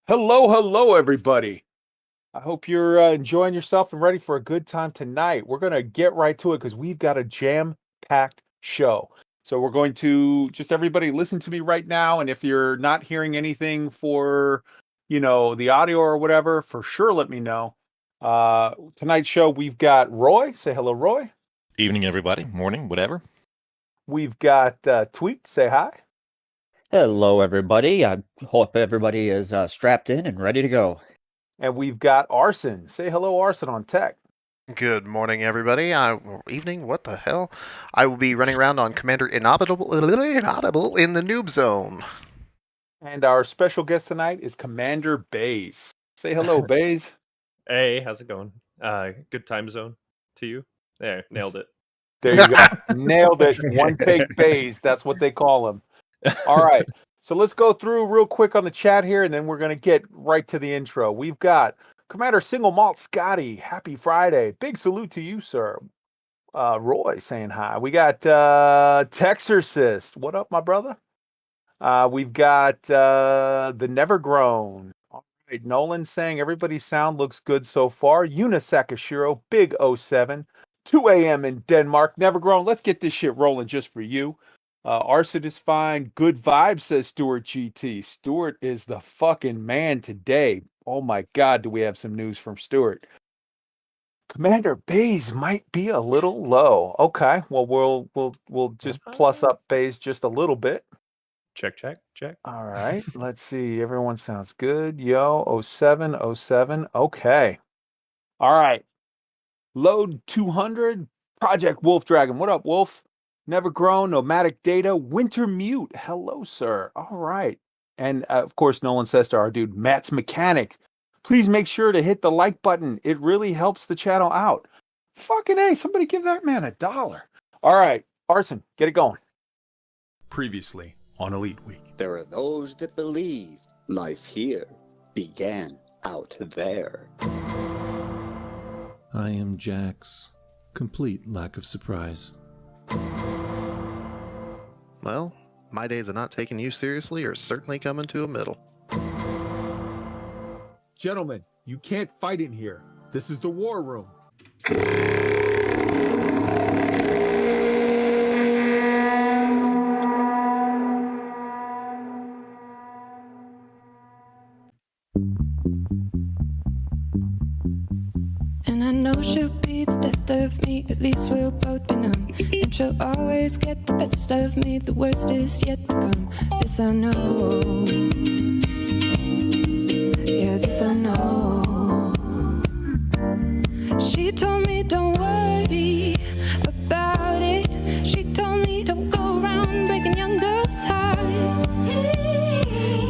Hello, hello, everybody. I hope you're enjoying yourself and ready for a good time tonight. We're going to get right to it because we've got a jam-packed show. So we're going to just everybody listen to me right now. And if you're not hearing anything for, the audio or whatever, for sure, let me know. Tonight's show, we've got Roy. Say hello, Roy. Evening, everybody. Morning, whatever. We've got Tweet. Say hi. Hello, everybody. I hope everybody is strapped in and ready to go. And we've got Arson. Say hello, Arson on tech. Good morning, everybody. Evening, what the hell? I will be running around on Commander Inaudible in the noob zone. And our special guest tonight is Cmdr Baize. Say hello, Baize. Hey, how's it going? Good time zone to you. There, nailed it. There you go. Nailed it. One take Baize. That's what they call him. All right. So let's go through real quick on the chat here, and then we're going to get right to the intro. We've got Commander Single Malt Scotty. Happy Friday. Big salute to you, sir. Roy saying hi. We got Texarcist. What up, my brother? We've got the Nevergrown. All right. Nolan saying everybody's sound looks good so far. Unisakashiro, Big 07. 2 a.m. in Denmark. Nevergrown. Let's get this shit rolling just for you. Arson is fine. Good vibes, says Stuart GT. Stuart is the fucking man today. Oh my God, do we have some news from Stuart? Cmdr Baize might be a little low. Okay, well we'll just plus up Baize just a little bit. Check. All right, let's see. Everyone sounds good. Yo, 07. Okay. All right. Load 200. Project Wolf Dragon. What up, Wolf? Nevergrown, Nomadic Data, Winter Mute. Hello, sir. All right. And of course, Nolan says to our dude, Matt's Mechanics, please make sure to hit the like button. It really helps the channel out. Fucking A, somebody give that man $1. All right, Arson, get it going. Previously on Elite Week. There are those that believe life here began out there. I am Jack's complete lack of surprise. Well, my days of not taking you seriously are certainly coming to a middle. Gentlemen, you can't fight in here. This is the war room. And I know she'll be the death of me, at least we'll both be numb. And she'll always get the best of me, the worst is yet to come. This I know. Yeah, this I know. She told me don't worry about it. She told me don't go around breaking young girls' hearts.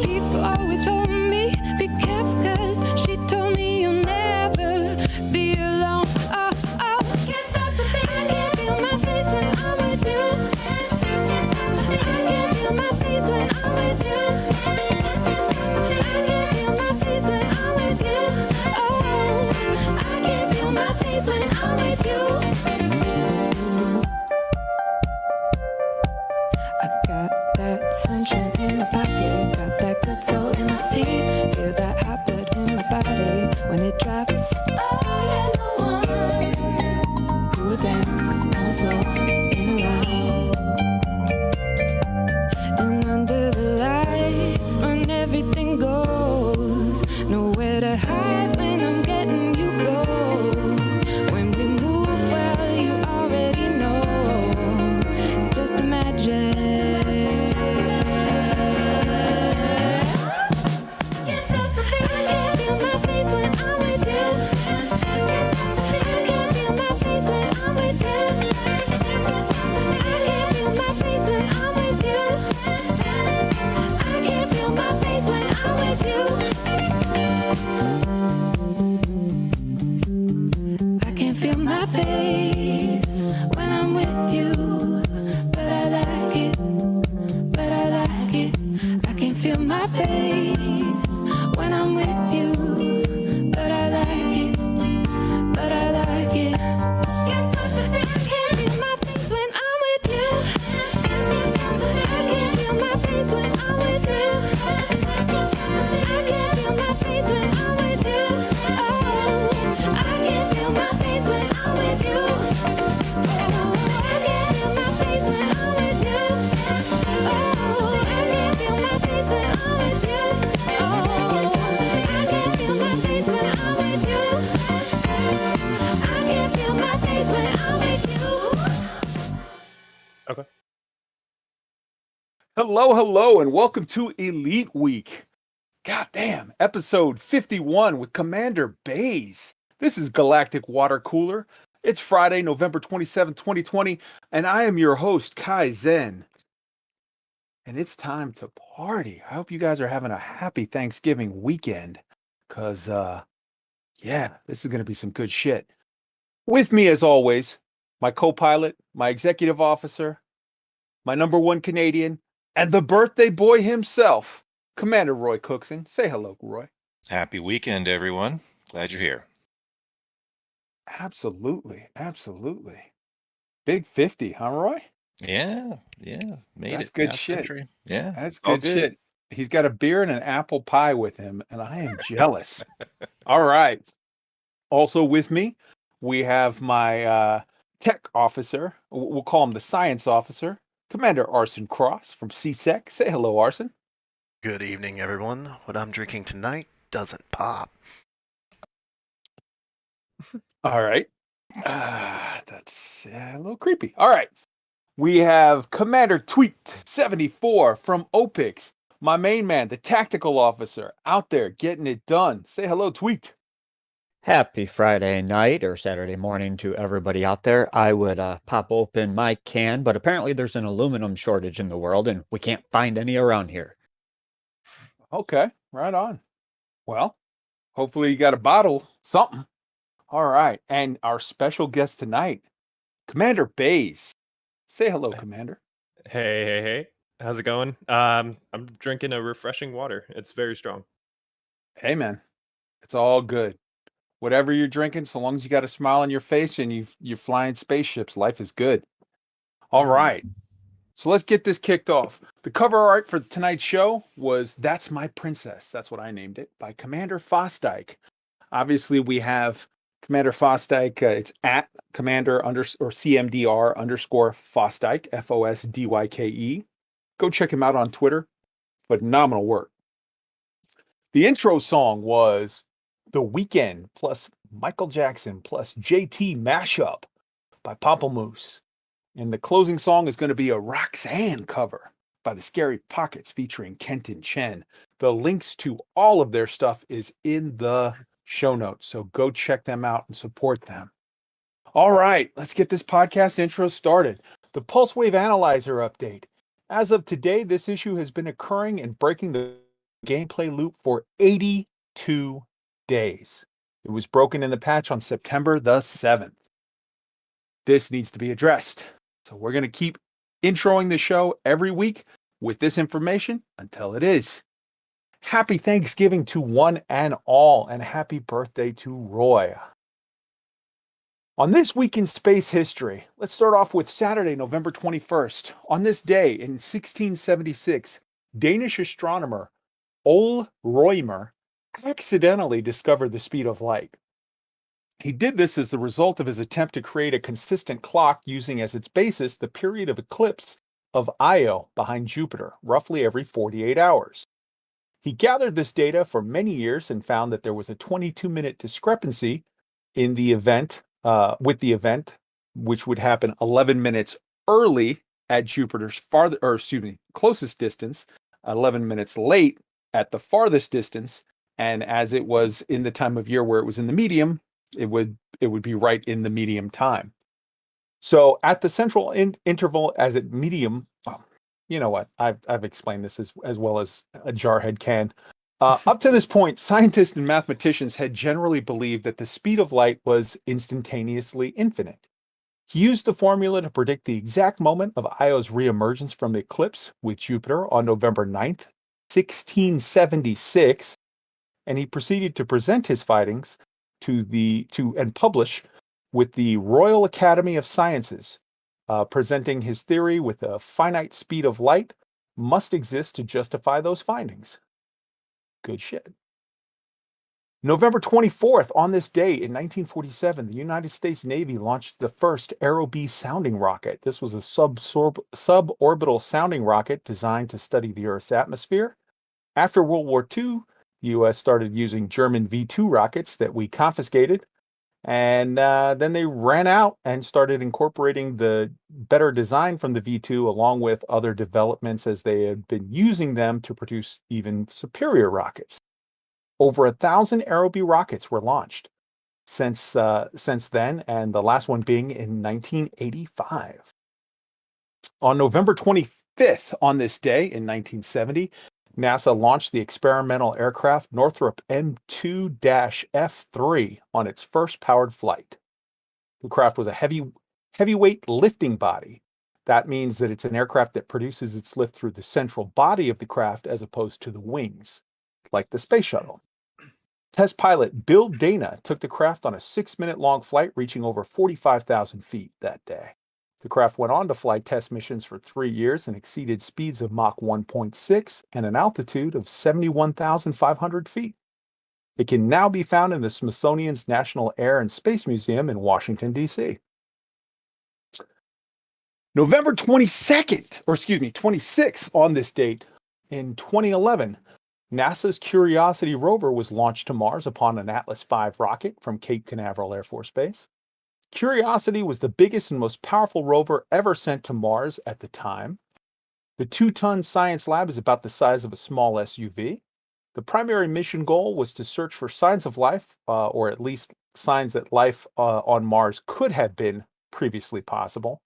People always told me be careful, cause she told me you'll never be alone. Oh, oh, can't stop the feeling. I can't feel my face when I'm with you. I can't feel my face when I'm with you. I can't feel my face when I'm with you. Oh, I can't feel my face when I'm with you. I got that sunshine in my pocket, got that good soul in my feet, feel that hot blood in my body when it drops. I am the one who will dance on the floor in a round. And under the lights, when everything goes, nowhere to hide when I'm getting you close. When we move, well, you already know it's just magic. Can't stop the feeling. I can't feel my face when I'm with you. I can't feel my face when I'm with you. I can't feel my face when I'm with you. I can't feel my face when I'm with you. I can't feel my face when I'm with you, but I like it, but I like it. I can't feel my face when I'm with you, but I like it, but I like it. Can't stop the feeling. I can't feel my face when I'm with you. I can't feel my face when I'm with you. I can't feel my Hello, hello, and welcome to Elite Week. Goddamn, episode 51 with Cmdr Baize. This is Galactic Watercooler. It's Friday, November 27, 2020, and I am your host, Kai Zen. And it's time to party. I hope you guys are having a happy Thanksgiving weekend, because, yeah, this is going to be some good shit. With me, as always, my co-pilot, my executive officer, my number one Canadian, and the birthday boy himself, Commander Roy Cookson. Say hello, Roy. Happy weekend, everyone. Glad you're here. Absolutely, absolutely. Big 50, huh, Roy? Yeah, made That's it. good half shit. century. Yeah, That's all good shit. He's got a beer and an apple pie with him, and I am jealous. All right. Also with me, we have my tech officer. We'll call him the science officer, Commander Arson Cross from CSEC. Say hello, Arson. Good evening, everyone. What I'm drinking tonight doesn't pop. All right. That's a little creepy. All right. We have Commander Tweet74 from OPIX, my main man, the tactical officer, out there getting it done. Say hello, Tweet. Happy Friday night or Saturday morning to everybody out there. I would pop open my can, but apparently there's an aluminum shortage in the world and we can't find any around here. Okay, right on. Well, hopefully you got a bottle, something. All right. And our special guest tonight, Cmdr Baize. Say hello, Commander. Hey. How's it going? I'm drinking a refreshing water. It's very strong. Hey, man. It's all good. Whatever you're drinking, so long as you got a smile on your face and you're flying spaceships, life is good. All right. So let's get this kicked off. The cover art for tonight's show was That's My Princess. That's what I named it, by Commander Fosdyke. Obviously, we have Commander Fosdyke. It's at Commander CMDR _ Fosdyke, Fosdyke. Go check him out on Twitter. Phenomenal work. The intro song was The Weekend plus Michael Jackson plus JT MASHUP by POMPLAMOOSE. And the closing song is going to be a Roxanne cover by the Scary Pockets featuring Kenton Chen. The links to all of their stuff is in the show notes, so go check them out and support them. All right, let's get this podcast intro started. The Pulse Wave Analyzer update. As of today, this issue has been occurring and breaking the gameplay loop for 82 days. It was broken in the patch on September the 7th. This needs to be addressed. So we're going to keep introing the show every week with this information until it is. Happy Thanksgiving to one and all, and happy birthday to Roy. On this week in space history, let's start off with Saturday, November 21st. On this day in 1676, Danish astronomer Ole Rømer accidentally discovered the speed of light. He did this as the result of his attempt to create a consistent clock using as its basis the period of eclipse of Io behind Jupiter, roughly every 48 hours. He gathered this data for many years and found that there was a 22-minute discrepancy in the event, which would happen 11 minutes early at Jupiter's closest distance, 11 minutes late at the farthest distance, and as it was in the time of year where it was in the medium, it would be right in the medium time. So at the central interval as at medium, well, you know what? I've explained this as well as a jarhead can. Up to this point, scientists and mathematicians had generally believed that the speed of light was instantaneously infinite. He used the formula to predict the exact moment of Io's reemergence from the eclipse with Jupiter on November 9th, 1676, and he proceeded to present his findings and publish with the Royal Academy of Sciences, presenting his theory with a finite speed of light must exist to justify those findings. Good shit. November 24th, on this day in 1947, the United States Navy launched the first Aero-B sounding rocket. This was a suborbital sounding rocket designed to study the Earth's atmosphere. After World War II, the U.S. started using German V-2 rockets that we confiscated, And then they ran out and started incorporating the better design from the V2 along with other developments as they had been using them to produce even superior rockets. Over 1,000 Aerobee rockets were launched since then, and the last one being in 1985. On November 25th, on this day in 1970, NASA launched the experimental aircraft Northrop M2-F3 on its first powered flight. The craft was a heavyweight lifting body. That means that it's an aircraft that produces its lift through the central body of the craft as opposed to the wings, like the space shuttle. Test pilot Bill Dana took the craft on a 6-minute-long flight, reaching over 45,000 feet that day. The craft went on to fly test missions for 3 years and exceeded speeds of Mach 1.6 and an altitude of 71,500 feet. It can now be found in the Smithsonian's National Air and Space Museum in Washington, D.C. November 26th on this date in 2011, NASA's Curiosity rover was launched to Mars upon an Atlas V rocket from Cape Canaveral Air Force Base. Curiosity was the biggest and most powerful rover ever sent to Mars at the time. The 2-ton science lab is about the size of a small SUV. The primary mission goal was to search for signs of life, or at least signs that life on Mars could have been previously possible.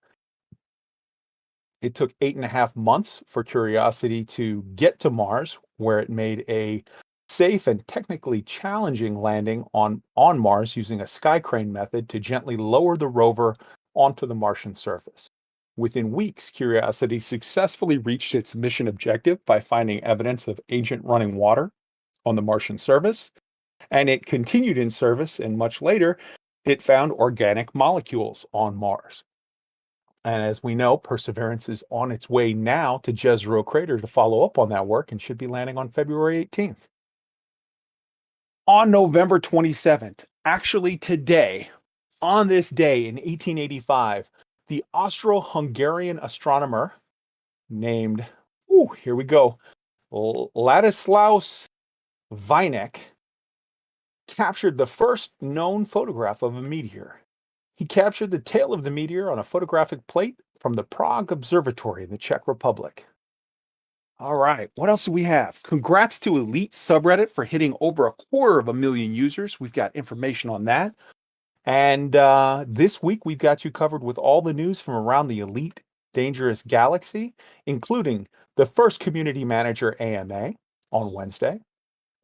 It took 8.5 months for Curiosity to get to Mars, where it made a safe and technically challenging landing on Mars using a sky crane method to gently lower the rover onto the Martian surface. Within weeks, Curiosity successfully reached its mission objective by finding evidence of ancient running water on the Martian surface, and it continued in service, and much later, it found organic molecules on Mars. And as we know, Perseverance is on its way now to Jezero Crater to follow up on that work and should be landing on February 18th. On November 27th, actually today, on this day in 1885, the Austro-Hungarian astronomer named, here we go, Ladislaus Vinek captured the first known photograph of a meteor. He captured the tail of the meteor on a photographic plate from the Prague Observatory in the Czech Republic. All right, what else do we have? Congrats to Elite subreddit for hitting over 250,000 users. We've got information on that. And this week, we've got you covered with all the news from around the Elite Dangerous Galaxy, including the first Community Manager AMA on Wednesday,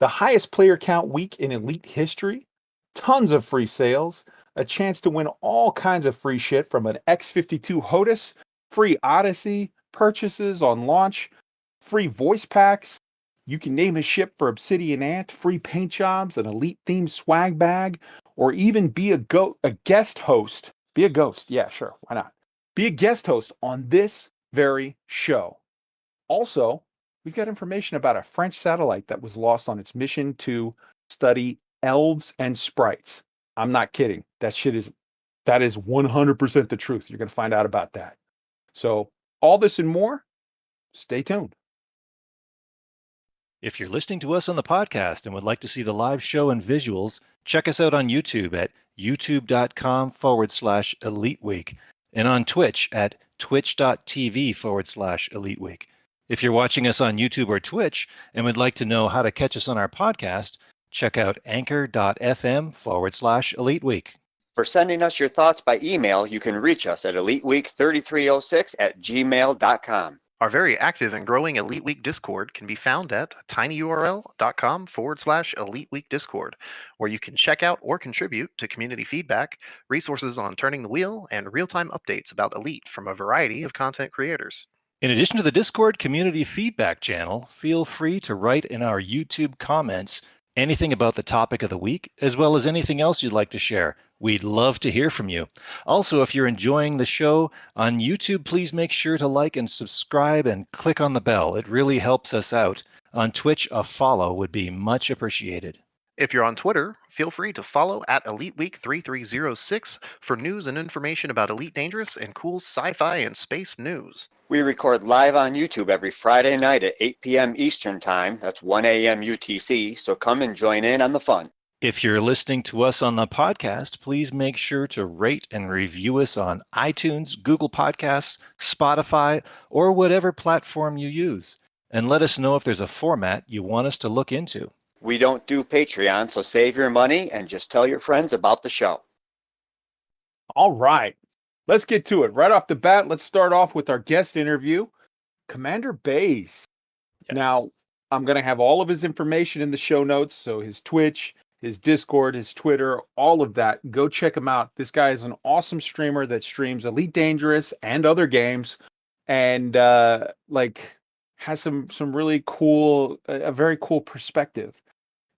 the highest player count week in Elite history, tons of free sales, a chance to win all kinds of free shit from an X52 HOTUS, free Odyssey, purchases on launch, free voice packs. You can name a ship for Obsidian Ant, free paint jobs, an Elite themed swag bag, or even be a guest host. Be a ghost. Yeah, sure. Why not? Be a guest host on this very show. Also, we've got information about a French satellite that was lost on its mission to study elves and sprites. I'm not kidding. That is 100% the truth. You're going to find out about that. So all this and more, stay tuned. If you're listening to us on the podcast and would like to see the live show and visuals, check us out on YouTube at youtube.com/Elite Week and on Twitch at twitch.tv/Elite Week. If you're watching us on YouTube or Twitch and would like to know how to catch us on our podcast, check out anchor.fm/Elite Week. For sending us your thoughts by email, you can reach us at eliteweek3306@gmail.com. Our very active and growing Elite Week Discord can be found at tinyurl.com/Elite Week Discord, where you can check out or contribute to community feedback, resources on turning the wheel, and real-time updates about Elite from a variety of content creators. In addition to the Discord community feedback channel, feel free to write in our YouTube comments anything about the topic of the week, as well as anything else you'd like to share. We'd love to hear from you. Also, if you're enjoying the show on YouTube, please make sure to like and subscribe and click on the bell. It really helps us out. On Twitch, a follow would be much appreciated. If you're on Twitter, feel free to follow at EliteWeek3306 for news and information about Elite Dangerous and cool sci-fi and space news. We record live on YouTube every Friday night at 8 p.m. Eastern Time. That's 1 a.m. UTC, so come and join in on the fun. If you're listening to us on the podcast, please make sure to rate and review us on iTunes, Google Podcasts, Spotify, or whatever platform you use. And let us know if there's a format you want us to look into. We don't do Patreon, so save your money and just tell your friends about the show. All right. Let's get to it. Right off the bat, let's start off with our guest interview, Cmdr Baize. Yes. Now, I'm going to have all of his information in the show notes, so his Twitch, his Discord, his Twitter, all of that. Go check him out. This guy is an awesome streamer that streams Elite Dangerous and other games, and has some really cool, a very cool perspective.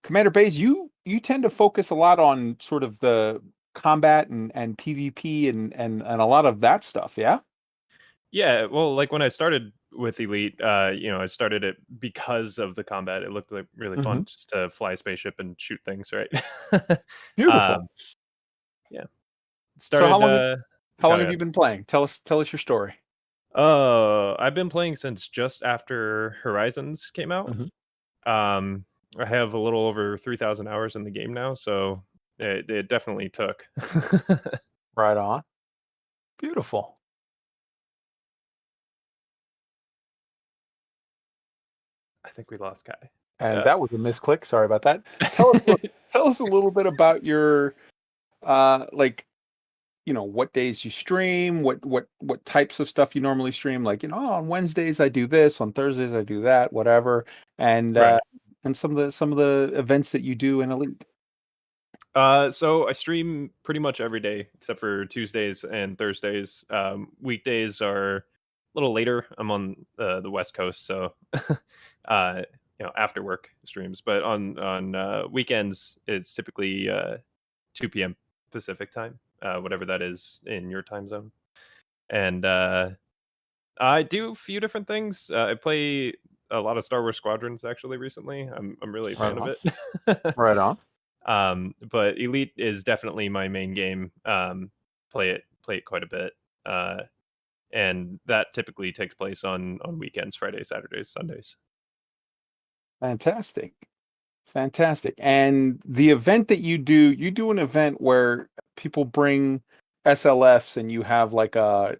Cmdr Baize, you tend to focus a lot on sort of the combat and PvP and a lot of that stuff, yeah? Yeah, well, like when I started with Elite, I started it because of the combat. It looked like really fun just to fly a spaceship and shoot things, right? Beautiful. Yeah. So how long have you been playing? Tell us your story. I've been playing since just after Horizons came out. I have a little over 3,000 hours in the game now, so it definitely took. Right on. Beautiful. I think we lost Kai. And that was a misclick. Sorry about that. Tell us a little bit about your what days you stream, what types of stuff you normally stream. Like, on Wednesdays I do this, on Thursdays I do that, whatever. And Right. And some of the events that you do in Elite. So I stream pretty much every day except for Tuesdays and Thursdays. Weekdays are a little later. I'm on the West Coast, so after work streams. But on weekends, it's typically 2 p.m. Pacific time, whatever that is in your time zone. And I do a few different things. I play a lot of Star Wars Squadrons actually recently. I'm really a fan of it. Right on. But Elite is definitely my main game. Play it quite a bit. And that typically takes place on weekends, Fridays, Saturdays, Sundays. Fantastic. And the event that you do an event where people bring SLFs and you have like a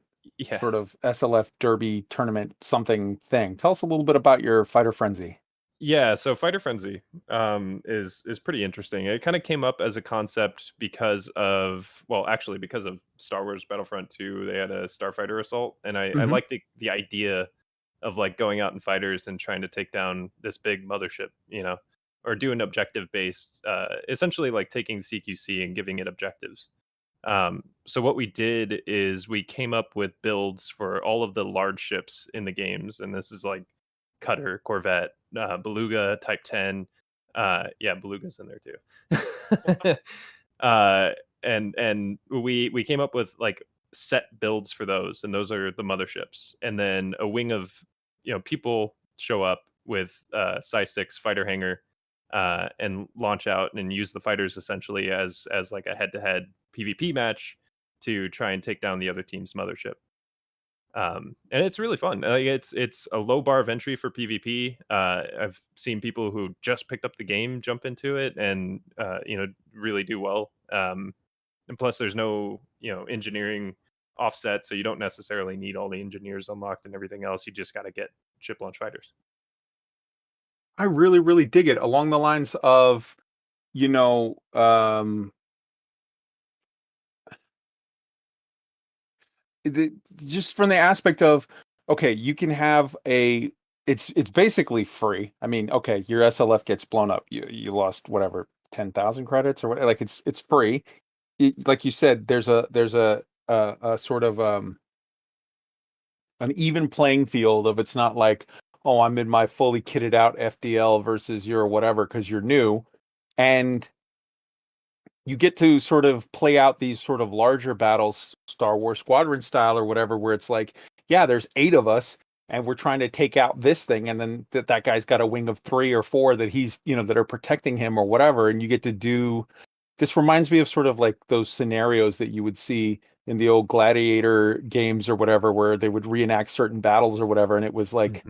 sort of SLF derby tournament something thing. Tell us a little bit about your Fighter Frenzy. Yeah, so Fighter Frenzy is pretty interesting. It kind of came up as a concept because of Star Wars Battlefront 2. They had a Starfighter assault, and I like the idea of like going out in fighters and trying to take down this big mothership, or do an objective based, essentially like taking CQC and giving it objectives. So what we did is we came up with builds for all of the large ships in the games, and this is like Cutter, Corvette, Beluga, Type 10. Beluga's in there too. And we came up with like set builds for those, and those are the motherships. And then a wing of people show up with Psy-6 fighter hangar and launch out and use the fighters essentially as like a head-to-head PvP match to try and take down the other team's mothership. And it's really fun. It's a low bar of entry for PvP. I've seen people who just picked up the game jump into it and really do well. And plus, there's no engineering offset, so you don't necessarily need all the engineers unlocked and everything else. You just got to get ship launch fighters. I really, really dig it along the lines of, just from the aspect of, okay, you can have it's basically free. I mean, okay, your SLF gets blown up. You lost whatever 10,000 credits or what? Like it's free. Like you said, there's a sort of an even playing field of, it's not like, oh, I'm in my fully kitted out FDL versus you're whatever because you're new, and you get to sort of play out these sort of larger battles, Star Wars Squadron style or whatever, where it's like, yeah, there's 8 of us and we're trying to take out this thing, and then that guy's got a wing of 3 or 4 that he's that are protecting him or whatever, and you get to do. This reminds me of sort of like those scenarios that you would see in the old Gladiator games or whatever, where they would reenact certain battles or whatever, and it was like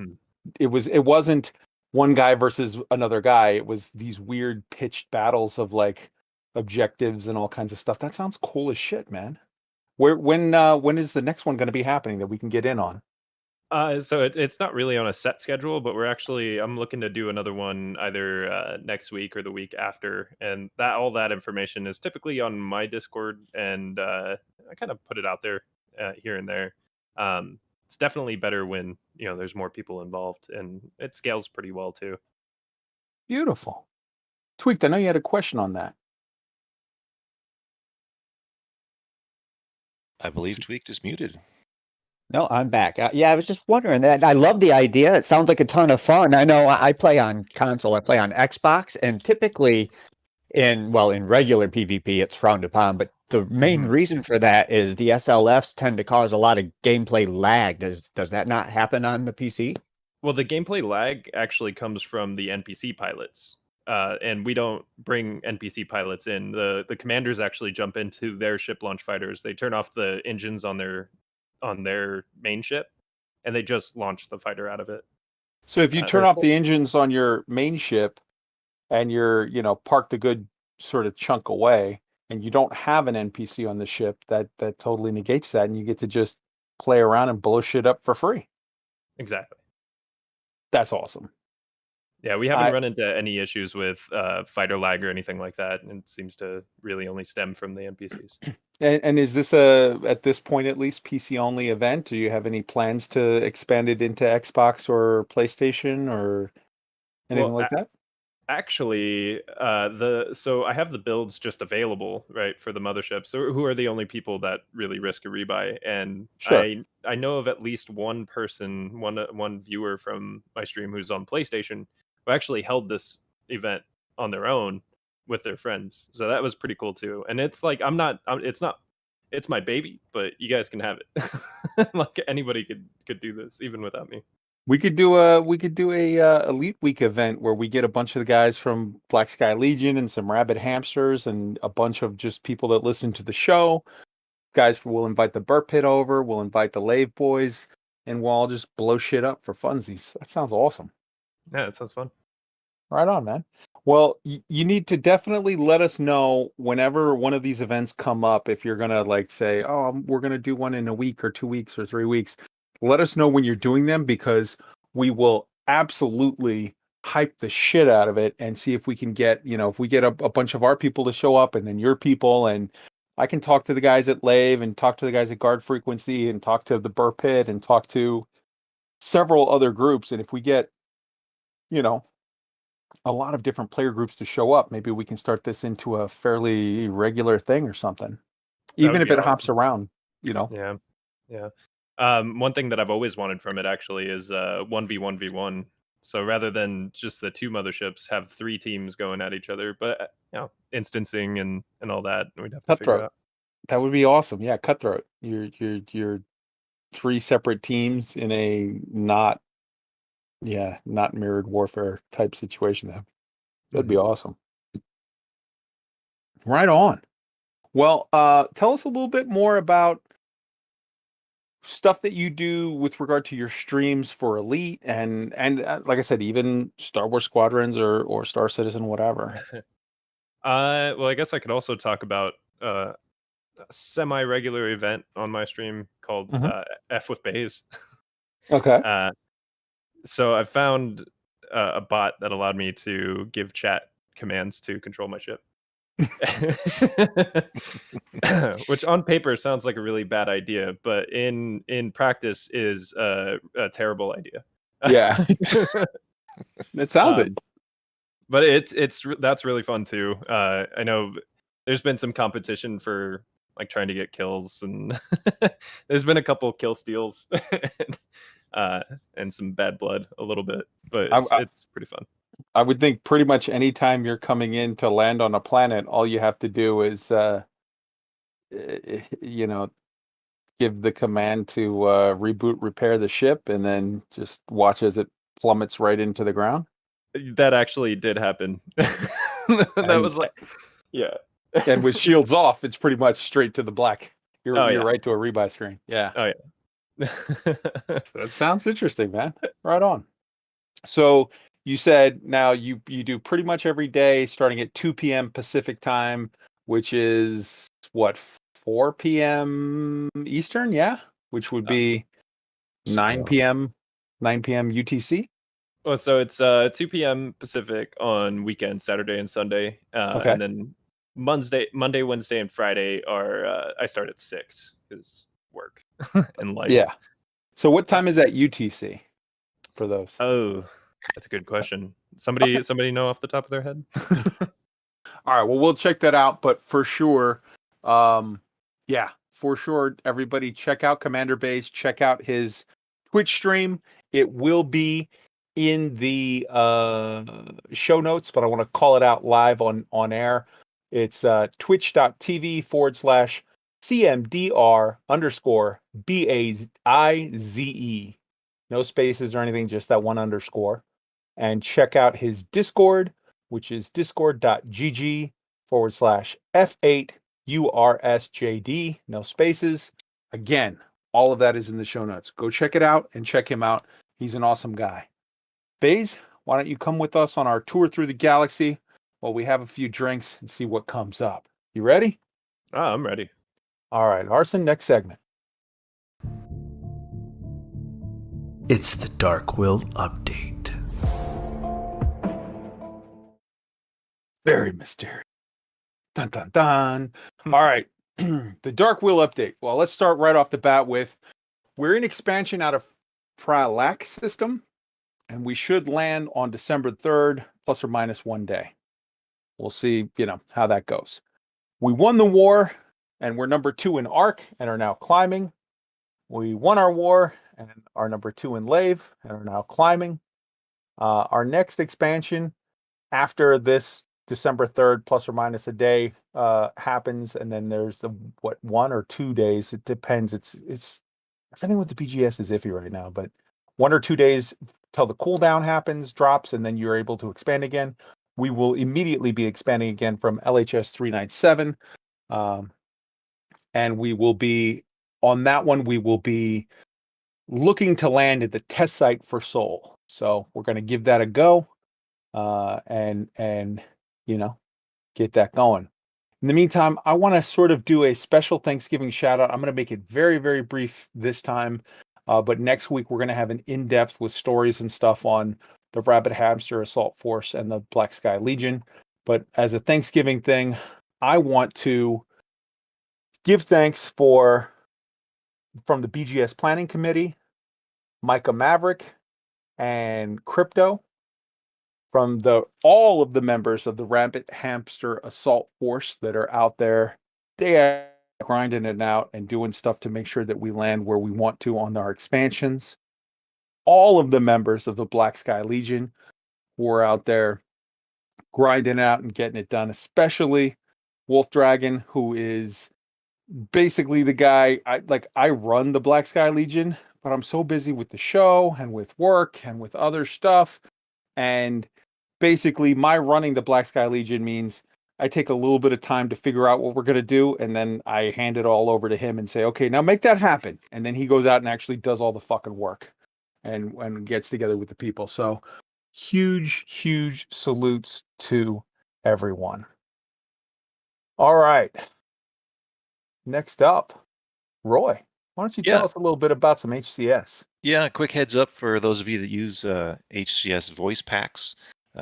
it wasn't one guy versus another guy. It was these weird pitched battles of like objectives and all kinds of stuff. That sounds cool as shit, man. When is the next one going to be happening that we can get in on? So it's not really on a set schedule, but I'm looking to do another one either next week or the week after, and all that information is typically on my Discord, and I kind of put it out there here and there. It's definitely better when there's more people involved, and it scales pretty well too. Beautiful. Tweaked, I know you had a question on that. I believe Tweaked is muted. No, I'm back. Yeah, I was just wondering that. I love the idea. It sounds like a ton of fun. I know I play on console. I play on Xbox, and typically in regular PvP, it's frowned upon. But the main reason for that is the SLFs tend to cause a lot of gameplay lag. Does that not happen on the PC? Well, the gameplay lag actually comes from the NPC pilots. And we don't bring NPC pilots in. The commanders actually jump into their ship launch fighters. They turn off the engines on their main ship, and they just launch the fighter out of it. So if you turn off the engines on your main ship and you're, parked a good sort of chunk away and you don't have an NPC on the ship, that totally negates that, and you get to just play around and blow shit up for free. Exactly. That's awesome. Yeah, we haven't run into any issues with fighter lag or anything like that, and it seems to really only stem from the NPCs. And is this at this point at least, PC only event? Do you have any plans to expand it into Xbox or PlayStation or anything like that? Actually, so I have the builds just available, right, for the mothership. So who are the only people that really risk a rebuy? And sure. I know of at least one person, one viewer from my stream who's on PlayStation who actually held this event on their own with their friends. So that was pretty cool too. And it's like it's my baby, but you guys can have it. Like anybody could do this even without me. We could do a Elite Week event where we get a bunch of the guys from Black Sky Legion and some Rabid Hamsters and a bunch of just people that listen to the show. Guys, we'll invite the Burp Pit over, we'll invite the Lave Boys, and we'll all just blow shit up for funsies. That sounds awesome. Yeah, that sounds fun. Right on, man. Well, you need to definitely let us know whenever one of these events come up. If you're gonna say, "Oh, we're gonna do one in a week or 2 weeks or 3 weeks," let us know when you're doing them, because we will absolutely hype the shit out of it and see if we can get, if we get a bunch of our people to show up and then your people, and I can talk to the guys at Lave and talk to the guys at Guard Frequency and talk to the Burr Pit and talk to several other groups. And if we get, a lot of different player groups to show up, maybe we can start this into a fairly regular thing or something, even if it hops around, Yeah. One thing that I've always wanted from it actually is 1v1v1. So rather than just the two motherships, have 3 teams going at each other, but instancing and all that, we'd have to figure out. That would be awesome. Yeah, Cutthroat. You're 3 separate teams in a not mirrored warfare type situation. That'd be awesome. Right on. Well, tell us a little bit more about stuff that you do with regard to your streams for Elite and like I said, even Star Wars Squadrons or Star Citizen, whatever. Well, I guess I could also talk about a semi-regular event on my stream called F with Baize. Okay. So I found a bot that allowed me to give chat commands to control my ship. Which on paper sounds like a really bad idea, but in practice is a terrible idea. Yeah. It sounds it. But that's really fun too. I know there's been some competition for trying to get kills, and there's been a couple kill steals and some bad blood a little bit, but it's pretty fun. I would think pretty much any time you're coming in to land on a planet, all you have to do is, give the command to reboot, repair the ship, and then just watch as it plummets right into the ground. That actually did happen. Yeah. And with shields off, it's pretty much straight to the black. You're right to a rebuy screen. Yeah. Oh yeah. That sounds interesting, man. Right on. So you said now you do pretty much every day starting at 2 p.m. Pacific time, which is what, 4 p.m. Eastern, yeah? Which would be 9 p.m. UTC. Well, so it's 2 p.m. Pacific on weekends, Saturday and Sunday, Okay. and then Monday, Wednesday, and Friday are I start at 6 because work and life. Yeah. So what time is that UTC for those? Oh, that's a good question. Somebody know off the top of their head? All right, well, we'll check that out, but for sure, yeah, for sure, everybody check out Cmdr Baize, check out his Twitch stream. It will be in the show notes, but I want to call it out live on air. It's twitch.tv/CMDR_BAIZE. No spaces or anything, just that one underscore. And check out his Discord, which is discord.gg/F8URSJD. No spaces. Again, all of that is in the show notes. Go check it out and check him out. He's an awesome guy. Baize, why don't you come with us on our tour through the galaxy while we have a few drinks and see what comes up? You ready? I'm ready. All right, Arson, next segment. It's the Dark Will update. Very mysterious. Dun, dun, dun. All right. The Dark Will update. Well, let's start right off the bat with, we're in expansion out of Pralac system, and we should land on December 3rd, plus or minus 1 day. We'll see, how that goes. We won the war, and we're number 2 in ARC, and are now climbing. We won our war, and are number 2 in Lave, and are now climbing. Our next expansion after this December 3rd, plus or minus a day, happens, and then there's the 1 or 2 days. It depends. It's everything with the BGS is iffy right now, but 1 or 2 days till the cooldown happens, drops, and then you're able to expand again. We will immediately be expanding again from LHS 397, and we will be on that one. We will be looking to land at the test site for Sol. So we're going to give that a go, and get that going. In the meantime, I want to sort of do a special Thanksgiving shout out. I'm going to make it very, very brief this time, but next week we're going to have an in-depth with stories and stuff on the Rabbit Hamster Assault Force and the Black Sky Legion. But as a Thanksgiving thing, I want to give thanks from the BGS Planning Committee, Micah Maverick, and Crypto, from all of the members of the Rabbit Hamster Assault Force that are out there. They are grinding it out and doing stuff to make sure that we land where we want to on our expansions. All of the members of the Black Sky Legion who are out there grinding out and getting it done, especially Wolf Dragon, who is basically the guy. I run the Black Sky Legion, but I'm so busy with the show and with work and with other stuff. And basically, my running the Black Sky Legion means I take a little bit of time to figure out what we're going to do, and then I hand it all over to him and say, okay, now make that happen. And then he goes out and actually does all the fucking work and gets together with the people. So huge, huge salutes to everyone. All right. Next up, Roy, why don't you tell us a little bit about some HCS? Yeah, quick heads up for those of you that use HCS voice packs.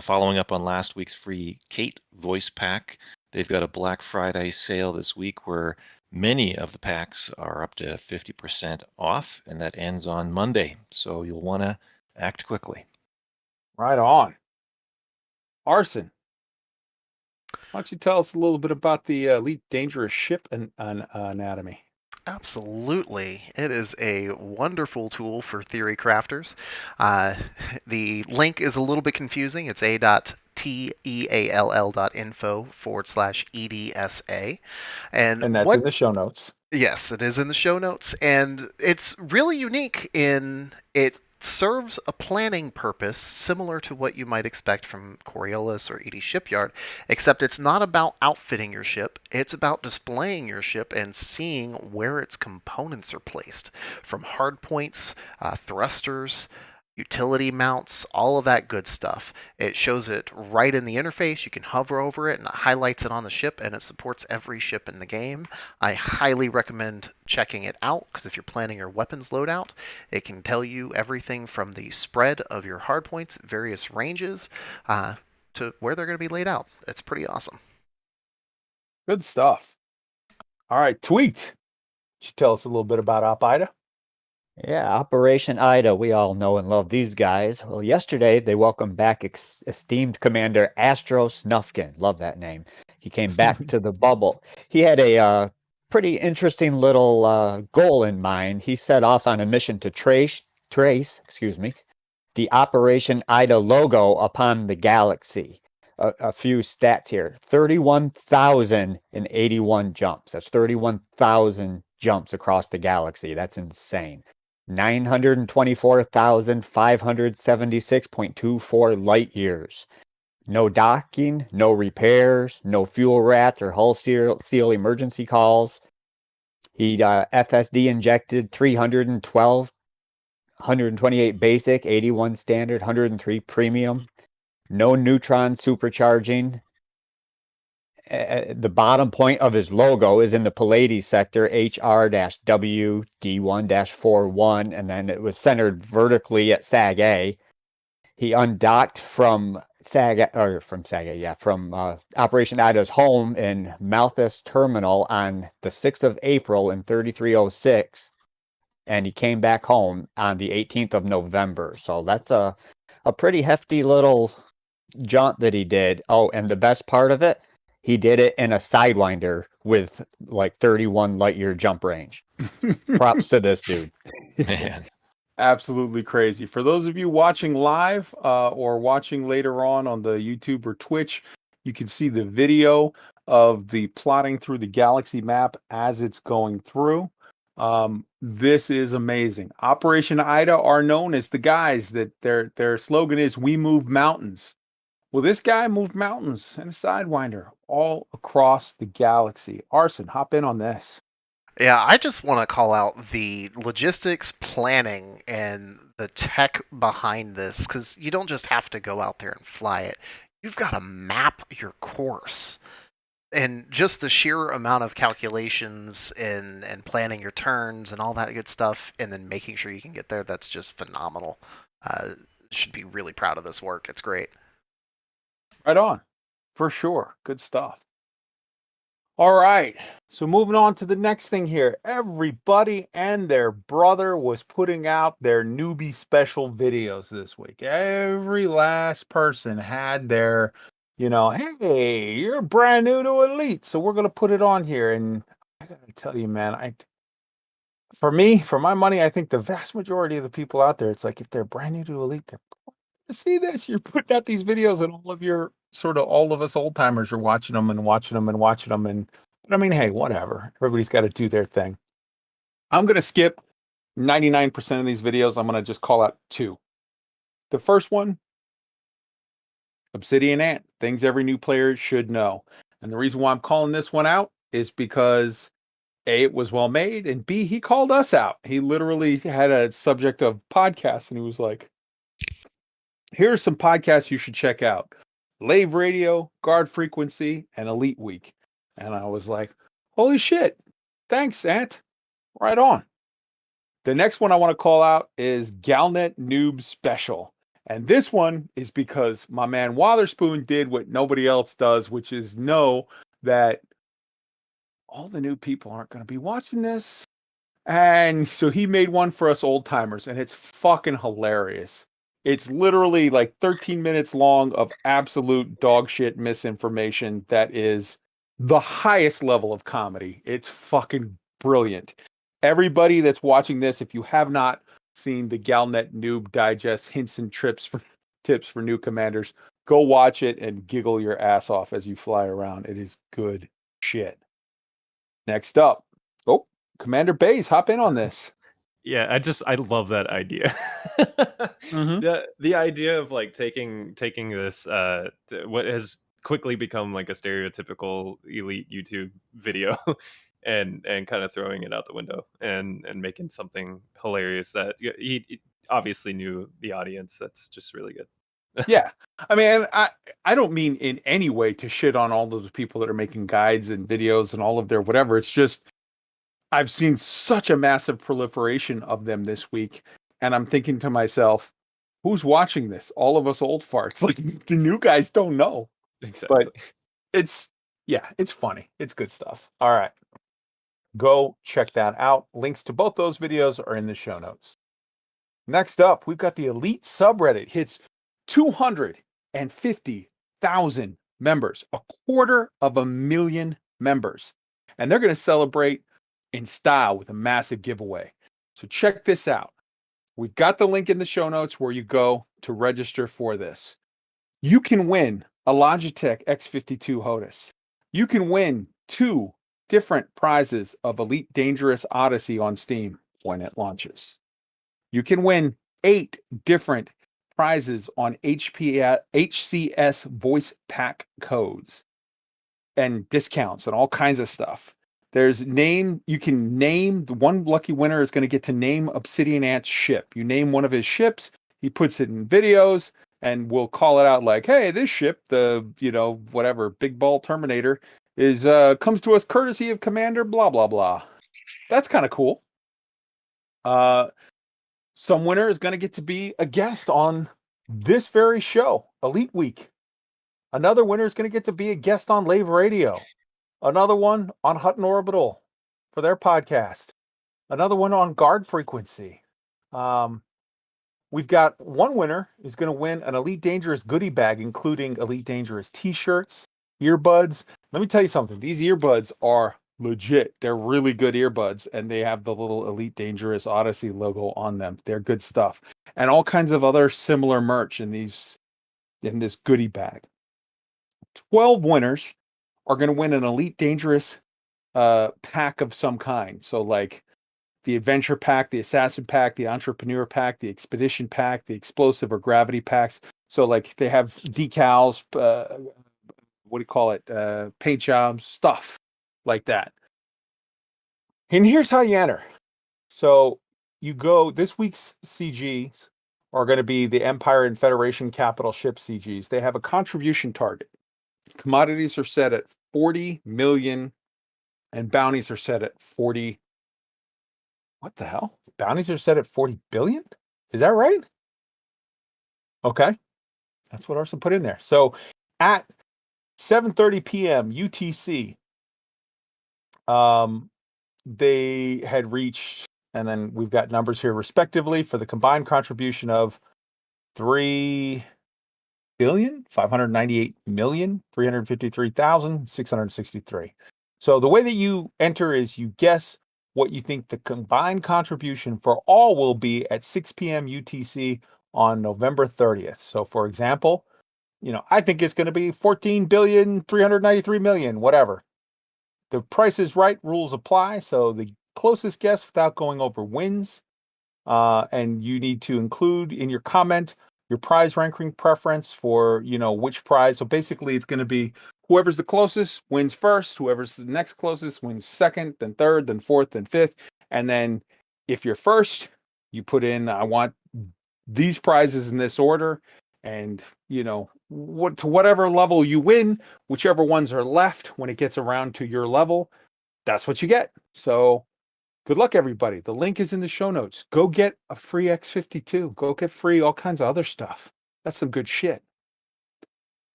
Following up on last week's free Kate voice pack, they've got a Black Friday sale this week where many of the packs are up to 50% off, and that ends on Monday. So you'll want to act quickly. Right on. Arson, why don't you tell us a little bit about the Elite Dangerous Ship anatomy? Absolutely. It is a wonderful tool for theory crafters. The link is a little bit confusing. It's a.teall.info/EDSA. And that's in the show notes. Yes, it is in the show notes. And it's really unique in it serves a planning purpose similar to what you might expect from Coriolis or ED Shipyard, except it's not about outfitting your ship. It's about displaying your ship and seeing where its components are placed, from hard points, thrusters, utility mounts, all of that good stuff. It shows it right in the interface. You can hover over it and it highlights it on the ship, and it supports every ship in the game. I highly recommend checking it out, because if you're planning your weapons loadout, it can tell you everything from the spread of your hardpoints at various ranges to where they're going to be laid out. It's pretty awesome. Good stuff. All right, Tweet. Could you tell us a little bit about OBSIDIAN? Yeah, Operation Ida. We all know and love these guys. Well, yesterday they welcomed back esteemed Commander Astro Snufkin. Love that name. He came back to the bubble. He had a pretty interesting little goal in mind. He set off on a mission to trace, the Operation Ida logo upon the galaxy. A few stats here. 31,081 jumps. That's 31,000 jumps across the galaxy. That's insane. 924,576.24 light years. No docking, no repairs, no fuel rats or hull seal emergency calls. He FSD injected 312, 128 basic, 81 standard, 103 premium. No neutron supercharging. The bottom point of his logo is in the Pallades sector, HR-WD1-41, and then it was centered vertically at Sag A. He undocked from Operation Ida's home in Malthus Terminal on the 6th of April in 3306, and he came back home on the 18th of November. So that's a pretty hefty little jaunt that he did. Oh, and the best part of it, he did it in a Sidewinder with like 31 light year jump range. Props to this dude. Man. Absolutely crazy. For those of you watching live or watching later on the YouTube or Twitch, you can see the video of the plotting through the galaxy map as it's going through. This is amazing. Operation Ida are known as the guys that their slogan is "We move mountains." Well, this guy moved mountains in a Sidewinder all across the galaxy. Arson, hop in on this. Yeah, I just want to call out the logistics, planning, and the tech behind this, because you don't just have to go out there and fly it. You've got to map your course. And just the sheer amount of calculations and planning your turns and all that good stuff, and then making sure you can get there, that's just phenomenal. Should be really proud of this work. It's great. Right on. For sure. Good stuff. All right. So moving on to the next thing here. Everybody and their brother was putting out their newbie special videos this week. Every last person had their, hey, you're brand new to Elite, so we're going to put it on here. And I got to tell you, man, for my money, I think the vast majority of the people out there, it's like if they're brand new to Elite, they're see this, you're putting out these videos and all of us old timers are watching them. But I mean, hey, whatever, everybody's got to do their thing. I'm going to skip 99% of these videos. I'm going to just call out two. The first one, Obsidian Ant, things every new player should know. And the reason why I'm calling this one out is because A, it was well made, and B, he called us out. He literally had a subject of podcasts and he was like, here's some podcasts you should check out: Lave Radio, Guard Frequency, and Elite Week. And I was like, holy shit. Thanks, Ant. Right on. The next one I want to call out is GALNET NOOB Special. And this one is because my man Watherspoon did what nobody else does, which is know that all the new people aren't going to be watching this. And so he made one for us old timers, and it's fucking hilarious. It's literally like 13 minutes long of absolute dog shit misinformation that is the highest level of comedy. It's fucking brilliant. Everybody that's watching this, if you have not seen the GALNET Noob Digest hints and tips for new commanders, go watch it and giggle your ass off as you fly around. It is good shit. Next up, Commander Baize, hop in on this. Yeah, I love that idea. The idea of like taking this what has quickly become like a stereotypical Elite YouTube video and kind of throwing it out the window and making something hilarious that obviously knew the audience. That's just really good. Yeah. I mean, I don't mean in any way to shit on all those people that are making guides and videos and all of their whatever. It's just I've seen such a massive proliferation of them this week, and I'm thinking to myself, who's watching this? All of us old farts. Like, the new guys don't know. Exactly. But it's funny. It's good stuff. All right. Go check that out. Links to both those videos are in the show notes. Next up, we've got the Elite subreddit. Hits 250,000 members, 250,000 members. And they're going to celebrate in style with a massive giveaway. So check this out. We've got the link in the show notes where you go to register for this. You can win a Logitech X52 HOTUS. You can win 2 different prizes of Elite Dangerous Odyssey on Steam when it launches. You can win 8 different prizes on HCS voice pack codes and discounts and all kinds of stuff. You can name, the one lucky winner is going to get to name Obsidian Ant's ship. You name one of his ships, he puts it in videos, and we'll call it out like, hey, this ship, the, whatever, Big Ball Terminator, is comes to us courtesy of Commander blah, blah, blah. That's kind of cool. Some winner is going to get to be a guest on this very show, Elite Week. Another winner is going to get to be a guest on Lave Radio. Another one on Hutton Orbital for their podcast. Another one on Guard Frequency. We've got one winner is going to win an Elite Dangerous goodie bag, including Elite Dangerous t-shirts, earbuds. Let me tell you something. These earbuds are legit. They're really good earbuds, and they have the little Elite Dangerous Odyssey logo on them. They're good stuff. And all kinds of other similar merch in this goodie bag. 12 winners are going to win an Elite Dangerous pack of some kind. So like the Adventure Pack, the Assassin Pack, the Entrepreneur Pack, the Expedition Pack, the Explosive or Gravity Packs. So like they have decals, paint jobs, stuff like that. And here's how you enter. So you go, this week's CGs are going to be the Empire and Federation capital ship CGs. They have a contribution target. Commodities are set at 40 million and bounties are set at 40. What the hell? Bounties are set at 40 billion? Is that right? Okay. That's what Arson put in there. So at 7:30 p.m. UTC, they had reached, and then we've got numbers here respectively for the combined contribution of 3,598,353,663. So the way that you enter is you guess what you think the combined contribution for all will be at 6 p.m. UTC on November 30th. So for example, I think it's going to be 14,393,000,000, whatever. The Price is Right rules apply. So the closest guess without going over wins. And you need to include in your comment your prize ranking preference for, which prize. So basically it's going to be whoever's the closest wins first, whoever's the next closest wins second, then third, then fourth, then fifth. And then if you're first, you put in, I want these prizes in this order. And, to whatever level you win, whichever ones are left when it gets around to your level, that's what you get. So good luck, everybody. The link is in the show notes. Go get a free X52. Go get free all kinds of other stuff. That's some good shit.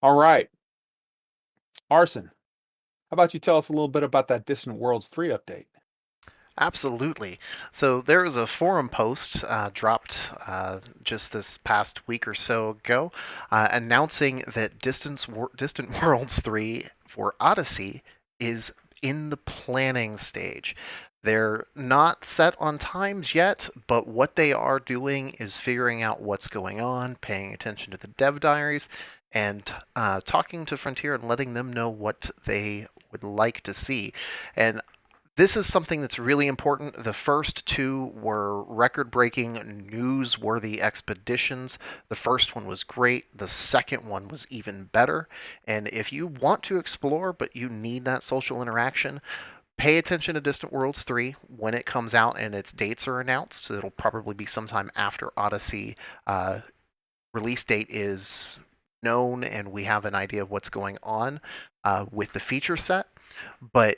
All right. Arson, how about you tell us a little bit about that Distant Worlds 3 update? Absolutely. So there was a forum post dropped just this past week or so ago announcing that Distant Worlds 3 for Odyssey is in the planning stage. They're not set on times yet, but what they are doing is figuring out what's going on, paying attention to the dev diaries, and talking to Frontier and letting them know what they would like to see. And this is something that's really important. The first 2 were record-breaking, newsworthy expeditions. The first one was great. The second one was even better. And if you want to explore, but you need that social interaction, pay attention to Distant Worlds 3 when it comes out and its dates are announced. So it'll probably be sometime after Odyssey release date is known and we have an idea of what's going on with the feature set. But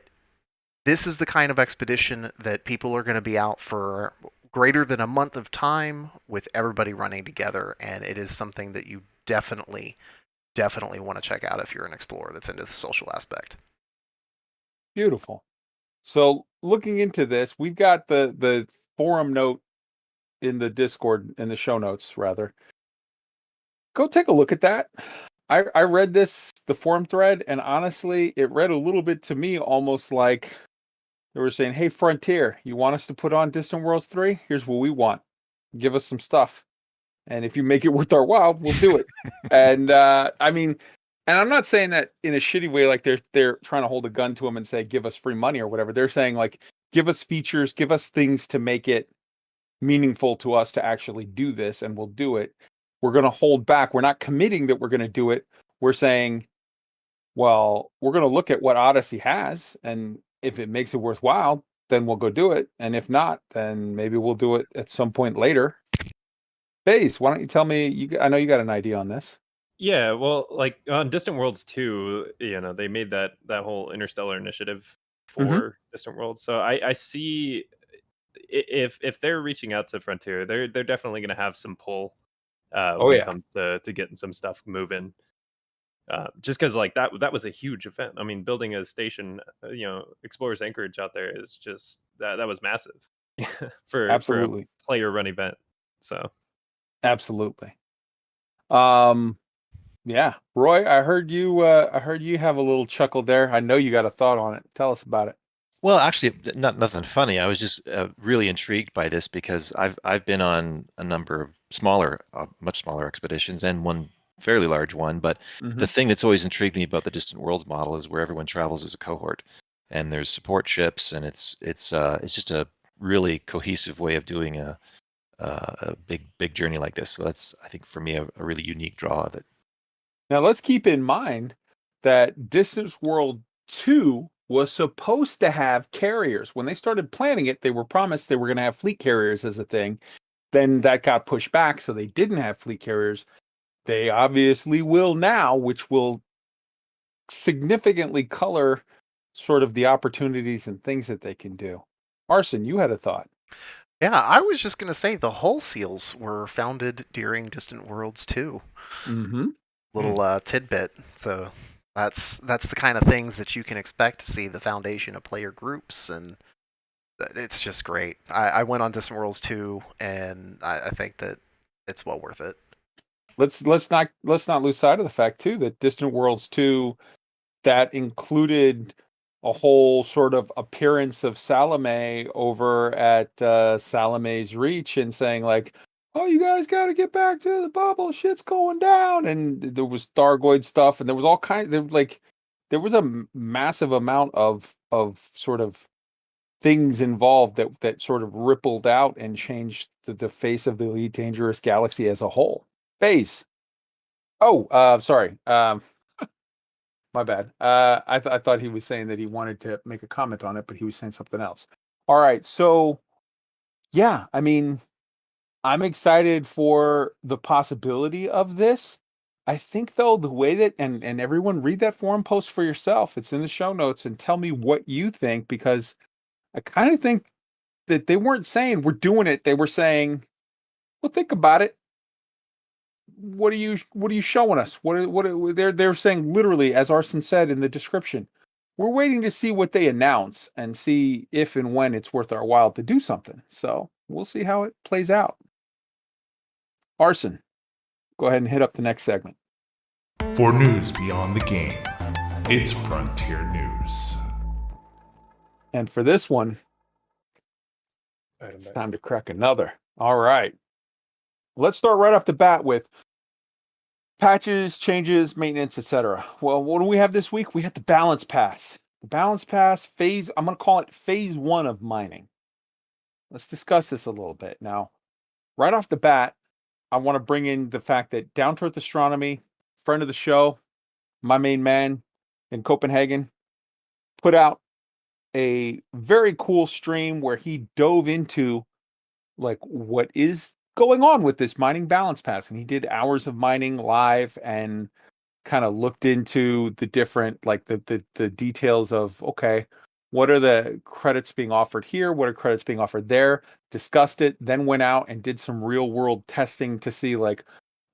this is the kind of expedition that people are going to be out for greater than a month of time with everybody running together, and it is something that you definitely want to check out if you're an explorer that's into the social aspect. Beautiful. So looking into this, we've got the forum note in the Discord, in the show notes rather. Go take a look at that. I read the forum thread, and honestly, it read a little bit to me almost like they were saying, hey, Frontier, you want us to put on Distant Worlds 3? Here's what we want. Give us some stuff. And if you make it worth our while, we'll do it. And I mean, and I'm not saying that in a shitty way, like they're trying to hold a gun to them and say, give us free money or whatever. They're saying, like, give us features, give us things to make it meaningful to us to actually do this, and we'll do it. We're going to hold back. We're not committing that we're going to do it. We're saying, well, we're going to look at what Odyssey has, and if it makes it worthwhile, then we'll go do it. And if not, then maybe we'll do it at some point later. Baize, why don't you tell me? I know you got an idea on this. Yeah, well, like on Distant Worlds 2, they made that whole Interstellar initiative for Distant Worlds. So I see if they're reaching out to Frontier, they're definitely going to have some pull when it comes to getting some stuff moving. Just because like that was a huge event. I mean, building a station, Explorers Anchorage out there is just that was massive for a player run event. So absolutely. Yeah, Roy, I heard you have a little chuckle there. I know you got a thought on it. Tell us about it. Well, actually, nothing funny. I was just really intrigued by this because I've been on a number of much smaller expeditions and one fairly large one. But the thing that's always intrigued me about the Distant Worlds model is where everyone travels as a cohort, and there's support ships, and it's just a really cohesive way of doing a big journey like this. So that's, I think, for me, a really unique draw of it. Now let's keep in mind that Distant World 2 was supposed to have carriers. When they started planning it, they were promised they were going to have fleet carriers as a thing. Then that got pushed back, so they didn't have fleet carriers. They obviously will now, which will significantly color sort of the opportunities and things that they can do. Arson, you had a thought. Yeah, I was just going to say the Hull Seals were founded during Distant Worlds 2. Little tidbit. So that's the kind of things that you can expect to see the foundation of player groups, and it's just great. I went on Distant Worlds 2, and I think that it's well worth it. Let's not lose sight of the fact too that Distant Worlds 2, that included a whole sort of appearance of Salome over at Salome's Reach and saying like, oh, you guys got to get back to the bubble. Shit's going down. And there was Thargoid stuff, and there was all kinds. There was a massive amount of sort of things involved that sort of rippled out and changed the face of the Elite Dangerous Galaxy as a whole. Baize. Oh, sorry. My bad. I thought he was saying that he wanted to make a comment on it, but he was saying something else. All right. So, yeah, I mean, I'm excited for the possibility of this. I think, though, the way that, and everyone read that forum post for yourself. It's in the show notes, and tell me what you think, because I kind of think that they weren't saying we're doing it. They were saying, well, think about it. What are you showing us? They're saying literally, as Arson said in the description, we're waiting to see what they announce and see if and when it's worth our while to do something. So we'll see how it plays out. Arson, go ahead and hit up the next segment. For news beyond the game, it's Frontier News. And for this one, it's time to crack another. All right. Let's start right off the bat with patches, changes, maintenance, etc. Well, what do we have this week? We have the balance pass. The balance pass phase, I'm going to call it phase 1 of mining. Let's discuss this a little bit. Now, right off the bat, I want to bring in the fact that Down to Earth Astronomy, friend of the show, my main man in Copenhagen, put out a very cool stream where he dove into like what is going on with this mining balance pass, and he did hours of mining live and kind of looked into the different like the details of, okay, what are the credits being offered here, what are credits being offered there, discussed it, then went out and did some real world testing to see like,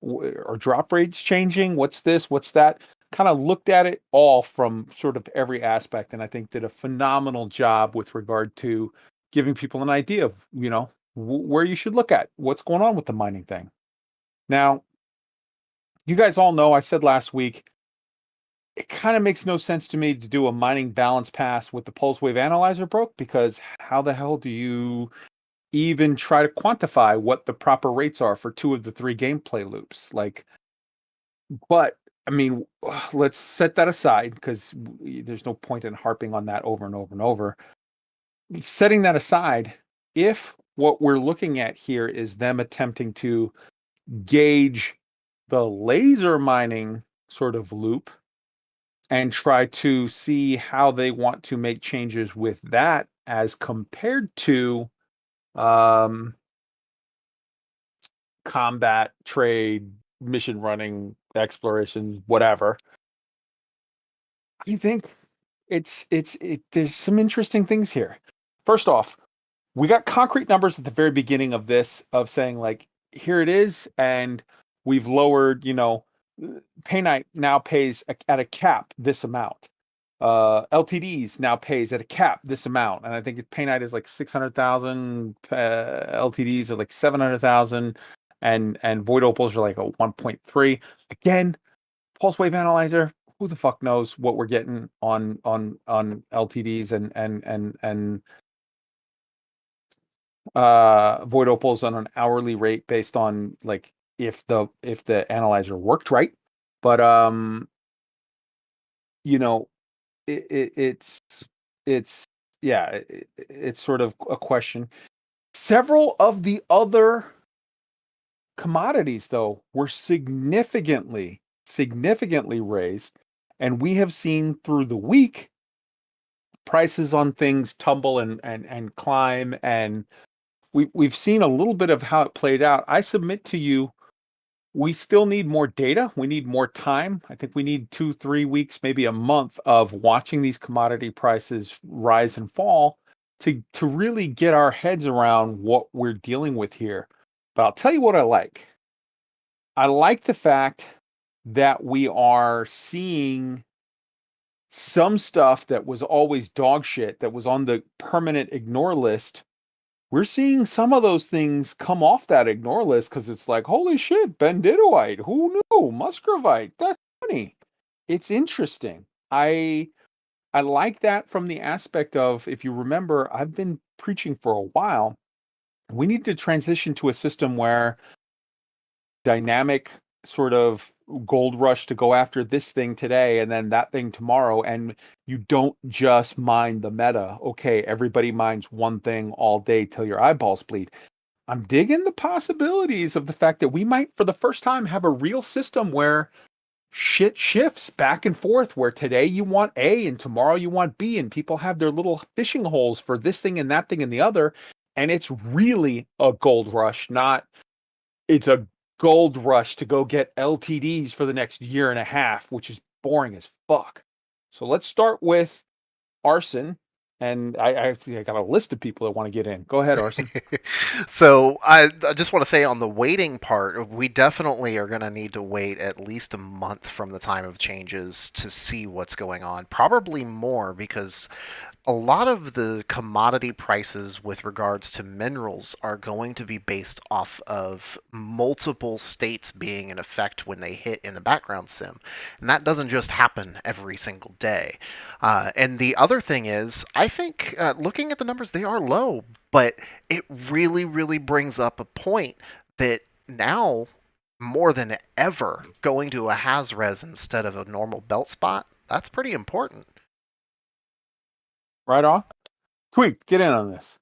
are drop rates changing, what's this, what's that, kind of looked at it all from sort of every aspect, and I think did a phenomenal job with regard to giving people an idea of, you know, where you should look at what's going on with the mining thing. Now, you guys all know I said last week, it kind of makes no sense to me to do a mining balance pass with the pulse wave analyzer broke, because how the hell do you even try to quantify what the proper rates are for 2 of the 3 gameplay loops? Like, but I mean, let's set that aside because there's no point in harping on that over and over and over. Setting that aside, if what we're looking at here is them attempting to gauge the laser mining sort of loop and try to see how they want to make changes with that as compared to combat, trade, mission running, exploration, whatever. I think there's some interesting things here. First off, we got concrete numbers at the very beginning of this of saying like, here it is, and we've lowered, you know, Paynite now pays at a cap this amount. LTDs now pays at a cap this amount, and I think Paynite is like 600,000. LTDs are like 700,000, and Void Opals are like a 1.3. Again, pulse wave analyzer. Who the fuck knows what we're getting on LTDs and Void Opals on an hourly rate based on like if the analyzer worked right. But you know, it's sort of a question. Several of the other commodities though were significantly raised, and we have seen through the week prices on things tumble and climb, and we've seen a little bit of how it played out. I submit to you, we still need more data. We need more time. I think we need 2-3 weeks, maybe a month of watching these commodity prices rise and fall to really get our heads around what we're dealing with here. But I'll tell you what I like. I like the fact that we are seeing some stuff that was always dog shit, that was on the permanent ignore list. We're seeing some of those things come off that ignore list because it's like, holy shit, benditoite, who knew? Muscovite, that's funny. It's interesting. I like that from the aspect of, if you remember, I've been preaching for a while, we need to transition to a system where dynamic sort of gold rush to go after this thing today and then that thing tomorrow, and you don't just mine the meta. Okay, everybody mines one thing all day till your eyeballs bleed. I'm digging the possibilities of the fact that we might for the first time have a real system where shit shifts back and forth, where today you want A and tomorrow you want B, and people have their little fishing holes for this thing and that thing and the other, and it's really a gold rush, not it's a gold rush to go get LTDs for the next year and a half, which is boring as fuck. So let's start with Arson, and I got a list of people that want to get in. Go ahead, Arson. So I just want to say on the waiting part, we definitely are going to need to wait at least a month from the time of changes to see what's going on. Probably more, because a lot of the commodity prices with regards to minerals are going to be based off of multiple states being in effect when they hit in the background sim. And that doesn't just happen every single day. And the other thing is, I think looking at the numbers, they are low, but it really, really brings up a point that now, more than ever, going to a Haz-Res instead of a normal belt spot, that's pretty important. Right on. Tweak, get in on this.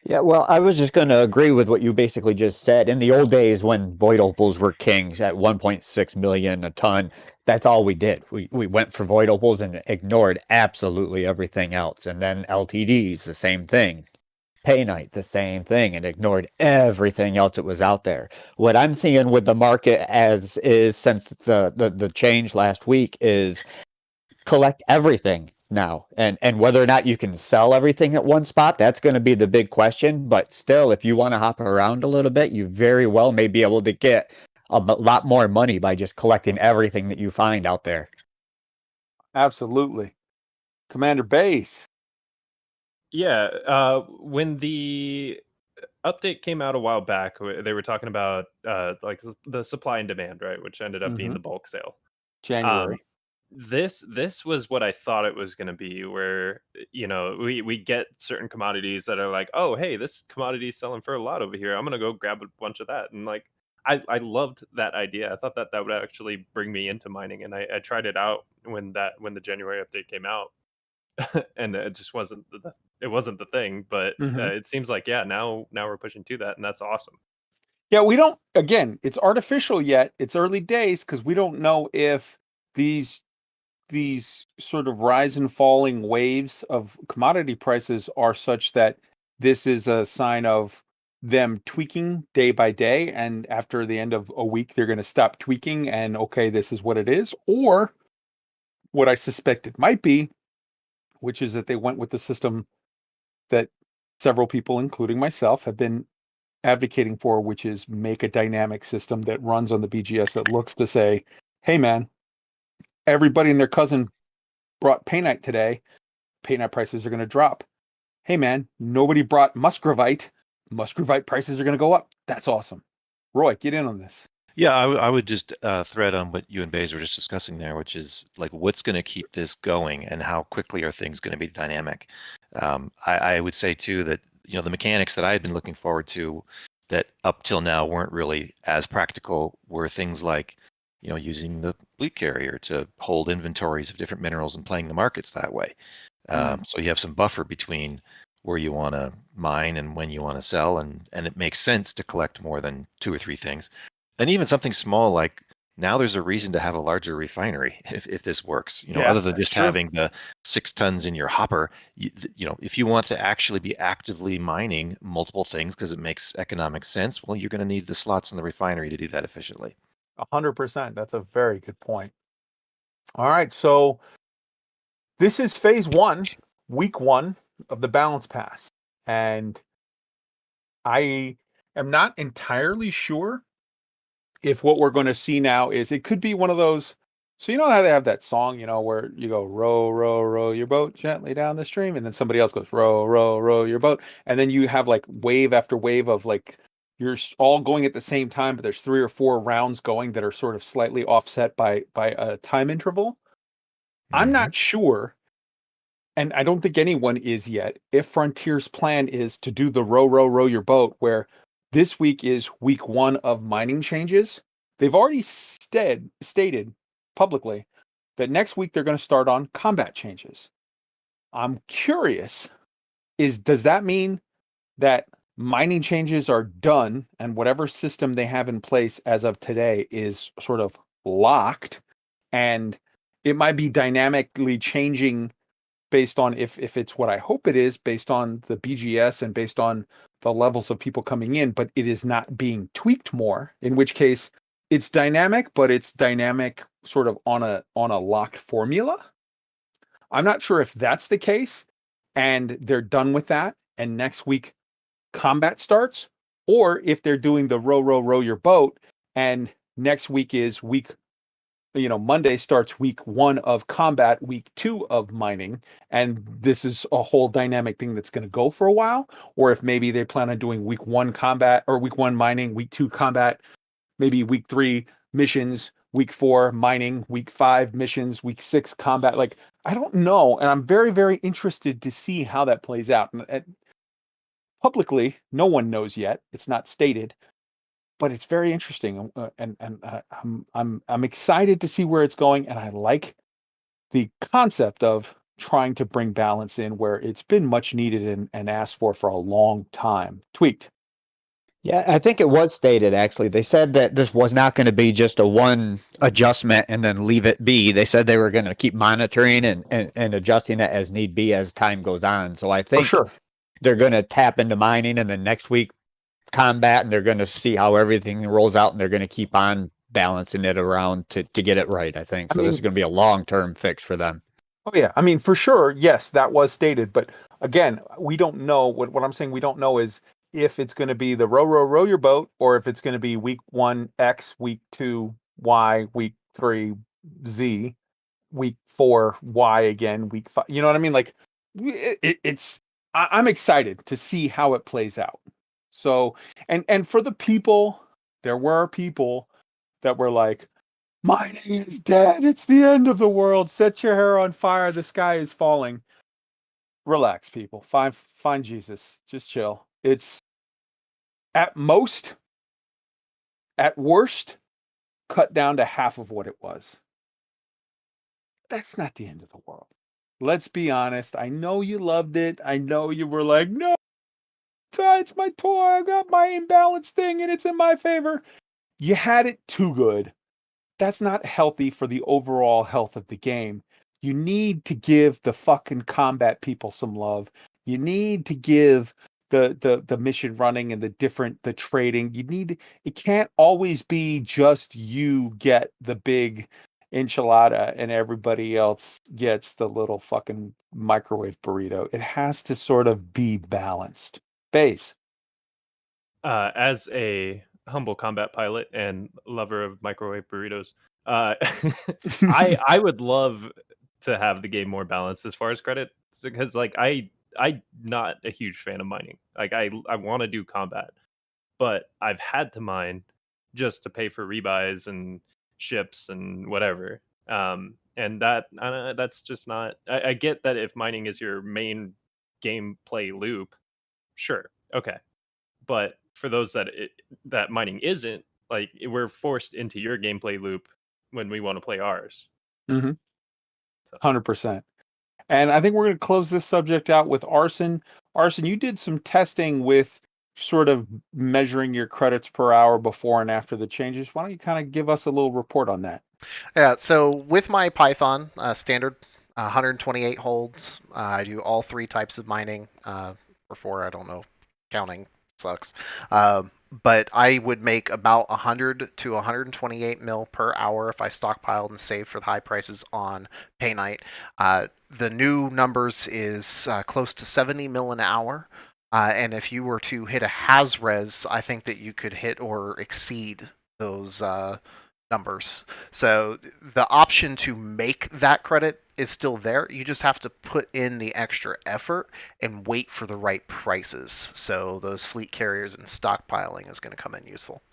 Yeah, well, I was just going to agree with what you basically just said. In the old days when void opals were kings at 1.6 million a ton, that's all we did. We went for void opals and ignored absolutely everything else. And then LTDs, the same thing. Paynite, the same thing, and ignored everything else that was out there. What I'm seeing with the market as is since the change last week is collect everything now, and whether or not you can sell everything at one spot, that's going to be the big question. But still, if you want to hop around a little bit, you very well may be able to get a lot more money by just collecting everything that you find out there. Absolutely. Commander Baize. Yeah, when the update came out a while back, they were talking about like the supply and demand, right, which ended up being the bulk sale. January. This was what I thought it was going to be, where we get certain commodities that are like, oh hey, this commodity is selling for a lot over here, I'm gonna go grab a bunch of that. And like I loved that idea. I thought that would actually bring me into mining, and I tried it out when the January update came out. And it just wasn't the thing. But it seems like, yeah, now we're pushing to that, and that's awesome. Yeah, we don't, again, it's artificial yet, it's early days, because we don't know if these sort of rise and falling waves of commodity prices are such that this is a sign of them tweaking day by day, and after the end of a week they're going to stop tweaking and okay, this is what it is. Or what I suspect it might be, which is that they went with the system that several people, including myself, have been advocating for, which is make a dynamic system that runs on the BGS that looks to say, hey man, everybody and their cousin brought paynite today, paynite prices are going to drop. Hey man, nobody brought musgravite prices are going to go up. That's awesome. Roy, get in on this. Yeah, I would just thread on what you and Baze were just discussing there, which is like what's going to keep this going and how quickly are things going to be dynamic. I would say too that the mechanics that I had been looking forward to that up till now weren't really as practical were things like using the bleak carrier to hold inventories of different minerals and playing the markets that way. So you have some buffer between where you want to mine and when you want to sell, and it makes sense to collect more than 2 or 3 things. And even something small like now there's a reason to have a larger refinery if this works. Other than just having the 6 tons in your hopper, if you want to actually be actively mining multiple things because it makes economic sense, well, you're going to need the slots in the refinery to do that efficiently. 100%. That's a very good point. All right, so this is phase 1, week 1 of the balance pass, and I am not entirely sure if what we're going to see now is, it could be one of those, so how they have that song, where you go, row, row, row your boat gently down the stream, and then somebody else goes, row, row, row your boat, and then you have like wave after wave of like, you're all going at the same time, but there's 3 or 4 rounds going that are sort of slightly offset by a time interval. I'm not sure, and I don't think anyone is yet, if Frontier's plan is to do the row, row, row your boat, where this week is week 1 of mining changes. They've already stated publicly that next week they're going to start on combat changes. I'm curious, does that mean that mining changes are done and whatever system they have in place as of today is sort of locked, and it might be dynamically changing based on if it's what I hope it is, based on the BGS and based on the levels of people coming in, but it is not being tweaked more, in which case it's dynamic, but it's dynamic sort of on a locked formula. I'm not sure if that's the case and they're done with that and next week combat starts, or if they're doing the row, row, row your boat and next week is Monday starts week 1 of combat, week 2 of mining, and this is a whole dynamic thing that's going to go for a while. Or if maybe they plan on doing week 1 combat, or week 1 mining, week 2 combat, maybe week 3 missions, week 4 mining, week 5 missions, week 6 combat. Like, I don't know, and I'm very, very interested to see how that plays out. And publicly, no one knows yet. It's not stated. But it's very interesting, and I'm excited to see where it's going, and I like the concept of trying to bring balance in where it's been much needed and asked for a long time. Tweaked. Yeah, I think it was stated actually. They said that this was not going to be just a one adjustment and then leave it be. They said they were going to keep monitoring and adjusting it as need be as time goes on. So I think they're going to tap into mining and then next week combat, and they're going to see how everything rolls out, and they're going to keep on balancing it around to get it right, I think. So this is going to be a long-term fix for them. Oh, yeah. I mean, for sure, yes, that was stated. But again, we don't know. What I'm saying we don't know is if it's going to be the row your boat, or if it's going to be week 1 X, week 2 Y, week 3 Z, week 4 Y again, week 5. You know what I mean? Like, I'm excited to see how it plays out. So, and for the people, there were people that were like, mining is dead. It's the end of the world. Set your hair on fire. The sky is falling. Relax, people. Find Jesus. Just chill. It's at most, at worst, cut down to half of what it was. That's not the end of the world. Let's be honest. I know you loved it. I know you were like, no, it's my toy. I got my imbalance thing and it's in my favor. You had it too good. That's not healthy for the overall health of the game. You need to give the fucking combat people some love. You need to give the mission running and the trading. It can't always be just you get the big enchilada and everybody else gets the little fucking microwave burrito. It has to sort of be balanced. Baize. As a humble combat pilot and lover of microwave burritos, I would love to have the game more balanced as far as credit, because like I'm not a huge fan of mining. Like I want to do combat, but I've had to mine just to pay for rebuys and ships and whatever. And that's just not. I get that if mining is your main gameplay loop, sure, okay, but for those that mining isn't, like, we're forced into your gameplay loop when we want to play ours. 100%. And I think we're going to close this subject out with Arson. Arson, you did some testing with sort of measuring your credits per hour before and after the changes. Why don't you kind of give us a little report on that? Yeah, so with my Python standard 128 holds, I do all 3 types of mining, or 4, I don't know, counting sucks. But I would make about 100 to 128 mil per hour if I stockpiled and saved for the high prices on pay night. The new numbers is close to 70 mil an hour. And if you were to hit a has-res, I think that you could hit or exceed those numbers. So the option to make that credit is still there. You just have to put in the extra effort and wait for the right prices. So those fleet carriers and stockpiling is going to come in useful.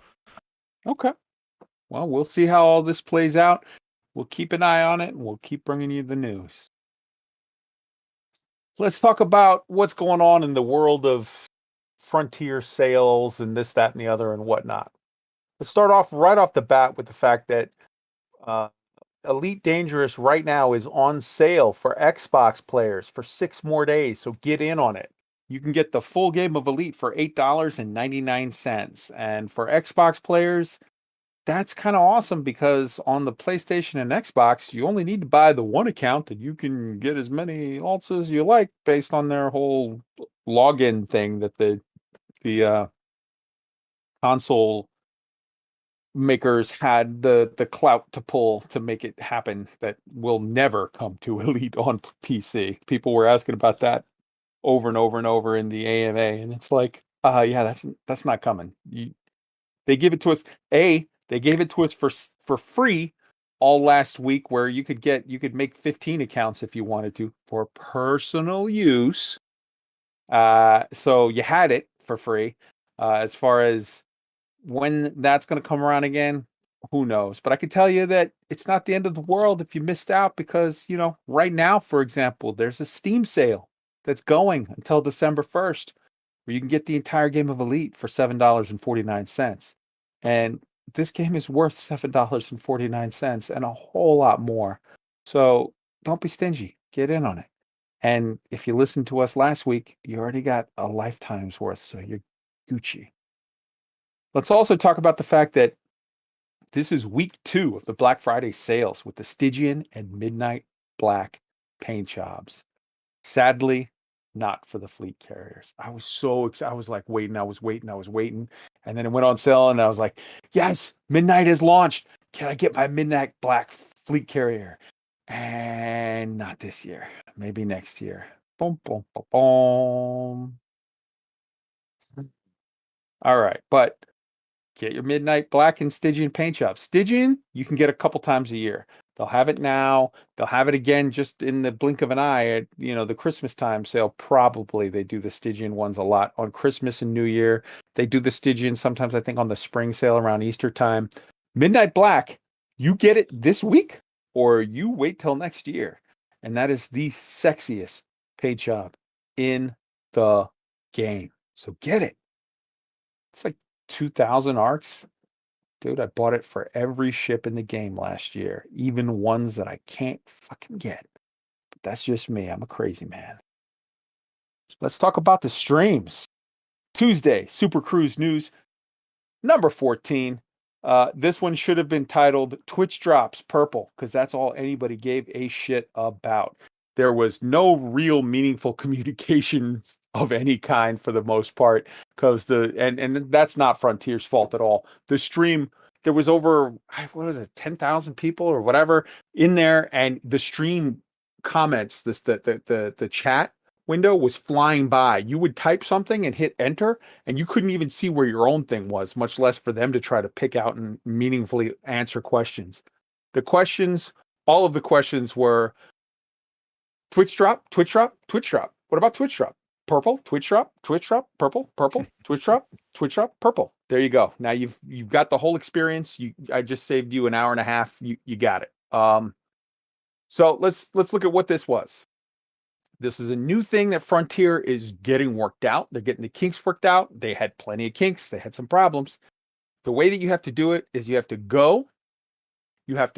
Okay. Well, we'll see how all this plays out. We'll keep an eye on it, and we'll keep bringing you the news. Let's talk about what's going on in the world of frontier sales and this, that, and the other and whatnot. Let's start off right off the bat with the fact that Elite Dangerous right now is on sale for Xbox players for 6 more days, so get in on it. You can get the full game of Elite for $8.99. And for Xbox players, that's kind of awesome because on the PlayStation and Xbox, you only need to buy the one account and you can get as many alts as you like based on their whole login thing that the console makers had the clout to pull to make it happen that will never come to Elite on PC. People were asking about that over and over and over in the AMA, and it's like, yeah, that's not coming. They give it to us. They gave it to us for free all last week, where you could make 15 accounts if you wanted to for personal use. So you had it for free. As far as when that's going to come around again, who knows? But I can tell you that it's not the end of the world if you missed out, because, right now, for example, there's a Steam sale that's going until December 1st, where you can get the entire game of Elite for $7.49. And this game is worth $7.49 and a whole lot more. So don't be stingy. Get in on it. And if you listened to us last week, you already got a lifetime's worth, so you're Gucci. Let's also talk about the fact that this is week 2 of the Black Friday sales with the Stygian and Midnight Black paint jobs. Sadly, not for the fleet carriers. I was so excited. I was like waiting. And then it went on sale and I was like, yes, Midnight is launched. Can I get my Midnight Black fleet carrier? And not this year. Maybe next year. Boom, boom, boom, boom. All right. But get your Midnight Black and Stygian paint jobs. Stygian, you can get a couple times a year. They'll have it now. They'll have it again just in the blink of an eye at, the Christmas time sale. Probably they do the Stygian ones a lot on Christmas and New Year. They do the Stygian sometimes, I think, on the spring sale around Easter time. Midnight Black, you get it this week or you wait till next year. And that is the sexiest paint job in the game. So get it. It's like 2,000 arcs. Dude, I bought it for every ship in the game last year, even ones that I can't fucking get. But that's just me. I'm a crazy man. Let's talk about the streams. Tuesday, Super Cruise News, number 14. This one should have been titled Twitch Drops Purple, because that's all anybody gave a shit about. There was no real meaningful communications of any kind for the most part, because and that's not Frontier's fault at all. The stream, there was over 10,000 people or whatever in there, and the stream comments, the chat window was flying by. You would type something and hit enter, and you couldn't even see where your own thing was, much less for them to try to pick out and meaningfully answer questions. All of the questions were Twitch drop, Twitch drop, Twitch drop. What about Twitch drop? Purple, Twitch drop, purple, Twitch drop, purple. There you go. Now you've got the whole experience. I just saved you an hour and a half. You got it. So let's look at what this was. This is a new thing that Frontier is getting worked out. They're getting the kinks worked out. They had plenty of kinks. They had some problems. The way that you have to do it is you have to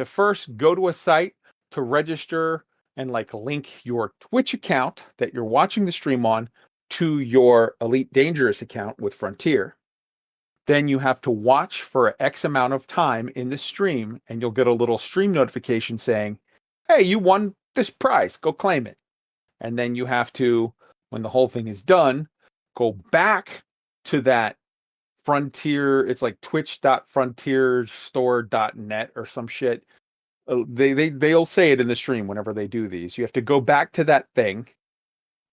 first go to a site to register and link your Twitch account that you're watching the stream on to your Elite Dangerous account with Frontier. Then you have to watch for X amount of time in the stream, and you'll get a little stream notification saying, hey, you won this prize, go claim it. And then you have to, when the whole thing is done, go back to that Frontier, it's like twitch.frontierstore.net or some shit. They'll say it in the stream whenever they do these. You have to go back to that thing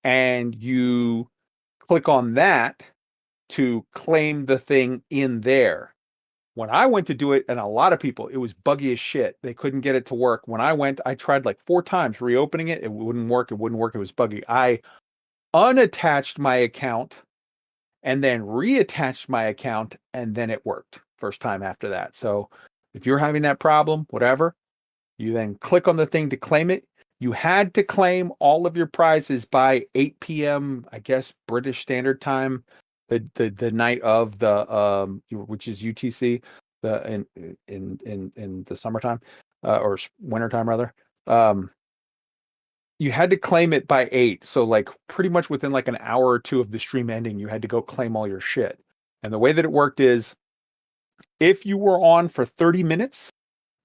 and you click on that to claim the thing in there. When I went to do it, and a lot of people, it was buggy as shit. They couldn't get it to work. When I went, I tried 4 times reopening it. It wouldn't work. It was buggy. I unattached my account and then reattached my account, and then it worked first time after that. So if you're having that problem, whatever, you then click on the thing to claim it. You had to claim all of your prizes by 8 p.m., I guess, British Standard Time, the night of the which is UTC, in the summertime or wintertime rather. You had to claim it by 8. So pretty much within an hour or 2 of the stream ending, you had to go claim all your shit. And the way that it worked is if you were on for 30 minutes,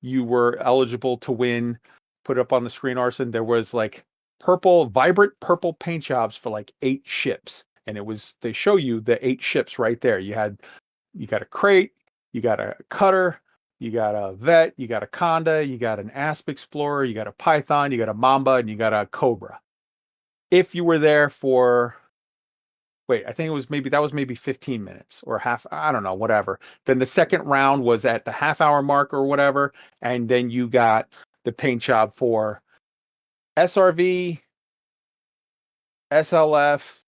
you were eligible to win. Put up on the screen, Arson. There was vibrant purple paint jobs for 8 ships. And they show you the 8 ships right there. You got a crate, you got a cutter, you got a vet, you got a conda, you got an asp explorer, you got a python, you got a mamba, and you got a cobra. If you were there for, I think that was maybe 15 minutes or half, I don't know, whatever. Then the second round was at the half-hour mark or whatever, and then you got the paint job for SRV, SLF,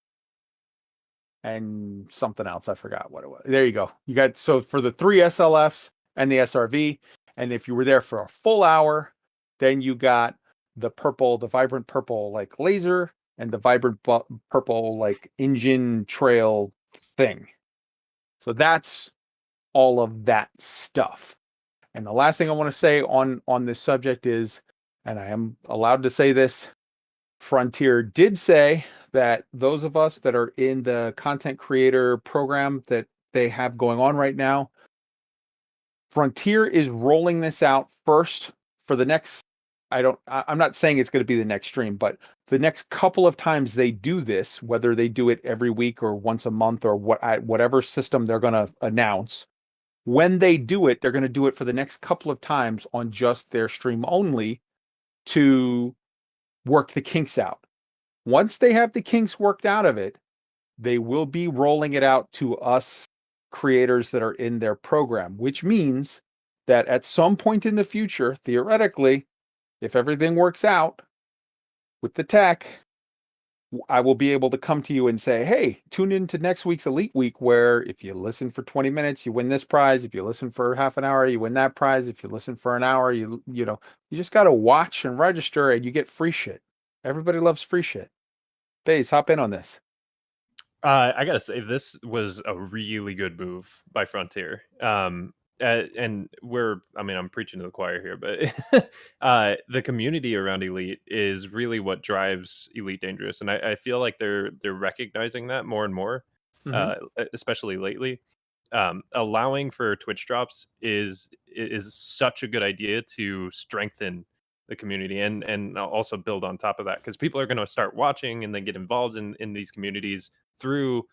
and something else. I forgot what it was. There you go. You got, so for the 3 SLFs and the SRV, and if you were there for a full hour, then you got the vibrant purple laser and the vibrant purple engine trail thing. So that's all of that stuff. And the last thing I want to say on this subject is, and I am allowed to say this, Frontier did say that those of us that are in the content creator program that they have going on right now, Frontier is rolling this out first for the next, I'm not saying it's going to be the next stream, but the next couple of times they do this, whether they do it every week or once a month or whatever system they're going to announce, when they do it, they're going to do it for the next couple of times on just their stream only to work the kinks out. Once they have the kinks worked out of it, they will be rolling it out to us creators that are in their program, which means that at some point in the future, theoretically, if everything works out with the tech, I will be able to come to you and say, hey, tune into next week's Elite Week, where if you listen for 20 minutes, you win this prize. If you listen for half an hour, you win that prize. If you listen for an hour, you just got to watch and register and you get free shit. Everybody loves free shit. Baize, hop in on this. I gotta say, this was a really good move by Frontier. And I'm preaching to the choir here, but the community around Elite is really what drives Elite Dangerous, and I feel like they're recognizing that more and more, especially lately. Allowing for Twitch drops is such a good idea to strengthen the community and also build on top of that, because people are going to start watching and then get involved in these communities through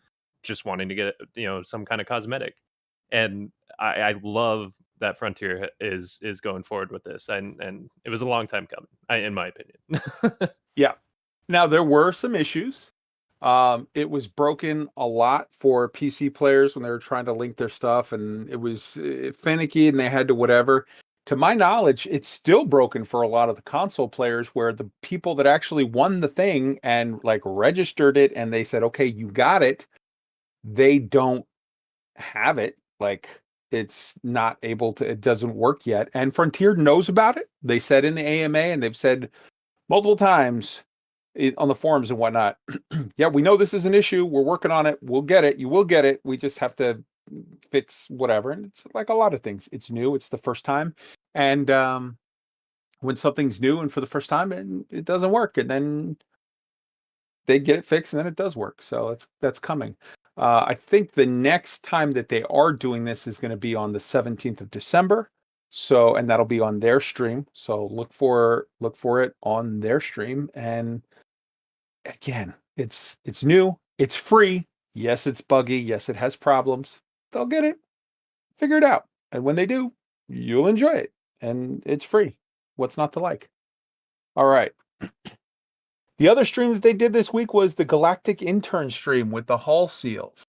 just wanting to get some kind of cosmetic. And I love that Frontier is going forward with this, and it was a long time coming, in my opinion. Yeah. Now there were some issues. It was broken a lot for PC players when they were trying to link their stuff, and it was finicky, and they had to whatever. To my knowledge, it's still broken for a lot of the console players, where the people that actually won the thing and like registered it and they said, okay, you got it, they don't have it. Like, it's not able to, it doesn't work yet. And Frontier knows about it. They said in the AMA, and they've said multiple times on the forums and whatnot, yeah, we know this is an issue. We're working on it. We'll get it. You will get it. We just have to fix whatever. And it's like a lot of things. It's new. It's the first time. And when something's new and for the first time, it doesn't work, and then they get it fixed and then it does work. So that's coming. I think the next time that they are doing this is going to be on the 17th of December. So, and that'll be on their stream. So look for it on their stream. And again, it's new. It's free. Yes, it's buggy. Yes, it has problems. They'll get it. Figure it out. And when they do, you'll enjoy it. And it's free. What's not to like? All right. The other stream that they did this week was the Galactic intern stream with the Hull Seals.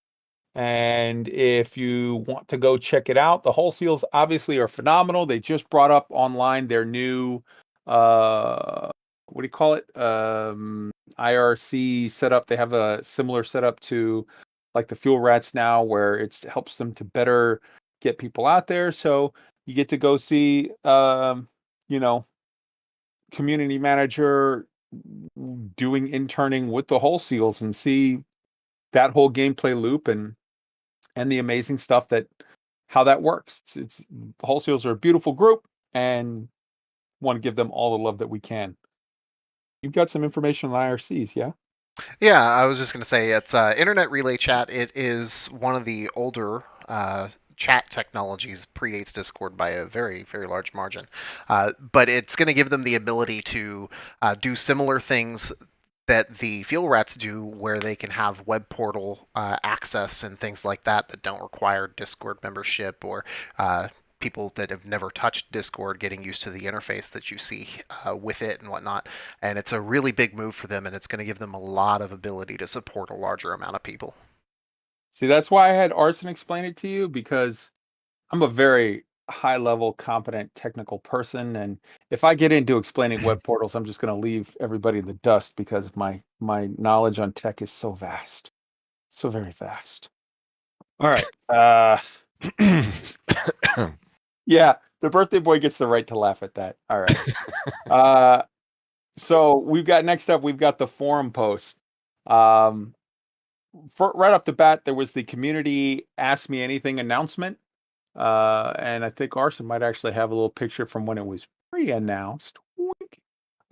And if you want to go check it out, the Hull Seals obviously are phenomenal. They just brought up online their new, what do you call it? IRC setup. They have a similar setup to like the Fuel Rats now, where it helps them to better get people out there. So you get to go see, community manager doing interning with the Hull Seals and see that whole gameplay loop and the amazing stuff how that works. It's Hull Seals are a beautiful group and want to give them all the love that we can. You've got some information on IRCs, yeah? Yeah, I was just going to say it's Internet Relay Chat. It is one of the older chat technologies, predates Discord by a very, very large margin. But it's going to give them the ability to do similar things that the Fuel Rats do, where they can have web portal access and things like that don't require Discord membership, or people that have never touched Discord getting used to the interface that you see with it and whatnot. And it's a really big move for them, and it's going to give them a lot of ability to support a larger amount of people. See, that's why I had Arson explain it to you, because I'm a very high-level, competent, technical person, and if I get into explaining web portals, I'm just going to leave everybody in the dust, because my knowledge on tech is so vast, so very vast. All right. Yeah, the birthday boy gets the right to laugh at that. All right. So we've got the forum post. Right off the bat, there was the community Ask Me Anything announcement. And I think Arson might actually have a little picture from when it was pre-announced.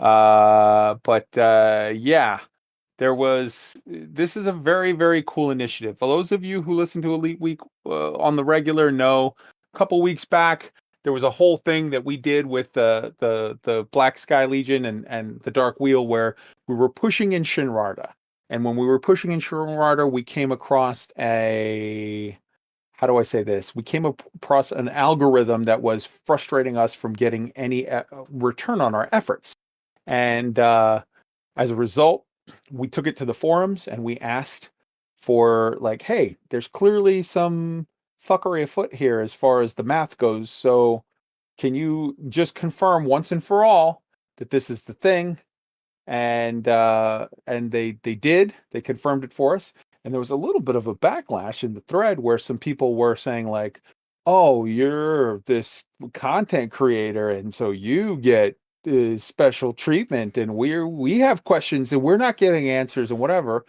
Yeah, this is a very, very cool initiative. For those of you who listen to Elite Week on the regular, know a couple weeks back there was a whole thing that we did with the Black Sky Legion and the Dark Wheel, where we were pushing in Shinrarta. And when we were pushing in Shinrarta, we came across how do I say this? We came across an algorithm that was frustrating us from getting any return on our efforts. And as a result, we took it to the forums and we asked for, like, hey, there's clearly some fuckery afoot here as far as the math goes. So can you just confirm once and for all that this is the thing? And they did. They confirmed it for us. And there was a little bit of a backlash in the thread where some people were saying, like, oh, you're this content creator, and so you get special treatment, and we have questions and we're not getting answers and whatever.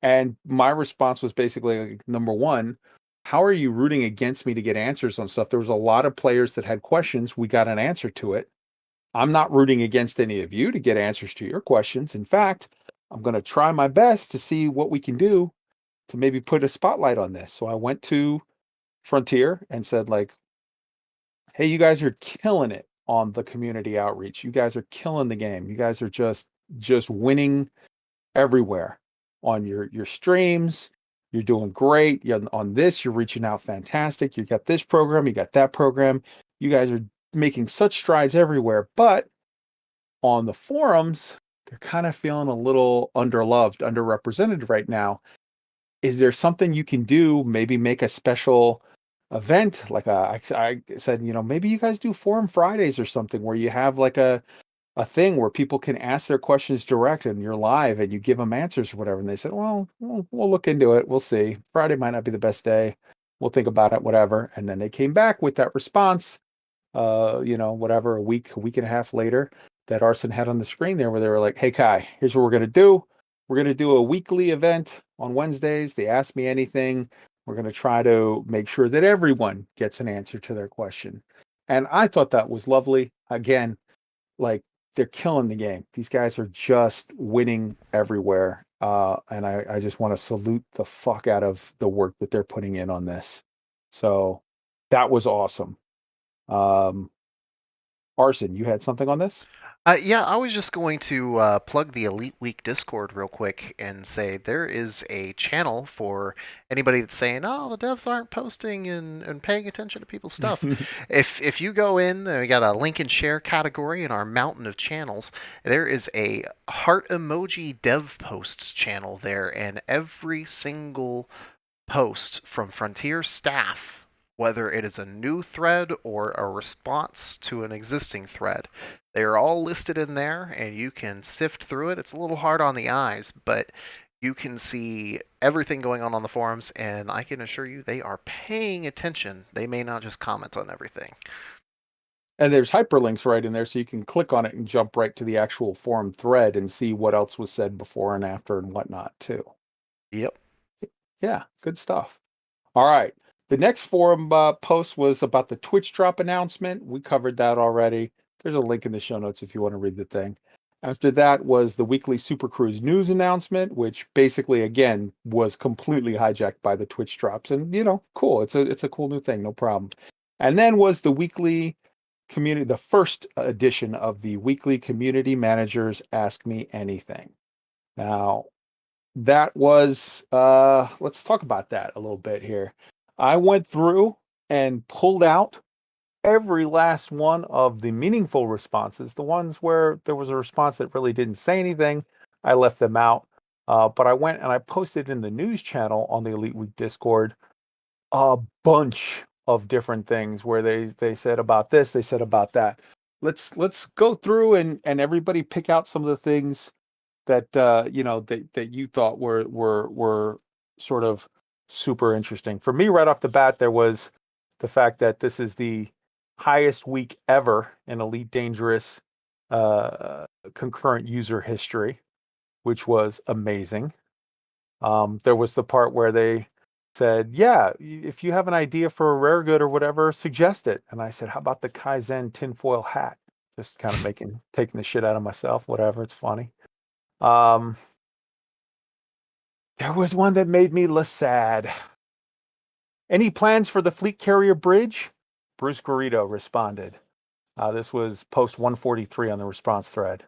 And my response was basically, like, number one, how are you rooting against me to get answers on stuff? There was a lot of players that had questions. We got an answer to it. I'm not rooting against any of you to get answers to your questions. In fact, I'm going to try my best to see what we can do to maybe put a spotlight on this. So I went to Frontier and said, like, hey, you guys are killing it on the community outreach. You guys are killing the game. You guys are just winning everywhere on your streams. You're doing great. You're on this, you're reaching out fantastic. You got this program, you got that program. You guys are making such strides everywhere. But on the forums, they're kind of feeling a little underloved, underrepresented right now. Is there something you can do? Maybe make a special event, like I said, maybe you guys do Forum Fridays or something where you have like a thing where people can ask their questions direct and you're live and you give them answers or whatever. And they said, well, we'll look into it. We'll see. Friday might not be the best day. We'll think about it, whatever. And then they came back with that response, whatever, a week and a half later, that Arson had on the screen there, where they were like, hey, Kai, here's what we're going to do. We're going to do a weekly event on Wednesdays. They ask me anything. We're going to try to make sure that everyone gets an answer to their question. And I thought that was lovely. Again, like, they're killing the game. These guys are just winning everywhere. And I just want to salute the fuck out of the work that they're putting in on this. So that was awesome. Arson, you had something on this? Yeah, I was just going to plug the Elite Week Discord real quick and say there is a channel for anybody that's saying, oh, the devs aren't posting and paying attention to people's stuff. If you go in, we got a link and share category in our mountain of channels. There is a heart emoji dev posts channel there, and every single post from Frontier staff, whether it is a new thread or a response to an existing thread, they are all listed in there, and you can sift through it. It's a little hard on the eyes, but you can see everything going on the forums, and I can assure you they are paying attention. They may not just comment on everything. And there's hyperlinks right in there, so you can click on it and jump right to the actual forum thread and see what else was said before and after and whatnot, too. Yep. Yeah, good stuff. All right. The next forum post was about the Twitch drop announcement. We covered that already. There's a link in the show notes if you want to read the thing. After that was the weekly Super Cruise news announcement, which basically, again, was completely hijacked by the Twitch drops. And, cool. It's a cool new thing. No problem. And then was the weekly community, the first edition of the weekly Community Managers Ask Me Anything. Now, that was, let's talk about that a little bit here. I went through and pulled out every last one of the meaningful responses. The ones where there was a response that really didn't say anything, I left them out. But I went and I posted in the news channel on the Elite Week Discord a bunch of different things where they said about this, they said about that. Let's go through and everybody pick out some of the things that that you thought were sort of super interesting. For me, right off the bat, there was the fact that this is the highest week ever in Elite Dangerous concurrent user history, which was amazing. There was the part where they said, yeah, if you have an idea for a rare good or whatever, suggest it. And I said, how about the Kaizen tinfoil hat? Just kind of taking the shit out of myself. Whatever, it's funny. There was one that made me less sad. Any plans for the Fleet Carrier Bridge? Bruce Garrido responded. This was post 143 on the response thread.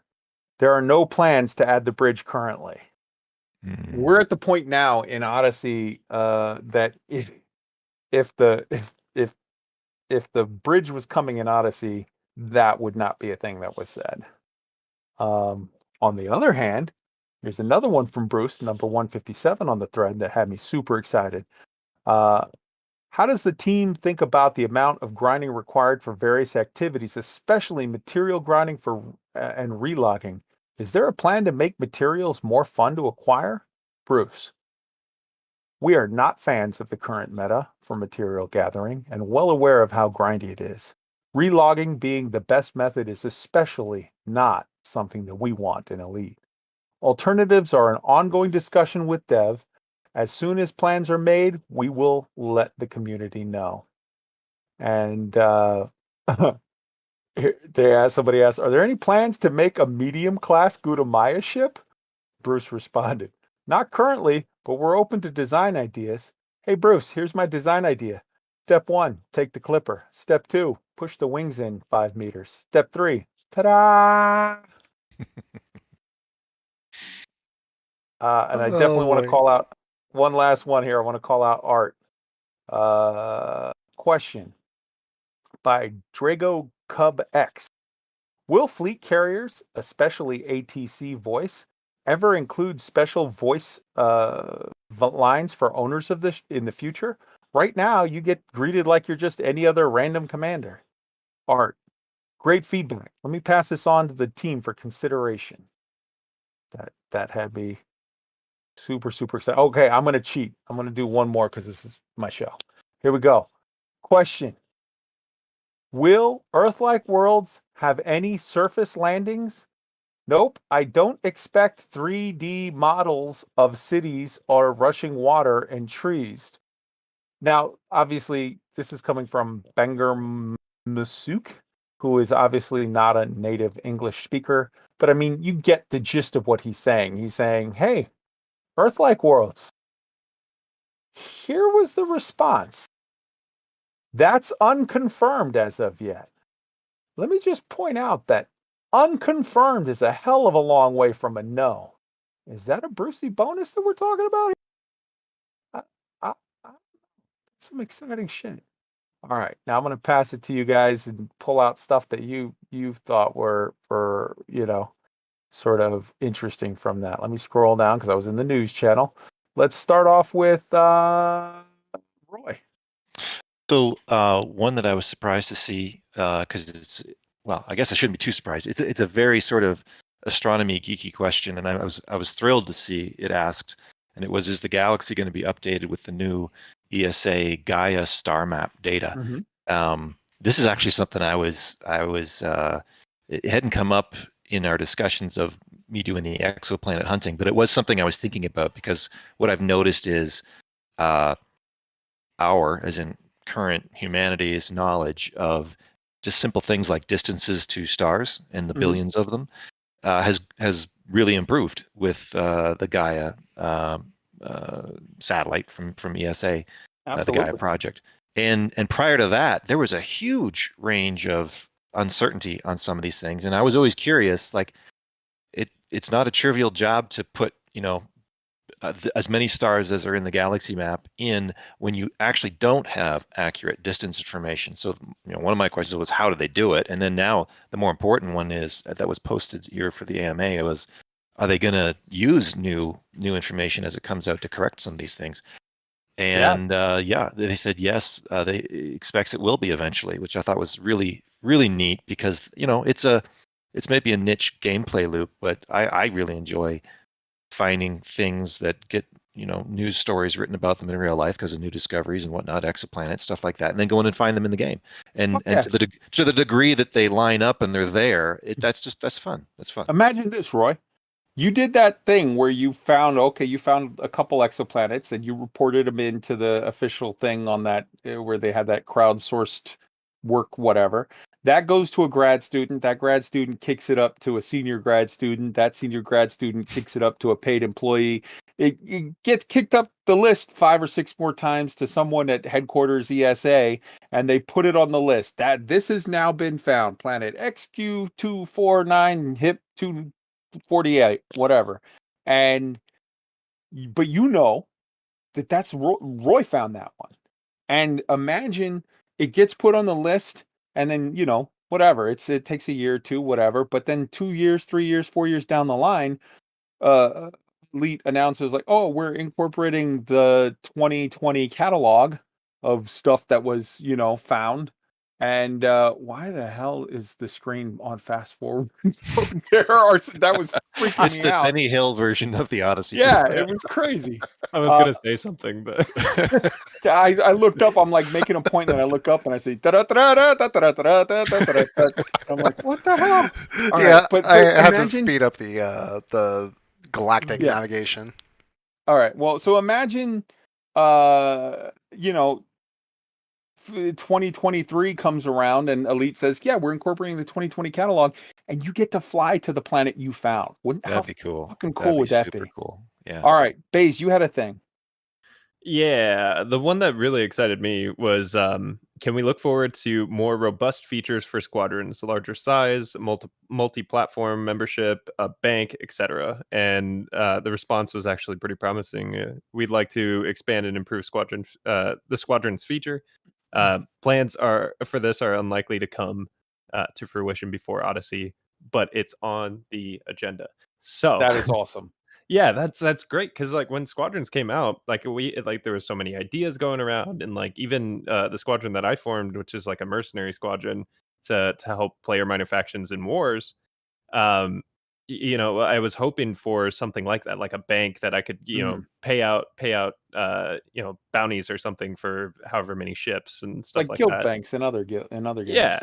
There are no plans to add the bridge currently. We're at the point now in Odyssey that if the bridge was coming in Odyssey, that would not be a thing that was said. On the other hand, here's another one from Bruce, number 157 on the thread that had me super excited. How does the team think about the amount of grinding required for various activities, especially material grinding for and relogging? Is there a plan to make materials more fun to acquire? Bruce. We are not fans of the current meta for material gathering and well aware of how grindy it is. Relogging being the best method is especially not something that we want in Elite. Alternatives are an ongoing discussion with dev. As soon as plans are made, we will let the community know. And somebody asked, are there any plans to make a medium class Gudamaya ship? Bruce responded, not currently, but we're open to design ideas. Hey, Bruce, here's my design idea. Step 1, take the clipper. Step 2, push the wings in 5 meters. Step 3, ta-da! And I definitely want to call out one last one here. I want to call out Art. Question by Drago Cub X. Will fleet carriers, especially ATC voice, ever include special voice lines for owners of this in the future? Right now, you get greeted like you're just any other random commander. Art, great feedback. Let me pass this on to the team for consideration. That had me super excited. Okay, I'm going to cheat. I'm going to do one more because this is my show. Here we go. Question. Will Earth-like worlds have any surface landings? Nope, I don't expect 3D models of cities or rushing water and trees. Now, obviously, this is coming from Banger Masuk, who is obviously not a native English speaker. But I mean, you get the gist of what he's saying. He's saying, hey, Earth-like worlds. Here was the response. That's unconfirmed as of yet. Let me just point out that unconfirmed is a hell of a long way from a no. Is that a Brucey bonus that we're talking about here? Some exciting shit. All right, now I'm going to pass it to you guys and pull out stuff that you thought were sort of interesting from that. Let me scroll down because I was in the news channel. Let's start off with Roy. So one that I was surprised to see because it's, well, I guess I shouldn't be too surprised. It's a very sort of astronomy geeky question, and I was thrilled to see it asked, and it was, is the galaxy going to be updated with the new ESA Gaia star map data? Mm-hmm. This is actually something it hadn't come up in our discussions of me doing the exoplanet hunting, but it was something I was thinking about because what I've noticed is as in current humanity's knowledge of just simple things like distances to stars and the billions of them has really improved with the Gaia satellite from ESA, the Gaia project. And prior to that, there was a huge range of uncertainty on some of these things, and I was always curious. Like, it's not a trivial job to put as many stars as are in the galaxy map in when you actually don't have accurate distance information. So one of my questions was, how do they do it? And then now the more important one is that was posted here for the AMA. It was, are they going to use new information as it comes out to correct some of these things? And they said yes. They expects it will be eventually, which I thought was really neat because it's maybe a niche gameplay loop, but I really enjoy finding things that get news stories written about them in real life because of new discoveries and whatnot, exoplanets, stuff like that, and then go in and find them in the game. And to the degree that they line up and they're there, that's fun. That's fun. Imagine this, Roy. You did that thing where you found a couple exoplanets and you reported them into the official thing on that where they had that crowdsourced work, whatever. That goes to a grad student. That grad student kicks it up to a senior grad student. That senior grad student kicks it up to a paid employee. It gets kicked up the list 5 or 6 more times to someone at headquarters ESA, and they put it on the list that this has now been found. Planet XQ249, HIP 248, whatever. But you know that's Roy found that one. And imagine it gets put on the list, and then, whatever, it takes a year or two, whatever. But then 2 years, 3 years, 4 years down the line, Elite announces like, oh, we're incorporating the 2020 catalog of stuff that was, found. And why the hell is the screen on fast forward? That was freaking It's me the out. Penny Hill version of the Odyssey. Yeah, it was crazy. I was gonna say something, but I looked up. I'm like making a point, and I look up and I say, I'm like, what the hell? All yeah, right, but I had to imagine- speed up the galactic Yeah. navigation. All right. Well, so imagine, 2023 comes around and Elite says, yeah, we're incorporating the 2020 catalog, and you get to fly to the planet you found. That'd be cool. Fucking cool That'd be would that super be? cool. Yeah. All right, Baize, you had a thing. yeah, the one that really excited me was can we look forward to more robust features for squadrons, larger size, multi-platform membership, a bank, etc. And the response was actually pretty promising. We'd like to expand and improve the squadrons feature. Plans for this are unlikely to come to fruition before Odyssey, but it's on the agenda. So That is awesome. yeah, that's great, because like when Squadrons came out, like there was so many ideas going around, and like even the squadron that I formed, which is like a mercenary squadron to help player minor factions in wars. I was hoping for something like that, like a bank that I could pay out bounties or something for however many ships and stuff Like like guild that. banks and other games. Yeah.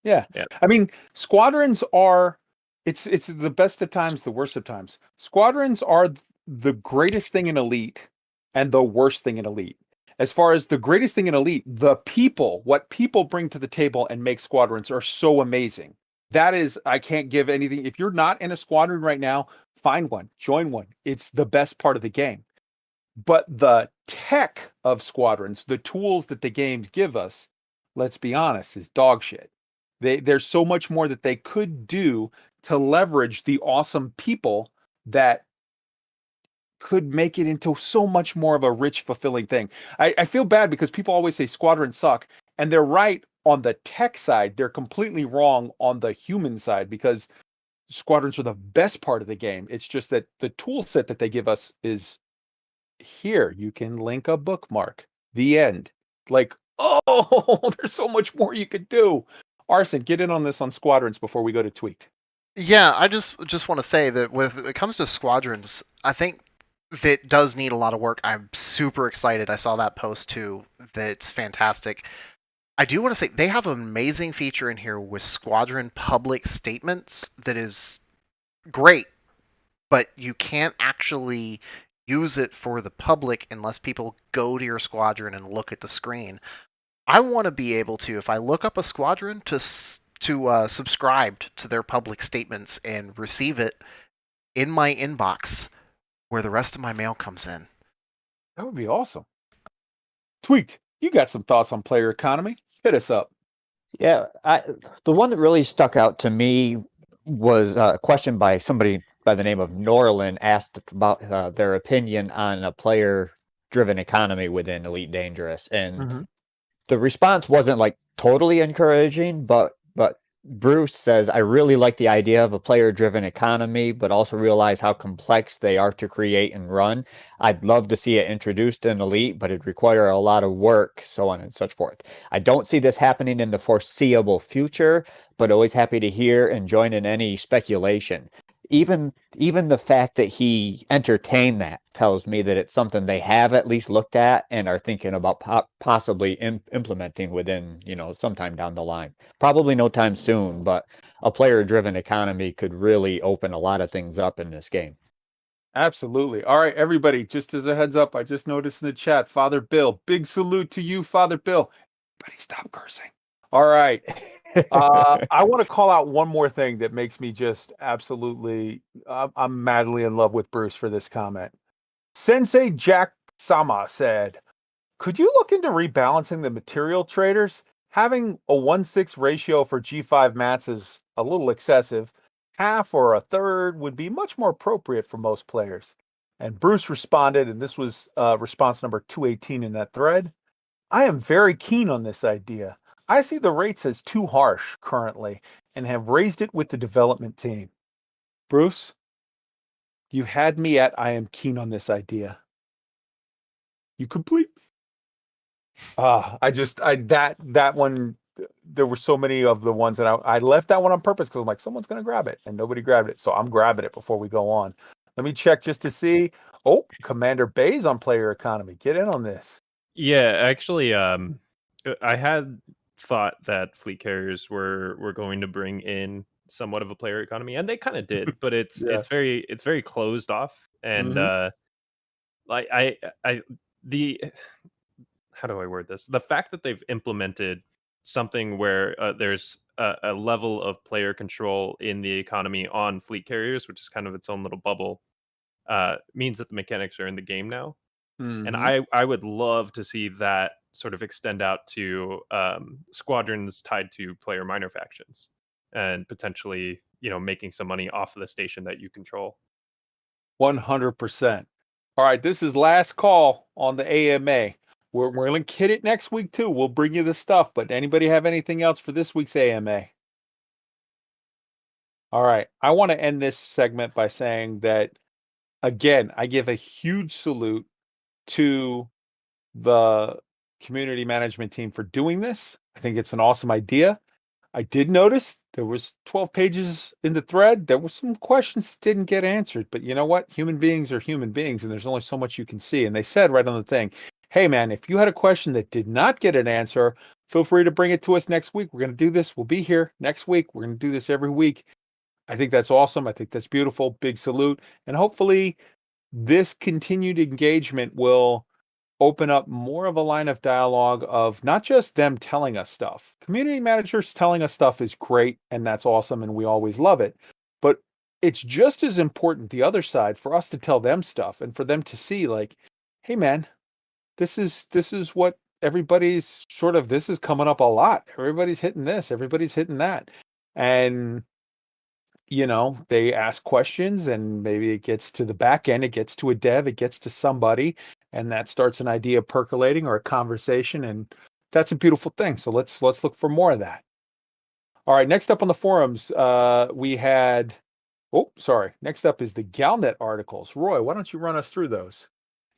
Yeah. Yeah. I mean, squadrons are it's the best of times, the worst of times. Squadrons are the greatest thing in Elite and the worst thing in Elite. As far as the greatest thing in Elite, what people bring to the table and make squadrons are so amazing. That is, I can't give anything. If you're not in a squadron right now, find one, join one. It's the best part of the game. But the tech of squadrons, the tools that the games give us, let's be honest, is dog shit. There's so much more that they could do to leverage the awesome people that could make it into so much more of a rich, fulfilling thing. I feel bad because people always say squadrons suck, and they're right on the tech side. They're completely wrong on the human side, because squadrons are the best part of the game. It's just that the tool set that they give us is here. You can link a bookmark. The end. Like, oh, there's so much more you could do. Arson, get in on this on squadrons before we go to tweaked. Yeah, I just want to say that when it comes to squadrons, I think that does need a lot of work. I'm super excited. I saw that post too. That's fantastic. I do want to say they have an amazing feature in here with squadron public statements that is great, but you can't actually use it for the public unless people go to your squadron and look at the screen. I want to be able to, if I look up a squadron, to subscribe to their public statements and receive it in my inbox where the rest of my mail comes in. That would be awesome. Tweaked, you got some thoughts on player economy? Hit us up. Yeah, the one that really stuck out to me was a question by somebody by the name of Norlin, asked about their opinion on a player-driven economy within Elite Dangerous. And the response wasn't like totally encouraging, but Bruce says, I really like the idea of a player-driven economy, but also realize how complex they are to create and run. I'd love to see it introduced in Elite, but it'd require a lot of work, so on and so forth. I don't see this happening in the foreseeable future, but always happy to hear and join in any speculation. Even the fact that he entertained that tells me that it's something they have at least looked at and are thinking about possibly implementing within, sometime down the line. Probably no time soon, but a player-driven economy could really open a lot of things up in this game. Absolutely. All right, everybody, just as a heads up, I just noticed in the chat, Father Bill, big salute to you, Father Bill. Everybody stop cursing. All right. I want to call out one more thing that makes me just absolutely, I'm madly in love with Bruce for this comment. Sensei Jack Sama said, could you look into rebalancing the material traders? Having a 1/6 ratio for G5 mats is a little excessive. Half or a third would be much more appropriate for most players. And Bruce responded, and this was response number 218 in that thread. I am very keen on this idea. I see the rates as too harsh currently and have raised it with the development team. Bruce, you had me at I am keen on this idea. You complete me. That one, there were so many of the ones that I left that one on purpose because I'm like, someone's going to grab it, and nobody grabbed it. So I'm grabbing it before we go on. Let me check just to see. Oh, Cmdr Baize on player economy. Get in on this. Yeah, actually, I had thought that fleet carriers were going to bring in somewhat of a player economy, and they kind of did, but it's very closed off, and like how do I word this? The fact that they've implemented something where there's a level of player control in the economy on fleet carriers, which is kind of its own little bubble, means that the mechanics are in the game now. And I would love to see that sort of extend out to squadrons tied to player minor factions, and potentially, making some money off of the station that you control. 100%. All right, this is last call on the AMA. We're going to hit it next week too. We'll bring you the stuff, but anybody have anything else for this week's AMA? All right, I want to end this segment by saying that, again, I give a huge salute to the community management team for doing this. I think it's an awesome idea. I did notice there was 12 pages in the thread. There were some questions that didn't get answered, but you know what? Human beings are human beings, and there's only so much you can see. And they said right on the thing, hey man, if you had a question that did not get an answer, feel free to bring it to us next week. We're going to do this. We'll be here next week. We're going to do this every week. I think that's awesome. I think that's beautiful. Big salute. And hopefully this continued engagement will open up more of a line of dialogue of not just them telling us stuff. Community managers telling us stuff is great, and that's awesome, and we always love it. But it's just as important, the other side, for us to tell them stuff and for them to see, like, hey man, this is what everybody's sort of, this is coming up a lot. Everybody's hitting this, everybody's hitting that. And they ask questions, and maybe it gets to the back end, it gets to a dev, it gets to somebody, and that starts an idea percolating or a conversation, and that's a beautiful thing. So let's look for more of that. All right, next up on the forums, we had, next up is the GALNET articles. Roy, why don't you run us through those?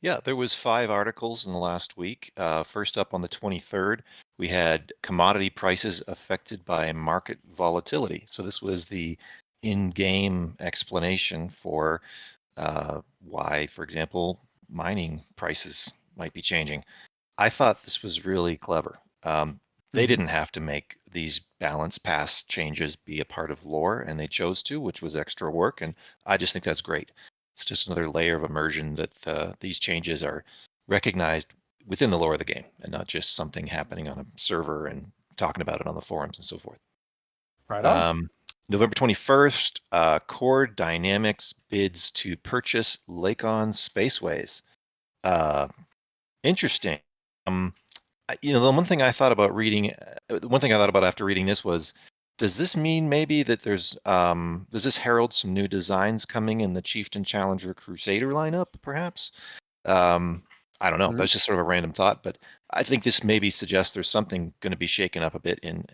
Yeah, there was 5 articles in the last week. First up on the 23rd, we had commodity prices affected by market volatility. So this was the in-game explanation for why, for example, mining prices might be changing. I thought this was really clever. They didn't have to make these balance pass changes be a part of lore, and they chose to, which was extra work, and I just think that's great. It's just another layer of immersion that these changes are recognized within the lore of the game, and not just something happening on a server and talking about it on the forums and so forth. Right on. November 21st, Core Dynamics bids to purchase Lakon Spaceways. Interesting. The one thing I thought about after reading this was, does this mean maybe that does this herald some new designs coming in the Chieftain, Challenger, Crusader lineup, perhaps? I don't know. That's just sort of a random thought, but I think this maybe suggests there's something going to be shaken up a bit in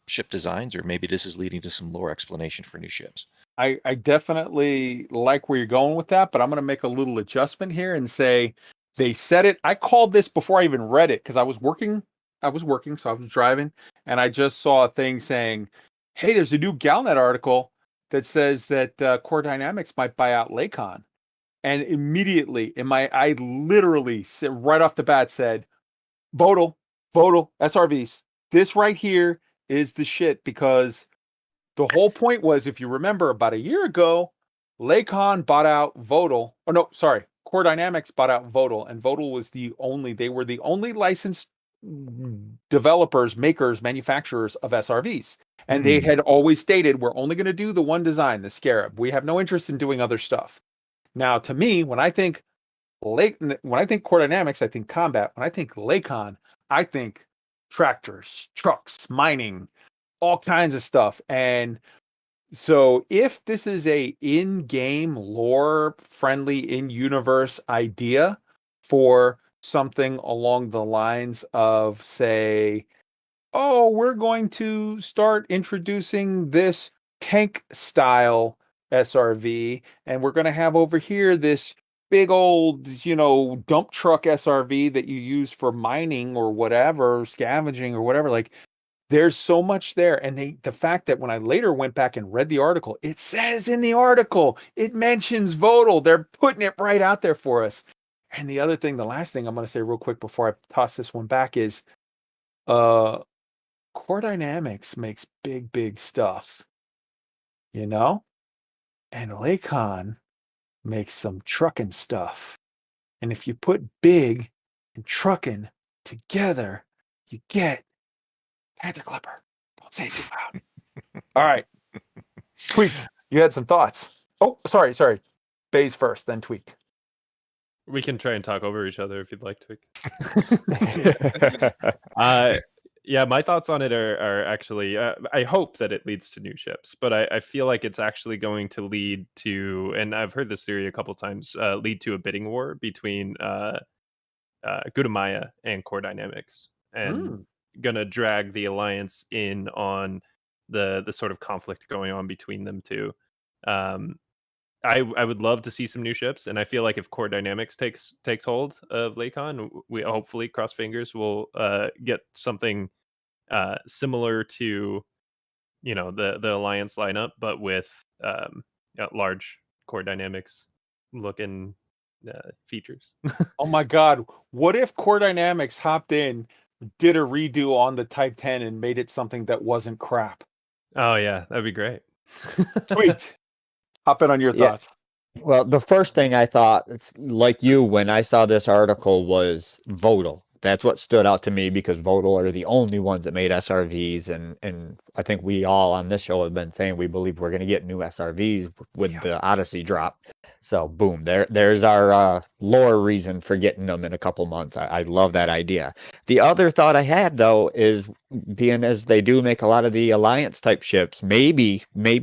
ship designs, or maybe this is leading to some lore explanation for new ships. I definitely like where you're going with that, but I'm going to make a little adjustment here and say they said it. I called this before I even read it because I was working, so I was driving, and I just saw a thing saying, hey, there's a new Galnet article that says that Core Dynamics might buy out Lakon. And immediately I literally said, right off the bat said, Vodal, SRVs. This right here is the shit, because the whole point was, if you remember, about a year ago, Lakon bought out Vodal. Core Dynamics bought out Vodal, and Vodal was they were the only licensed developers, makers, manufacturers of SRVs. And they had always stated, we're only going to do the one design, the Scarab. We have no interest in doing other stuff. Now, to me, when I think Core Dynamics, I think combat. When I think Lakon, I think tractors, trucks, mining, all kinds of stuff. And so if this is a in-game lore friendly in-universe idea for something along the lines of, say, oh, we're going to start introducing this tank style SRV, and we're going to have over here this big old, dump truck SRV that you use for mining or whatever, scavenging or whatever. Like, there's so much there. And the fact that when I later went back and read the article, it says in the article, it mentions Vodal. They're putting it right out there for us. And the other thing, the last thing I'm going to say real quick before I toss this one back is, Core Dynamics makes big stuff, and Lakon makes some trucking stuff. And if you put big and trucking together, you get Panther Clipper. Don't say it too loud. All right. Tweaked. You had some thoughts. Oh, sorry. Baize first, then Tweaked. We can try and talk over each other if you'd like to. Yeah, my thoughts on it are actually, I hope that it leads to new ships, but I feel like it's actually going to lead to, and I've heard this theory a couple times, lead to a bidding war between Gudamaya and Core Dynamics, and gonna drag the Alliance in on the sort of conflict going on between them two. I would love to see some new ships, and I feel like if Core Dynamics takes hold of Lakon, we hopefully, cross fingers, will get something similar to the Alliance lineup, but with large Core Dynamics looking features. Oh my God! What if Core Dynamics hopped in, did a redo on the Type 10, and made it something that wasn't crap? Oh yeah, that'd be great. Tweet. Hop in on your thoughts. Well, the first thing I thought, it's like you, when I saw this article, was Vodal. That's what stood out to me, because Vodal are the only ones that made SRVs, and I think we all on this show have been saying we believe we're going to get new SRVs with the Odyssey drop. So boom, there's our lore reason for getting them in a couple months. I love that idea. The other thought I had, though, is being as they do make a lot of the Alliance type ships, maybe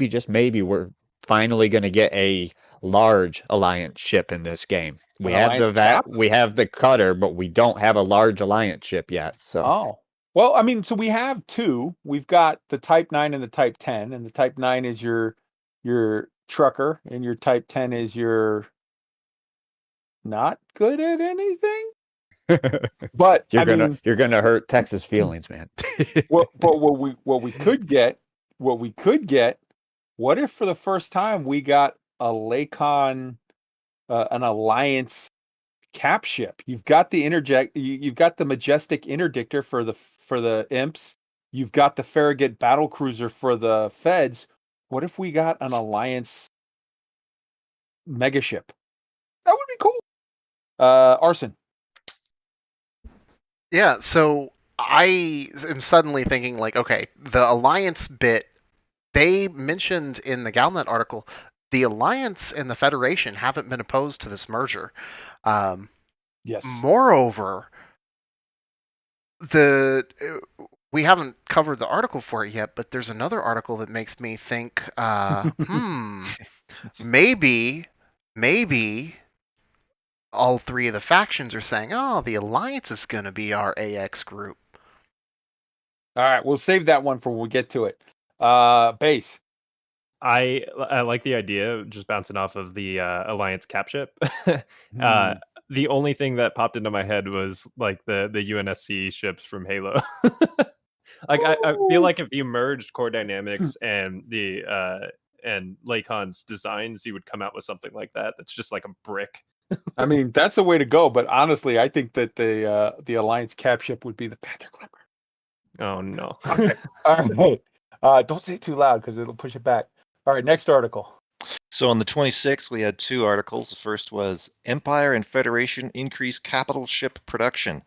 just maybe we're finally going to get a large Alliance ship in this game. We have we have the cutter, but we don't have a large Alliance ship yet. So well, I mean, so we have two. We've got the Type 9 and the Type 10, and the Type 9 is your trucker, and your Type 10 is your not good at anything. But you're gonna hurt Texas feelings, man. But what we could get, what if for the first time we got a Lakon, an Alliance cap ship? You've got the you've got the Majestic Interdictor for the Imps. You've got the Farragut Battlecruiser for the Feds. What if we got an Alliance megaship? That would be cool. Arson. Yeah, so I am suddenly thinking, like, okay, the Alliance bit, they mentioned in the GALNET article, the Alliance and the Federation haven't been opposed to this merger. Yes. Moreover, we haven't covered the article for it yet, but there's another article that makes me think, maybe all three of the factions are saying, oh, the Alliance is going to be our AX group. All right, we'll save that one for when we get to it. Baize. I like the idea of just bouncing off of the Alliance cap ship. The only thing that popped into my head was like the UNSC ships from Halo. I feel like if you merged Core Dynamics and and Lakon's designs, you would come out with something like that. That's just like a brick. I mean, that's a way to go. But honestly, I think that the Alliance cap ship would be the Panther Clipper. Oh no! Okay. All right. Don't say it too loud because it'll push it back. All right, next article. So on the 26th, we had two articles. The first was Empire and Federation increase capital ship production.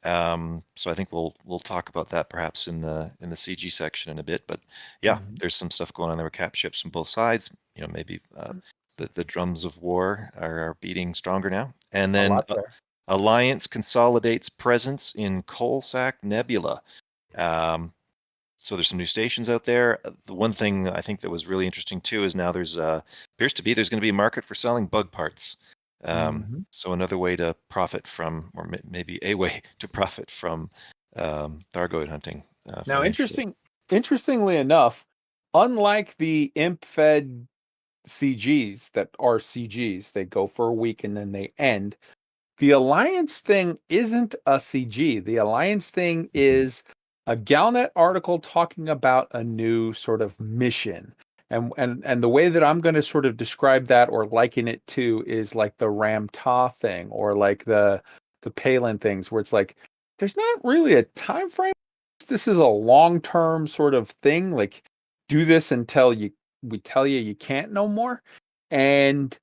So I think we'll talk about that perhaps in the CG section in a bit. But yeah, there's some stuff going on there with cap ships from both sides. You know, maybe the drums of war are beating stronger now. And then Alliance consolidates presence in Coalsack Nebula. So there's some new stations out there. The one thing I think that was really interesting too is now there's appears to be there's going to be a market for selling bug parts. So another way to profit from, or maybe a way to profit from Thargoid hunting. Now, interestingly enough, unlike the imp-fed CGs that are CGs, they go for a week and then they end. The Alliance thing isn't a CG. The Alliance thing is a GALNET article talking about a new sort of mission. And the way that I'm going to sort of describe that or liken it to is like the Ram-Ta thing or like the Palin things, where it's like there's not really a time frame. This is a long-term sort of thing. Like, do this until we tell you can't no more. And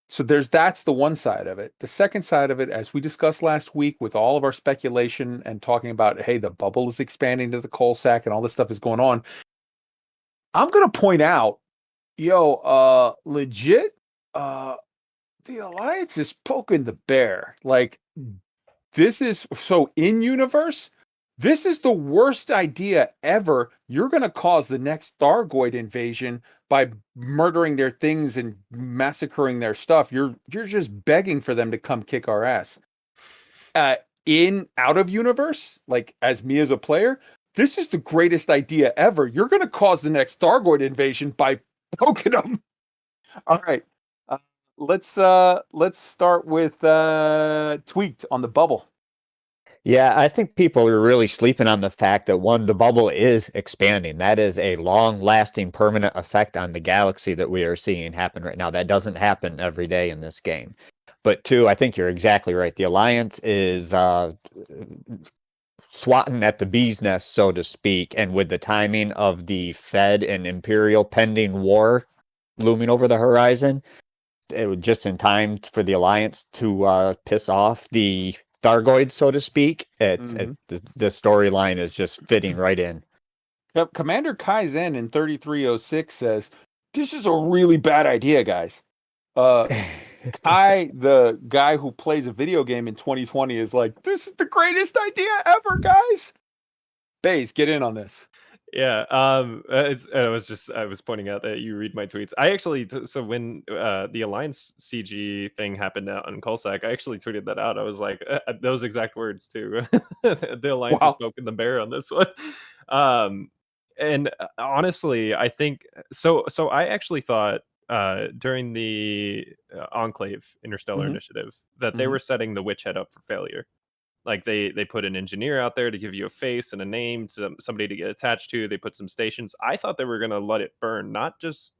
so that's the one side of it. The second side of it, as we discussed last week with all of our speculation and talking about, hey, the bubble is expanding to the coal sack and all this stuff is going on. I'm going to point out, legit, the Alliance is poking the bear. Like, this is so in universe. This is the worst idea ever. You're going to cause the next Thargoid invasion by murdering their things and massacring their stuff. You're just begging for them to come kick our ass. Out of universe, like as me as a player, this is the greatest idea ever. You're going to cause the next Thargoid invasion by poking them. All right. Let's start with Tweaked on the bubble. Yeah, I think people are really sleeping on the fact that one, the bubble is expanding. That is a long-lasting, permanent effect on the galaxy that we are seeing happen right now. That doesn't happen every day in this game. But two, I think you're exactly right. The Alliance is swatting at the bee's nest, so to speak, and with the timing of the Fed and Imperial pending war looming over the horizon, it was just in time for the Alliance to piss off the Thargoid, so to speak. The storyline is just fitting right in. Yep. Commander Kaizen in 3306 says, this is a really bad idea, guys. Kai, the guy who plays a video game in 2020, is like, this is the greatest idea ever, guys. Baize, get in on this. Yeah, I was pointing out that you read my tweets. I actually, so when the Alliance CG thing happened out on Coalsack, I actually tweeted that out. I was like, those exact words too. The Alliance has spoken the bear on this one. And honestly, I think so. So I actually thought during the Enclave Interstellar Initiative that they were setting the Witch Head up for failure. Like they put an engineer out there to give you a face and a name, to somebody to get attached to. They put some stations. I thought they were going to let it burn, not just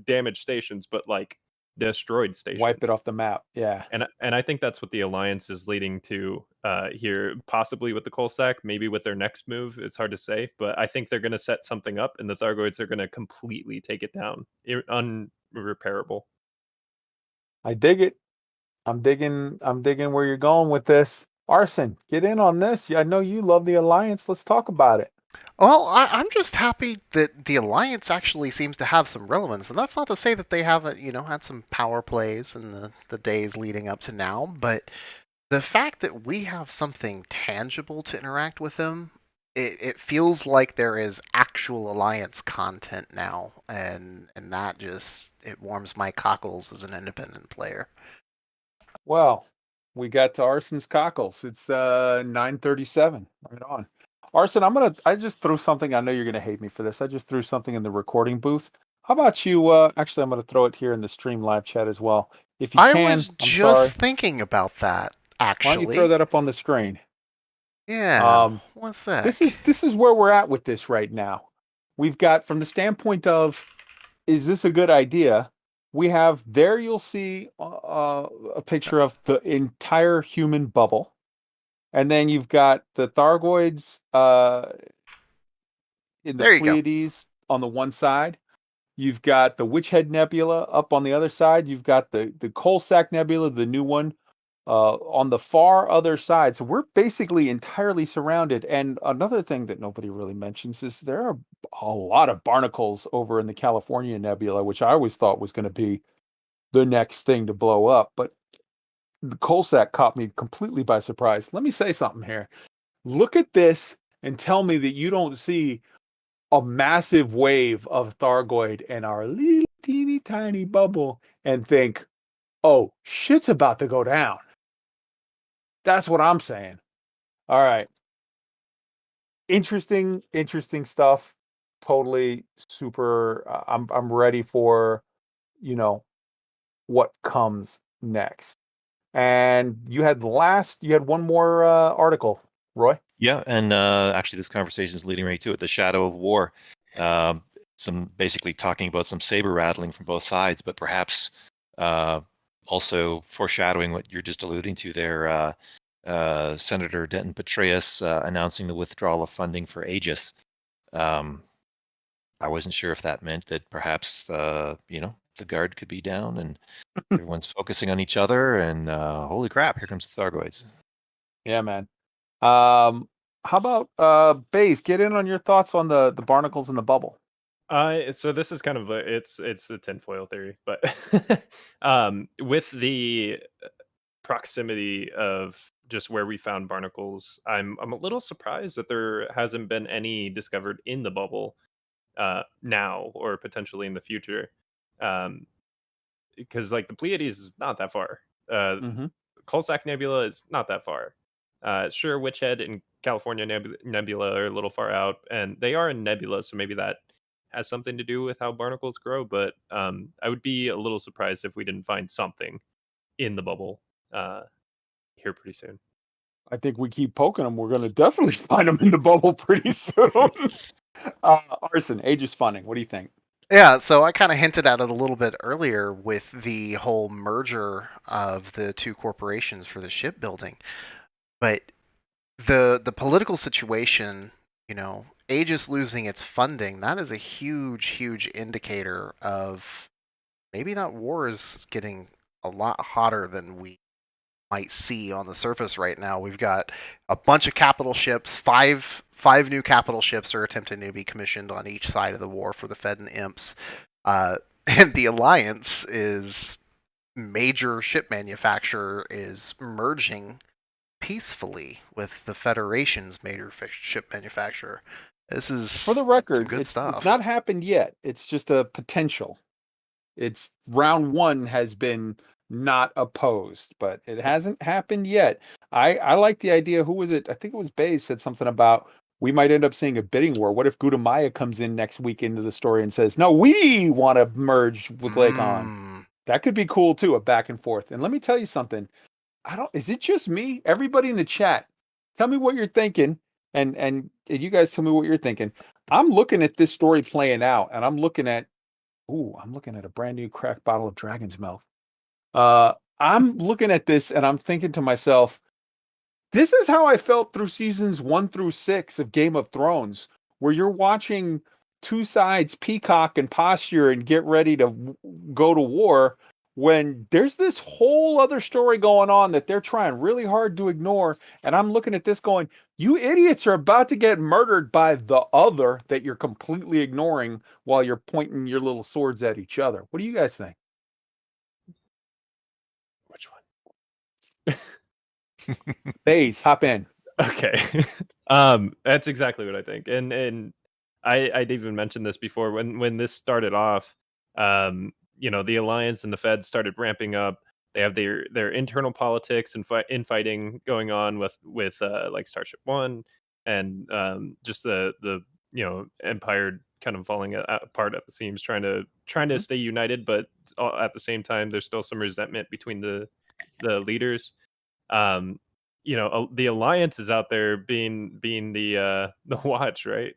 damaged stations, but like destroyed stations. Wipe it off the map. Yeah. And I think that's what the Alliance is leading to here, possibly with the Coalsack, maybe with their next move. It's hard to say, but I think they're going to set something up and the Thargoids are going to completely take it down. Unrepairable. I dig it. I'm digging where you're going with this. Arson, get in on this. I know you love the Alliance. Let's talk about it. Well, I'm just happy that the Alliance actually seems to have some relevance, and that's not to say that they haven't, had some power plays in the days leading up to now, but the fact that we have something tangible to interact with them, it feels like there is actual Alliance content now, and that just, it warms my cockles as an independent player. Well, we got to Arson's cockles. It's 9:37. Right on. Arson, I just threw something. I know you're gonna hate me for this. I just threw something in the recording booth. How about you? Actually, I'm gonna throw it here in the stream live chat as well. If you can, I was just thinking about that. Actually, why don't you throw that up on the screen? Yeah. What's that? This is where we're at with this right now. We've got, from the standpoint of, is this a good idea? We have there. You'll see a picture of the entire human bubble. And then you've got the Thargoids in the Pleiades on the one side. You've got the Witch Head Nebula up on the other side. You've got the Coalsack Nebula, the new one, on the far other side. So we're basically entirely surrounded. And another thing that nobody really mentions is there are a lot of barnacles over in the California Nebula, which I always thought was going to be the next thing to blow up. But the Coalsack caught me completely by surprise. Let me say something here. Look at this and tell me that you don't see a massive wave of Thargoid in our little teeny tiny bubble and think, oh, shit's about to go down. That's what I'm saying. All right. Interesting stuff. Totally super. I'm ready for, what comes next. And you had one more article, Roy. Yeah, and actually, this conversation is leading right to it. The Shadow of War. Some basically talking about some saber rattling from both sides, but perhaps also foreshadowing what you're just alluding to there. Senator Denton Petraeus announcing the withdrawal of funding for Aegis. I wasn't sure if that meant that perhaps the guard could be down and everyone's focusing on each other. And holy crap, here comes the Thargoids. Yeah, man. How about Baize? Get in on your thoughts on the barnacles in the bubble. So this is kind of it's a tinfoil theory, but with the proximity of just where we found barnacles, I'm a little surprised that there hasn't been any discovered in the bubble now or potentially in the future, because like the Pleiades is not that far. Coalsack Nebula is not that far. Sure, Witch Head and California Nebula are a little far out, and they are in nebula, so maybe that has something to do with how barnacles grow. But I would be a little surprised if we didn't find something in the bubble here pretty soon. I think we keep poking them. We're going to definitely find them in the bubble pretty soon. Arson, Aegis funding. What do you think? Yeah, so I kind of hinted at it a little bit earlier with the whole merger of the two corporations for the shipbuilding. But the political situation, Aegis losing its funding, that is a huge indicator of maybe that war is getting a lot hotter than we might see on the surface right now. We've got a bunch of capital ships. Five new capital ships are attempting to be commissioned on each side of the war for the Fed and Imps. And the Alliance is major ship manufacturer is merging peacefully with the Federation's major ship manufacturer. This is, for the record, good stuff. It's not happened yet. It's just a potential. It's round one has been not opposed, but it hasn't happened yet. I like the idea. Who was it? I think it was Baize said something about we might end up seeing a bidding war. What if Gutamaya comes in next week into the story and says, no, we want to merge with Lakon? That could be cool too, a back and forth. And let me tell you something. Is it just me? Everybody in the chat, tell me what you're thinking. And you guys tell me what you're thinking. I'm looking at this story playing out, and I'm looking at a brand new cracked bottle of Dragon's Milk. I'm looking at this and I'm thinking to myself, this is how I felt through seasons 1 through 6 of Game of Thrones, where you're watching two sides peacock and posture and get ready to go to war, when there's this whole other story going on that they're trying really hard to ignore. And I'm looking at this going, you idiots are about to get murdered by the other that you're completely ignoring while you're pointing your little swords at each other. What do you guys think? Which one? Baize, hop in. Okay. That's exactly what I think. And I'd even mentioned this before when this started off. The Alliance and the Fed started ramping up. They have their internal politics and infighting going on with like Starship One, and just the Empire kind of falling apart at the seams, trying to stay united, but at the same time there's still some resentment between the leaders. The Alliance is out there being the watch, right?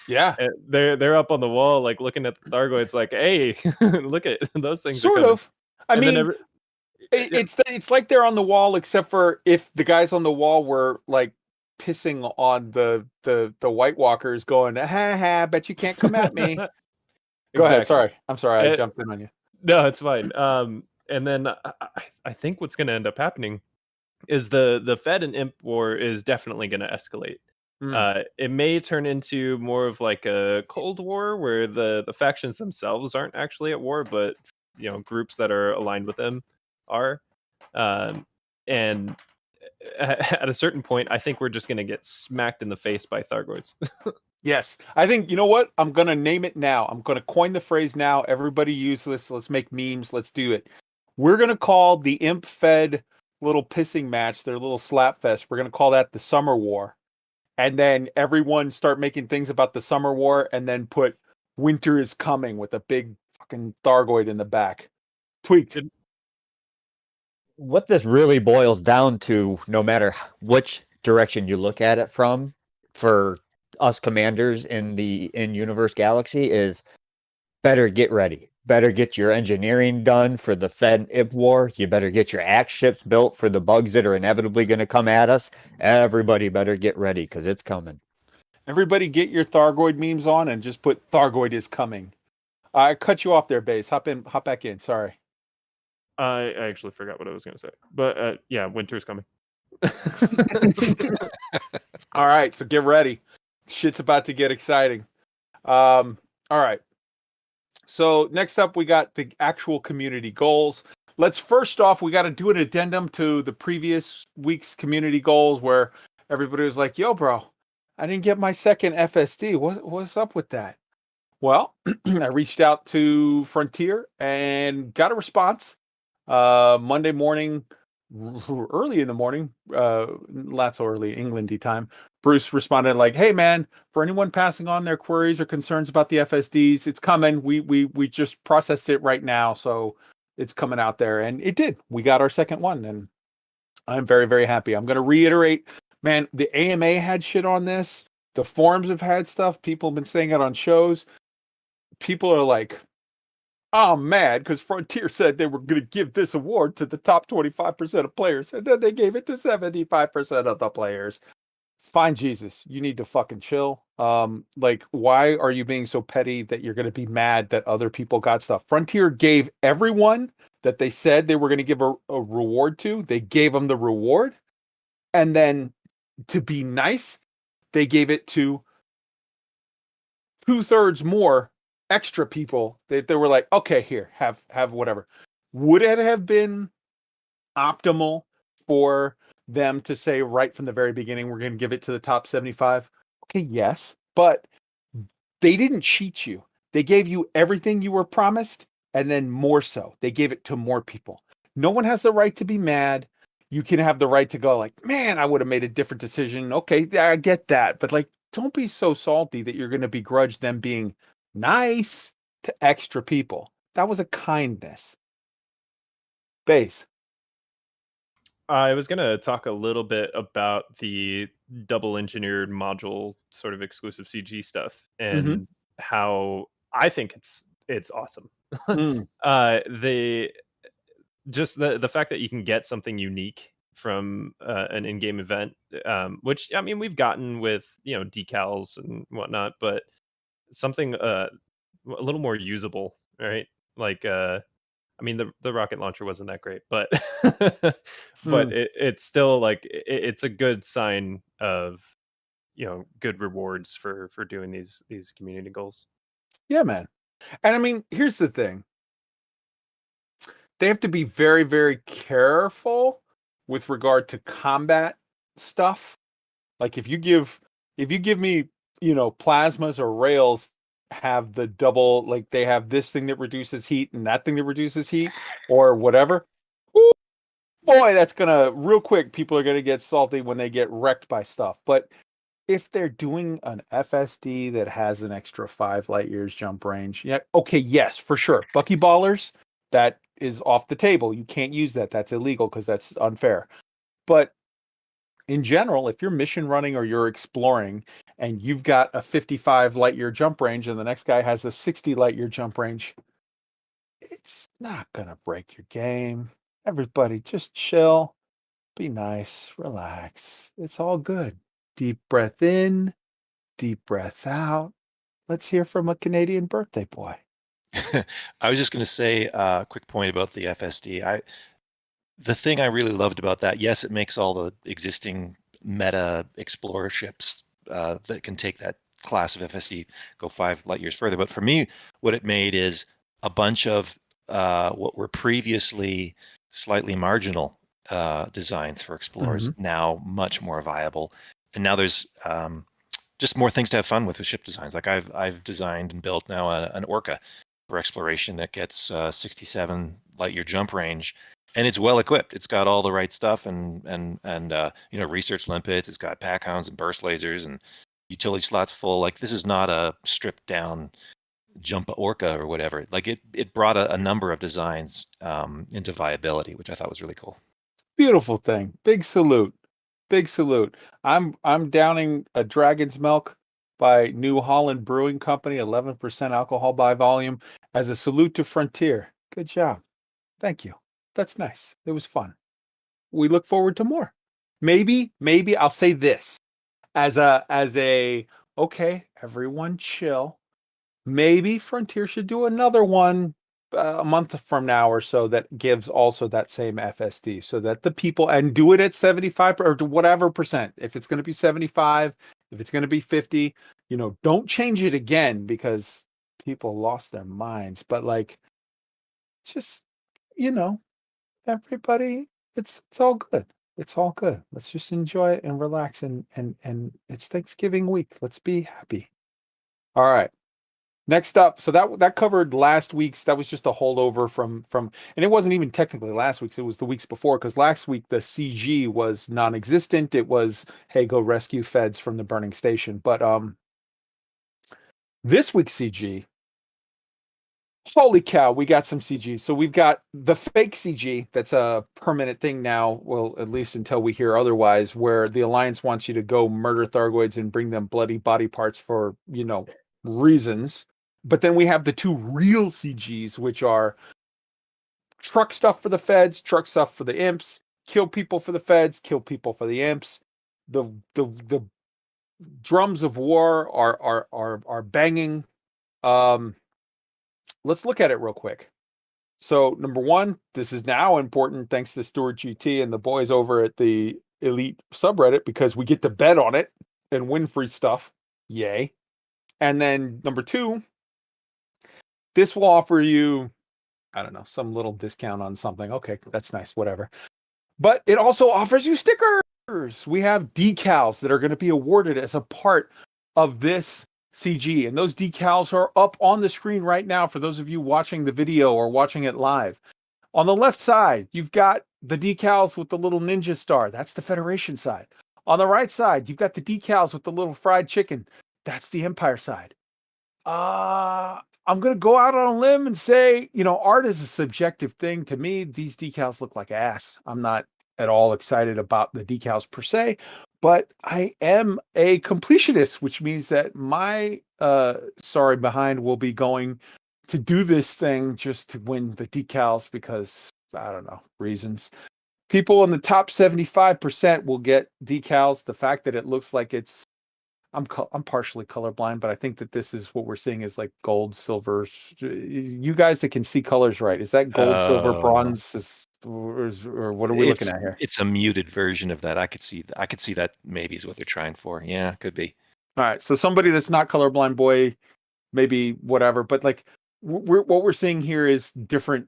Yeah, they're up on the wall, like looking at the Thargoids, like, hey, look at those things. Sort of. I mean, it's like they're on the wall, except for if the guys on the wall were like pissing on the White Walkers, going, ha, bet you can't come at me. Go ahead. Sorry, I'm sorry, I jumped in on you. No, it's fine. And then I think what's going to end up happening is the Fed and Imp war is definitely going to escalate. It may turn into more of like a Cold War where the factions themselves aren't actually at war, but groups that are aligned with them are. And at a certain point, I think we're just going to get smacked in the face by Thargoids. Yes. I think, you know what? I'm going to name it now. I'm going to coin the phrase now. Everybody use this. Let's make memes. Let's do it. We're going to call the Imp Fed little pissing match, their little slap fest. We're going to call that the Summer War. And then everyone start making things about the Summer War and then put winter is coming with a big fucking Thargoid in the back. Tweaked. What this really boils down to, no matter which direction you look at it from, for us commanders in the in-universe galaxy, is better get ready. Better get your engineering done for the Fed Imp War. You better get your axe ships built for the bugs that are inevitably going to come at us. Everybody better get ready, because it's coming. Everybody get your Thargoid memes on and just put Thargoid is coming. I cut you off there, Baize. Hop back in. Sorry. I actually forgot what I was going to say. But yeah, winter's coming. All right, so get ready. Shit's about to get exciting. All right. So next up, we got the actual community goals. Let's first off, we got to do an addendum to the previous week's community goals where everybody was like, yo, bro, I didn't get my second FSD. What's up with that? Well, I reached out to Frontier and got a response. Monday morning, early in the morning, not so early, Englandy time, Bruce responded like, hey man, for anyone passing on their queries or concerns about the FSDs, it's coming. We just processed it right now, so it's coming out there. And it did. We got our second one, and I'm very, very happy. I'm going to reiterate, man, the AMA had shit on this. The forums have had stuff. People have been saying it on shows. People are like, I'm mad because Frontier said they were going to give this award to the top 25% of players, and then they gave it to 75% of the players. Fine, Jesus, you need to fucking chill. Like, why are you being so petty that you're going to be mad that other people got stuff? Frontier gave everyone that they said they were going to give a reward to, they gave them the reward. And then to be nice, they gave it to 2/3 more extra people. They were like, okay, here, have whatever. Would it have been optimal for them to say right from the very beginning, we're going to give it to the top 75? Okay, yes, but they didn't cheat you. They gave you everything you were promised, and then more so. They gave it to more people. No one has the right to be mad. You can have the right to go like, man, I would have made a different decision. Okay, I get that. But like, don't be so salty that you're going to begrudge them being nice to extra people. That was a kindness. Baize. I was going to talk a little bit about the double engineered module sort of exclusive CG stuff and how I think it's awesome. The fact that you can get something unique from an in-game event, which I mean we've gotten with decals and whatnot, but something a little more usable, right? Like I mean the rocket launcher wasn't that great, but but it's still like it's a good sign of good rewards for doing these community goals. Yeah, man. And I mean, here's the thing. They have to be very, very careful with regard to combat stuff. Like if you give me, plasmas or rails have the double, like they have this thing that reduces heat and that thing that reduces heat or whatever. Woo, boy, that's gonna real quick. People are gonna get salty when they get wrecked by stuff. But if they're doing an FSD that has an extra 5 light years jump range, yeah, okay, yes, for sure. Buckyballers, that is off the table. You can't use that. That's illegal because that's unfair. But in general, if you're mission running or you're exploring and you've got a 55 light year jump range and the next guy has a 60 light year jump range, it's not going to break your game. Everybody just chill, be nice, relax. It's all good. Deep breath in, deep breath out. Let's hear from a Canadian birthday boy. I was just going to say a quick point about the FSD. The thing I really loved about that, yes, it makes all the existing meta explorer ships that can take that class of FSD go 5 light years further. But for me, what it made is a bunch of what were previously slightly marginal designs for explorers now much more viable. And now there's just more things to have fun with ship designs. Like I've designed and built now an Orca for exploration that gets 67 light year jump range, and it's well equipped. It's got all the right stuff and you know, research limpets. It's got pack hounds and burst lasers and utility slots full. Like this is not a stripped down jump Orca or whatever. Like it brought a number of designs into viability, which I thought was really cool. Beautiful thing. Big salute. Big salute. I'm downing a Dragon's Milk by New Holland Brewing Company, 11% alcohol by volume, as a salute to Frontier. Good job. Thank you. That's nice. It was fun. We look forward to more. Maybe I'll say this as a okay, everyone chill. Maybe Frontier should do another one a month from now or so that gives also that same FSD, so that the people, and do it at 75 or whatever percent. If it's going to be 75, if it's going to be 50, you know, don't change it again because people lost their minds. But like, just, you know, everybody, it's all good. It's all good. Let's just enjoy it and relax, and it's Thanksgiving week. Let's be happy. All right. Next up, so that covered last week's. That was just a holdover from, and it wasn't even technically last week's. It was the weeks before, because last week the CG was non-existent. It was, hey, go rescue feds from the burning station. But this week's CG, holy cow, we got some CG. So we've got the fake CG that's a permanent thing now. Well, at least until we hear otherwise, where the Alliance wants you to go murder Thargoids and bring them bloody body parts for, you know, reasons. But then we have the two real CGs, which are truck stuff for the feds, truck stuff for the imps, kill people for the feds, kill people for the imps. The drums of war are banging. Let's look at it real quick. So number one, this is now important thanks to Stuart GT and the boys over at the Elite subreddit, because we get to bet on it and win free stuff. Yay. And then number two, this will offer you, I don't know, some little discount on something. Okay, that's nice, whatever. But it also offers you stickers. We have decals that are going to be awarded as a part of this CG. And those decals are up on the screen right now for those of you watching the video or watching it live. On the left side, you've got the decals with the little ninja star. That's the Federation side. On the right side, you've got the decals with the little fried chicken. That's the Empire side. I'm going to go out on a limb and say, you know, art is a subjective thing. To me, these decals look like ass. I'm not at all excited about the decals per se, but I am a completionist, which means that my sorry behind will be going to do this thing just to win the decals because, I don't know, reasons. People in the top 75% will get decals. The fact that it looks like it's, I'm partially colorblind, but I think that this is what we're seeing is like gold, silver. You guys that can see colors right, is that gold, silver, bronze, or what are we looking at here? It's a muted version of that. I could see that maybe is what they're trying for. Yeah, could be. All right, so somebody that's not colorblind, boy, maybe whatever. But like, what we're seeing here is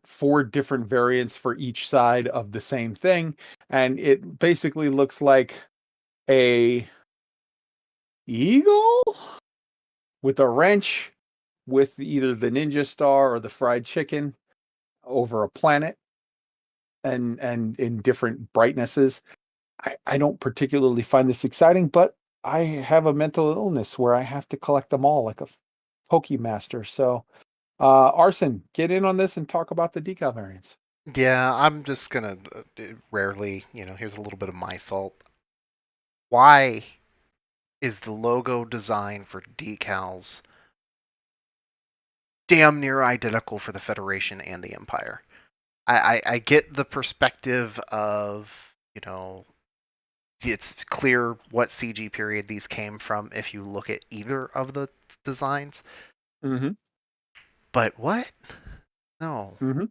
four different variants for each side of the same thing, and it basically looks like a eagle with a wrench with either the ninja star or the fried chicken over a planet and in different brightnesses. I don't particularly find this exciting, but I have a mental illness where I have to collect them all like a Pokemaster. So Arson, get in on this and talk about the decal variants. Yeah, I'm just gonna rarely, you know, here's a little bit of my salt. Why is the logo design for decals damn near identical for the Federation and the Empire? I get the perspective of, you know, it's clear what CG period these came from if you look at either of the designs. Mm-hmm. But what? No. Mm-hmm.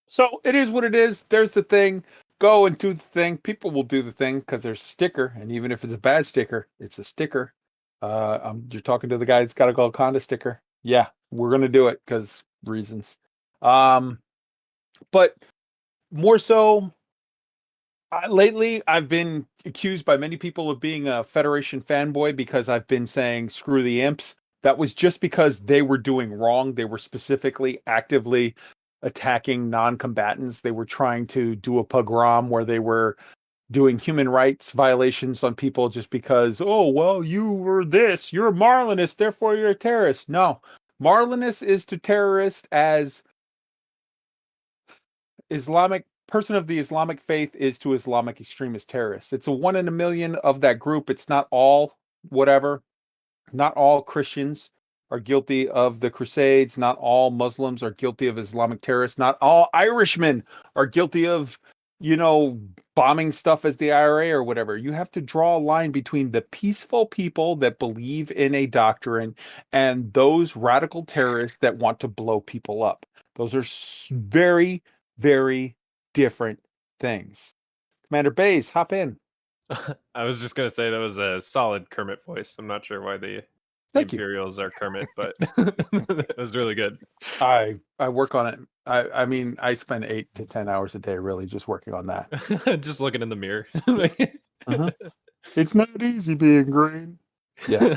So it is what it is. There's the thing. Go and do the thing. People will do the thing because there's a sticker, and even if it's a bad sticker, it's a sticker. You're talking to the guy that's got a Golconda sticker. Yeah, we're gonna do it because reasons. But more so, lately I've been accused by many people of being a Federation fanboy because I've been saying screw the imps. That was just because they were doing wrong. They were specifically actively attacking non-combatants. They were trying to do a pogrom where they were doing human rights violations on people just because, oh, well, you were this, you're a Marlinist, therefore you're a terrorist. No, Marlinist is to terrorist as Islamic person of the Islamic faith is to Islamic extremist terrorists. It's a 1 in a million of that group. It's not all whatever. Not all Christians are guilty of the Crusades. Not all Muslims are guilty of Islamic terrorists. Not all Irishmen are guilty of, bombing stuff as the IRA or whatever. You have to draw a line between the peaceful people that believe in a doctrine and those radical terrorists that want to blow people up. Those are very, very different things. Commander Baize, hop in. I was just gonna say that was a solid Kermit voice. I'm not sure why the Thank you. Imperials are Kermit, but it was really good. I work on it. I mean, I spend 8 to 10 hours a day really just working on that. Just looking in the mirror. It's not easy being green. Yeah.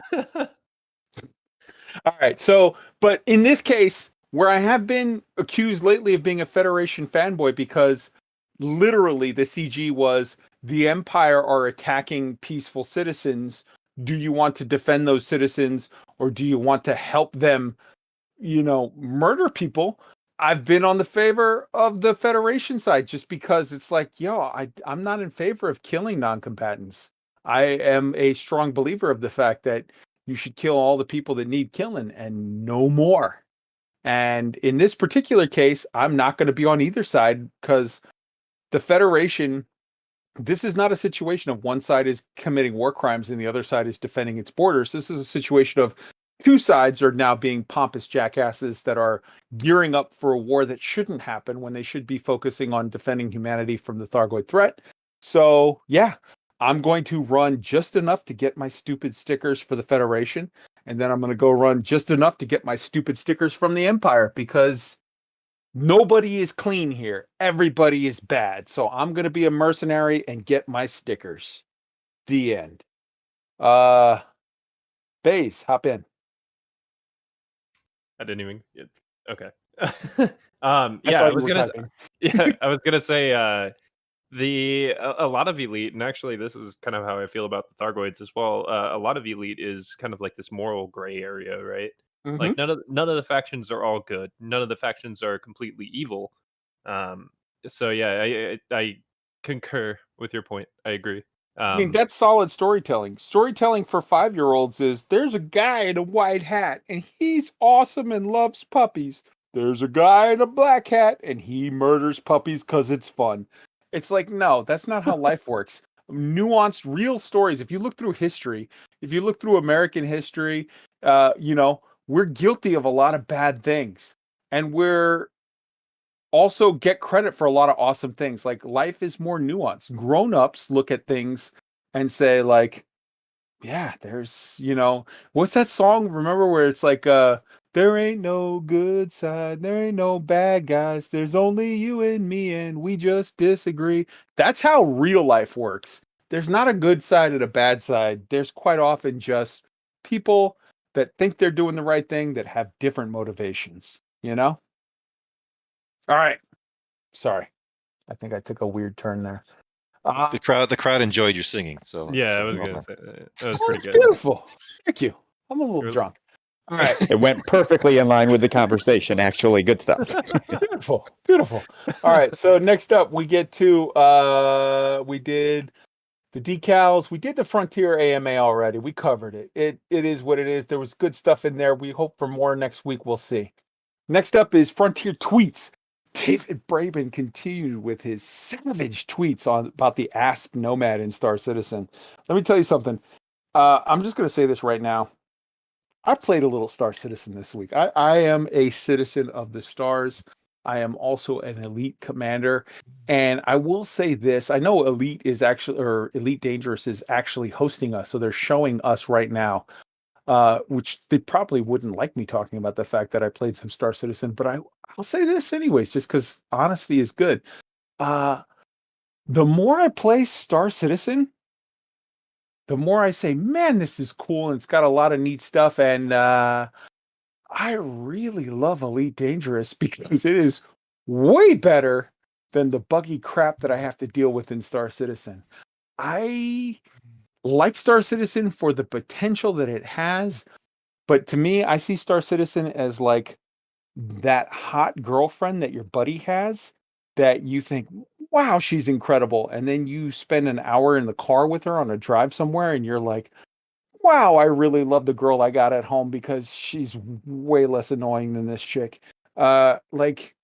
All right. So, but in this case, where I have been accused lately of being a Federation fanboy because literally the CG was the Empire are attacking peaceful citizens. Do you want to defend those citizens or do you want to help them, murder people? I've been on the favor of the Federation side just because it's like, I'm not in favor of killing non-combatants. I am a strong believer of the fact that you should kill all the people that need killing and no more. And in this particular case, I'm not going to be on either side because the Federation, this is not a situation of one side is committing war crimes and the other side is defending its borders. This is a situation of two sides are now being pompous jackasses that are gearing up for a war that shouldn't happen when they should be focusing on defending humanity from the Thargoid threat. So, yeah, I'm going to run just enough to get my stupid stickers for the Federation. And then I'm going to go run just enough to get my stupid stickers from the Empire because nobody is clean here. Everybody is bad. So I'm going to be a mercenary and get my stickers. The end. Baize, hop in. I didn't even. Okay. I was gonna say a lot of Elite, and actually this is kind of how I feel about the Thargoids as well. A lot of Elite is kind of like this moral gray area, right? Mm-hmm. Like none of the factions are all good. None of the factions are completely evil. So yeah, I concur with your point. I agree. I mean, that's solid storytelling. Storytelling for 5-year-olds is there's a guy in a white hat and he's awesome and loves puppies. There's a guy in a black hat and he murders puppies because it's fun. It's like, no, that's not how life works. Nuanced, real stories. If you look through history, if you look through American history, we're guilty of a lot of bad things. And we're also get credit for a lot of awesome things. Like life is more nuanced. Grown-ups look at things and say like, yeah, there's, what's that song? Remember where it's like, there ain't no good side. There ain't no bad guys. There's only you and me and we just disagree. That's how real life works. There's not a good side and a bad side. There's quite often just people that think they're doing the right thing that have different motivations, All right. Sorry. I think I took a weird turn there. The crowd enjoyed your singing. So yeah, I was gonna say that was pretty good. Beautiful. Thank you. I'm a little drunk. All right. It went perfectly in line with the conversation. Actually, good stuff. Beautiful. All right. So next up, we get to we did the decals. We did the Frontier AMA already. We covered it. It is what it is. There was good stuff in there. We hope for more next week. We'll see. Next up is Frontier tweets. David Braben continued with his savage tweets about the ASP Nomad in Star Citizen. Let me tell you something. I'm just going to say this right now. I played a little Star Citizen this week. I am a citizen of the stars. I am also an elite commander. And I will say this, I know Elite is actually, or Elite Dangerous is actually hosting us. So they're showing us right now, which they probably wouldn't like me talking about the fact that I played some Star Citizen, but I'll say this anyways, just because honesty is good. The more I play Star Citizen, the more I say, man, this is cool. And it's got a lot of neat stuff. And, I really love Elite Dangerous because it is way better than the buggy crap that I have to deal with in Star Citizen. I like Star Citizen for the potential that it has, but to me, I see Star Citizen as like that hot girlfriend that your buddy has that you think, wow, she's incredible. And then you spend an hour in the car with her on a drive somewhere and you're like, wow, I really love the girl I got at home because she's way less annoying than this chick. Like,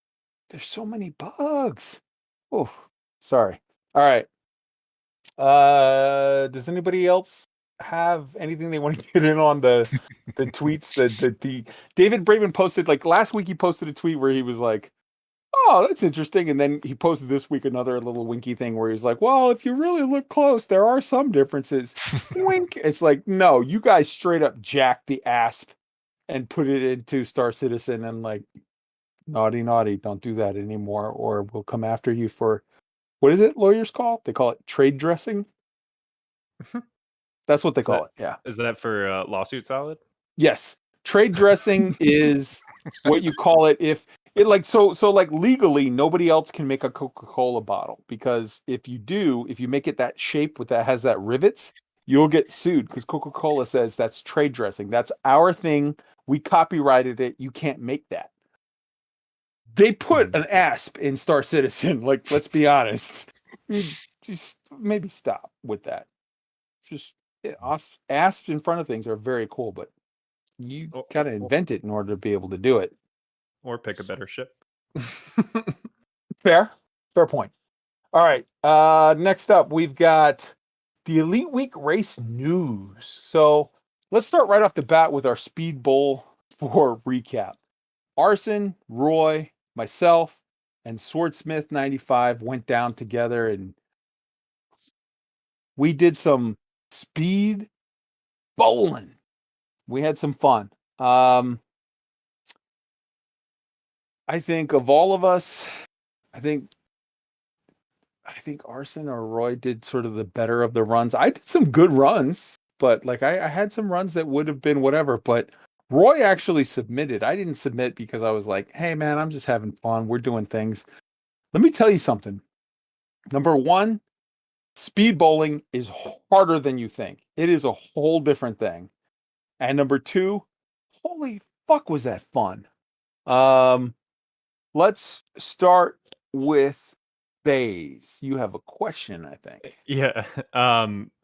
there's so many bugs. Oh, sorry. All right. Does anybody else have anything they want to get in on the tweets? The David Braven posted, like last week he posted a tweet where he was like, oh, that's interesting. And then he posted this week another little winky thing where he's like, well, if you really look close, there are some differences. Wink. It's like, no, you guys straight up jacked the ASP and put it into Star Citizen and like, naughty, don't do that anymore, or we'll come after you for, what is it lawyers call? They call it trade dressing. That's what they call it. Yeah. Is that for lawsuit salad? Yes. Trade dressing is what you call it if it like so like legally nobody else can make a Coca-Cola bottle, because if you make it that shape with that has that rivets, you'll get sued because Coca-Cola says that's trade dressing. That's our thing. We copyrighted it. You can't make that. They put an ASP in Star Citizen. Like, let's be honest. Just maybe stop with that. Just ASP in front of things are very cool, but you gotta invent it in order to be able to do it. Or pick a better ship. Fair point. All right. Next up, we've got the Elite Week race news. So let's start right off the bat with our Speed Bowl for recap. Arson, Roy, myself, and Swordsmith 95 went down together and we did some speed bowling. We had some fun. I think of all of us, I think Arson or Roy did sort of the better of the runs. I did some good runs, but like I had some runs that would have been whatever, but Roy actually submitted. I didn't submit because I was like, hey man, I'm just having fun. We're doing things. Let me tell you something. Number one, speed bowling is harder than you think. It is a whole different thing. And number two, holy fuck, was that fun. Let's start with Baize. You have a question, I think. Yeah.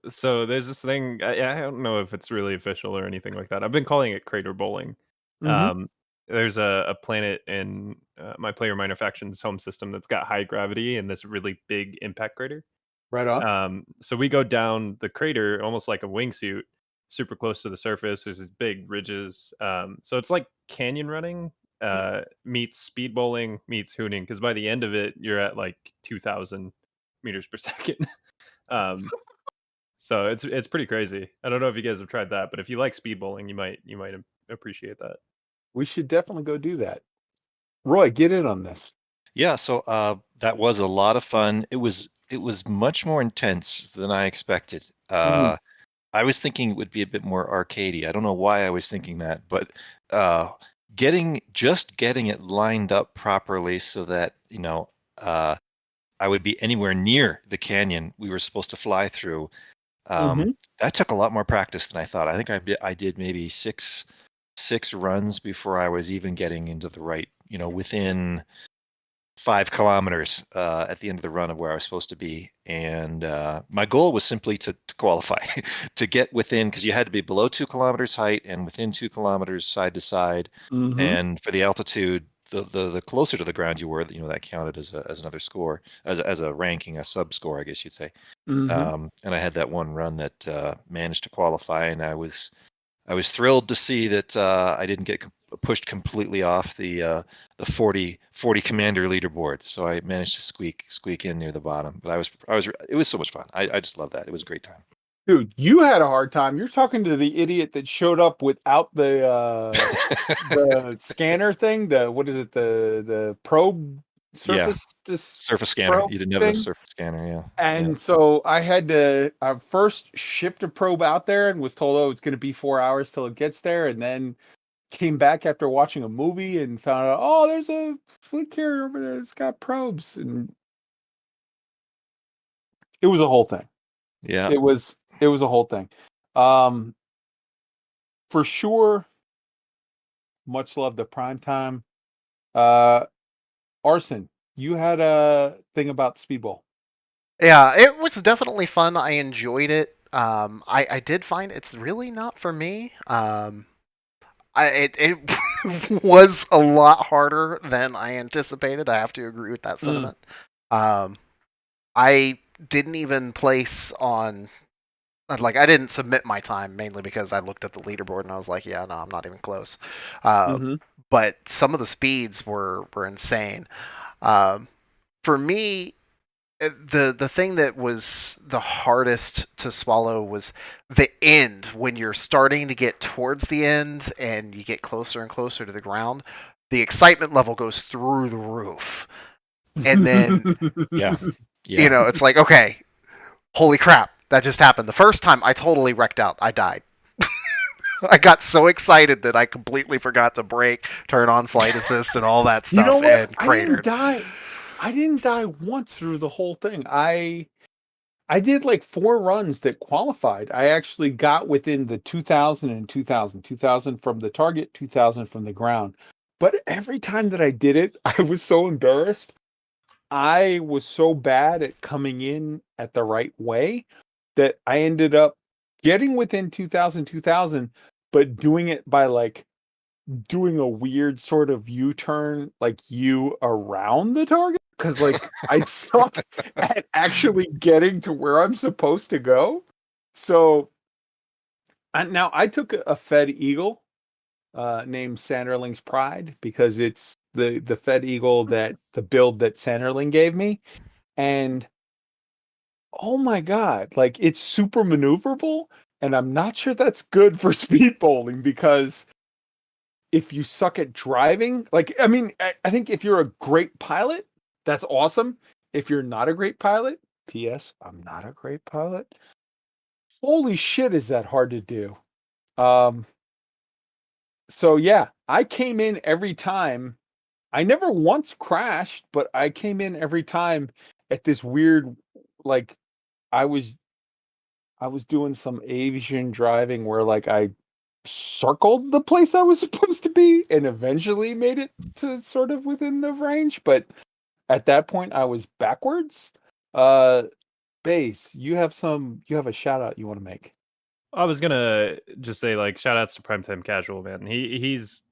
So there's this thing. I don't know if it's really official or anything like that. I've been calling it crater bowling. There's a planet in my player minor faction's home system that's got high gravity and this really big impact crater. Right on. So we go down the crater almost like a wingsuit, super close to the surface. There's these big ridges. So it's like canyon running. Meets speed bowling meets hooning, because by the end of it you're at like 2,000 meters per second. So it's pretty crazy. I don't know if you guys have tried that, but if you like speed bowling, you might appreciate that. We should definitely go do that. Roy, get in on this. Yeah, so that was a lot of fun. It was much more intense than I expected. I was thinking it would be a bit more arcadey. I don't know why I was thinking that, but getting it lined up properly so that I would be anywhere near the canyon we were supposed to fly through. That took a lot more practice than I thought. I think I did maybe six runs before I was even getting into the right, within 5 kilometers at the end of the run of where I was supposed to be. And my goal was simply to qualify, to get within, because you had to be below 2 kilometers height and within 2 kilometers side to side. And for the altitude, the closer to the ground you were, that counted as another score, as a ranking, a sub score, I guess you'd say. And I had that one run that managed to qualify, and I was I was thrilled to see that I didn't get pushed completely off the 40 commander leaderboard. So I managed to squeak in near the bottom. But it was so much fun. I just love that. It was a great time. Dude, you had a hard time. You're talking to the idiot that showed up without the scanner thing. What is it? The probe surface? Surface scanner. probe You didn't have thing? the surface scanner, yeah. And so I had to first shipped a probe out there and was told, oh, it's going to be 4 hours till it gets there. And then came back after watching a movie and found out, oh, there's a fleet carrier over there that's got probes. And it was a whole thing. Yeah. It was a whole thing. For sure. Much love to Primetime. Arson, you had a thing about Speedball. Yeah, it was definitely fun. I enjoyed it. I did find it's really not for me. It was a lot harder than I anticipated. I have to agree with that sentiment. I didn't even place on, like, I didn't submit my time mainly because I looked at the leaderboard and I was like, yeah, no, I'm not even close. But some of the speeds were insane. For me, the thing that was the hardest to swallow was the end. When you're starting to get towards the end and you get closer and closer to the ground, the excitement level goes through the roof. And then, you know, it's like, okay, holy crap, that just happened. The first time I totally wrecked out. I died. I got so excited that I completely forgot to brake, turn on flight assist, and all that stuff, You know what? and cratered. I didn't die once through the whole thing. I did like 4 runs that qualified. I actually got within the 2000 and 2000. 2000 from the target, 2000 from the ground. But every time that I did it, I was so embarrassed. I was so bad at coming in at the right way that I ended up getting within 2000, but doing it by like doing a weird sort of U-turn, like around the target. Because like I suck at actually getting to where I'm supposed to go. So now I took a Fed Eagle named Sanderling's Pride because it's the Fed Eagle that the build that Sanderling gave me. And oh my God, like it's super maneuverable. And I'm not sure that's good for speed bowling because if you suck at driving, like, I mean, I think if you're a great pilot, that's awesome. If you're not a great pilot, P.S., I'm not a great pilot. Holy shit, is that hard to do? So yeah, I came in every time. I never once crashed, but I came in every time at this weird, like, I was doing some Asian driving where like I circled the place I was supposed to be and eventually made it to sort of within the range, but at that point I was backwards. Baize, you have a shout out you want to make. I was gonna just say, like, shout outs to Primetime Casual, man. He's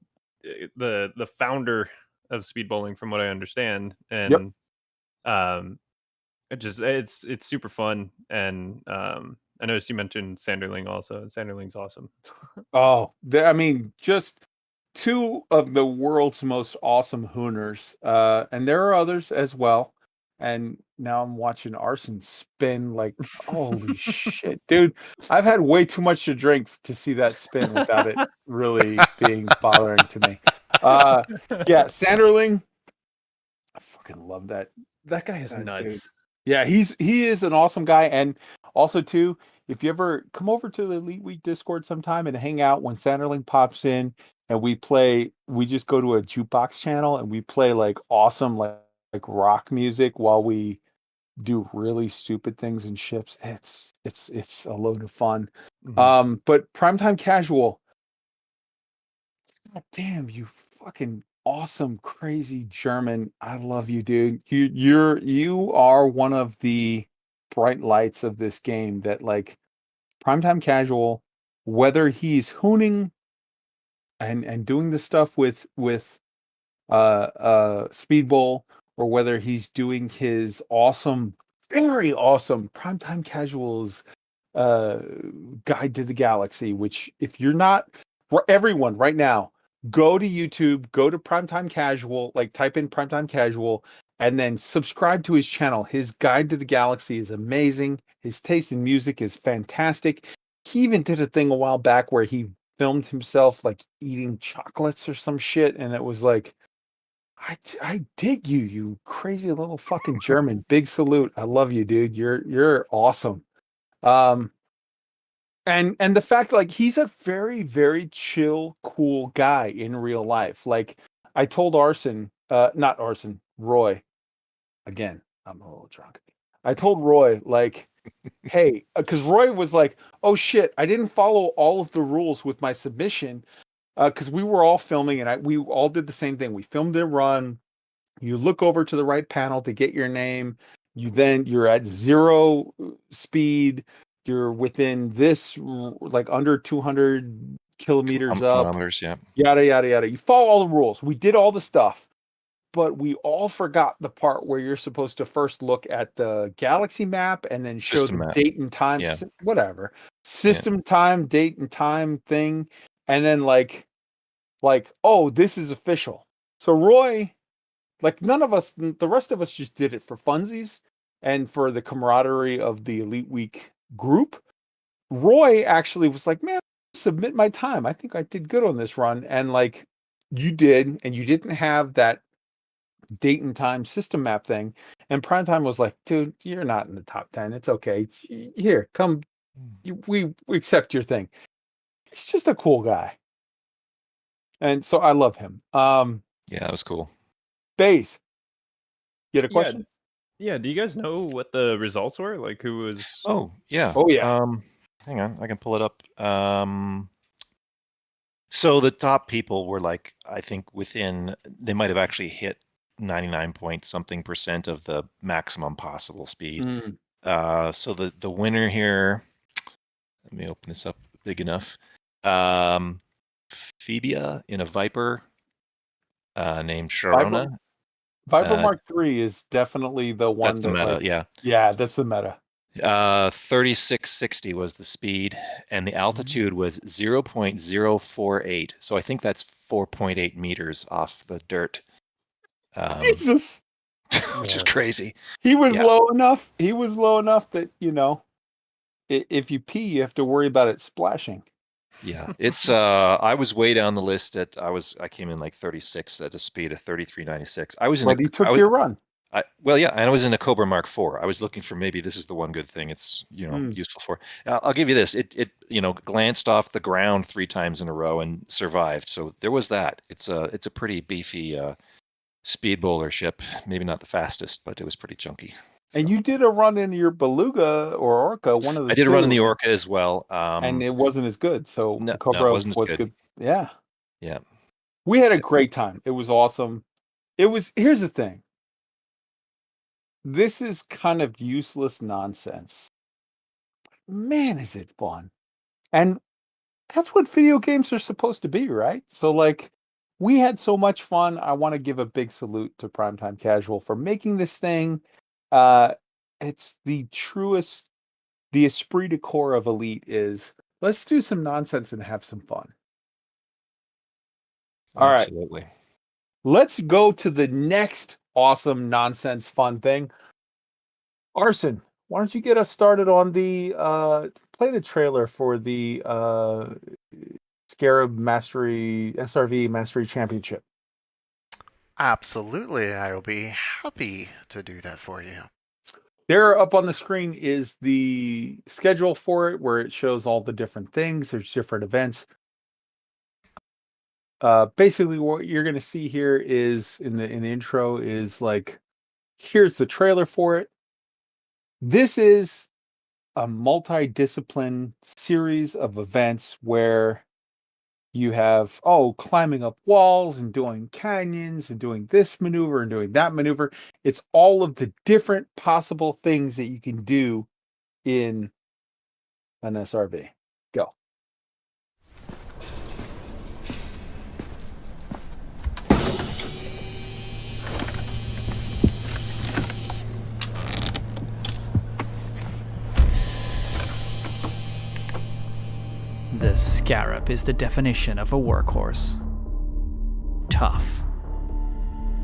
the founder of speed bowling from what I understand. And it's super fun. And I noticed you mentioned Sanderling also, and Sanderling's awesome. Oh, I mean, just 2 of the world's most awesome hooners. And there are others as well. And now I'm watching Arson spin like, holy shit, dude. I've had way too much to drink to see that spin without it really being bothering to me. Yeah, Sanderling. I fucking love that. That guy is nuts. Dude. Yeah, he is an awesome guy. And also too, if you ever come over to the Elite Week Discord sometime and hang out when Sanderling pops in and we just go to a jukebox channel and we play like awesome like rock music while we do really stupid things in ships. It's a load of fun. But Primetime Casual, God damn, you fucking awesome, crazy German. I love you, dude. You are one of the bright lights of this game that, like, Primetime Casual, whether he's hooning and doing the stuff with Speedball, or whether he's doing his awesome, very awesome Primetime Casual's Guide to the Galaxy, which if you're not, for everyone right now, go to YouTube, go to Primetime Casual, like type in Primetime Casual, and then subscribe to his channel. His Guide to the Galaxy is amazing. His taste in music is fantastic. He even did a thing a while back where he filmed himself like eating chocolates or some shit, and it was like, I dig you, you crazy little fucking German. Big salute. I love you, dude. You're awesome. And the fact, like, he's a very, very chill, cool guy in real life. Like, I told not Arson, Roy. Again, I'm a little drunk. I told Roy, like, hey, because Roy was like, oh shit, I didn't follow all of the rules with my submission. Because we were all filming and we all did the same thing. We filmed a run. You look over to the right panel to get your name. You're at 0 speed. You're within this, like under 200 kilometers up. Kilometers, yeah. Yada, yada, yada. You follow all the rules. We did all the stuff. But we all forgot the part where you're supposed to first look at the galaxy map and then show System the map. date and time, Yeah. whatever. System time, date and time thing. And then like, oh, this is official. So Roy, like none of us, the rest of us just did it for funsies and for the camaraderie of the Elite Week group. Roy actually was like, man, submit my time. I think I did good on this run. And like you did, and you didn't have that date and time system map thing. And Primetime was like, dude, you're not in the top 10. It's okay. Here, come. We accept your thing. He's just a cool guy. And so I love him. Yeah, that was cool. Baize, you had a question? Yeah, do you guys know what the results were? Like who was... Oh, yeah. Oh, yeah. Hang on, I can pull it up. So the top people were like, I think they might have actually hit 99% of the maximum possible speed. So the winner here, let me open this up big enough. Phoebia in a Viper named Sharona. Viper Mark III is definitely the one that's the meta, yeah. Yeah, that's the meta. 3660 was the speed, and the altitude was 0.048. So I think that's 4.8 meters off the dirt. Jesus. Which is crazy. He was low enough. He was low enough that, if you pee, you have to worry about it splashing. Yeah, it's I was way down the list I came in like 36 at a speed of 3396. But he took your run. And I was in a Cobra Mark IV. I was looking for maybe this is the one good thing it's useful for. I'll give you this. It glanced off the ground 3 times in a row and survived. So there was that. It's a pretty beefy speed bowler ship. Maybe not the fastest, but it was pretty chunky. And you did a run in your Beluga or Orca, one of the I did two, a run in the Orca as well. and it wasn't as good. So No, the Cobra it wasn't as good. Yeah. Yeah. We had a great time. It was awesome. Here's the thing. This is kind of useless nonsense. But man, is it fun. And that's what video games are supposed to be, right? So like we had so much fun. I want to give a big salute to Primetime Casual for making this thing. It's the truest, the esprit de corps of Elite is let's do some nonsense and have some fun. All right. Absolutely. Let's go to the next awesome nonsense fun thing. Arson, why don't you get us started on the play the trailer for the Scarab SRV Mastery Championship. Absolutely, I will be happy to do that for you. There up on the screen is the schedule for it, where it shows all the different things. There's different events. Basically, what you're going to see here is in the intro is like, here's the trailer for it. This is a multi-discipline series of events where you have, climbing up walls and doing canyons and doing this maneuver and doing that maneuver. It's all of the different possible things that you can do in an SRV. Go. This scarab is the definition of a workhorse. Tough.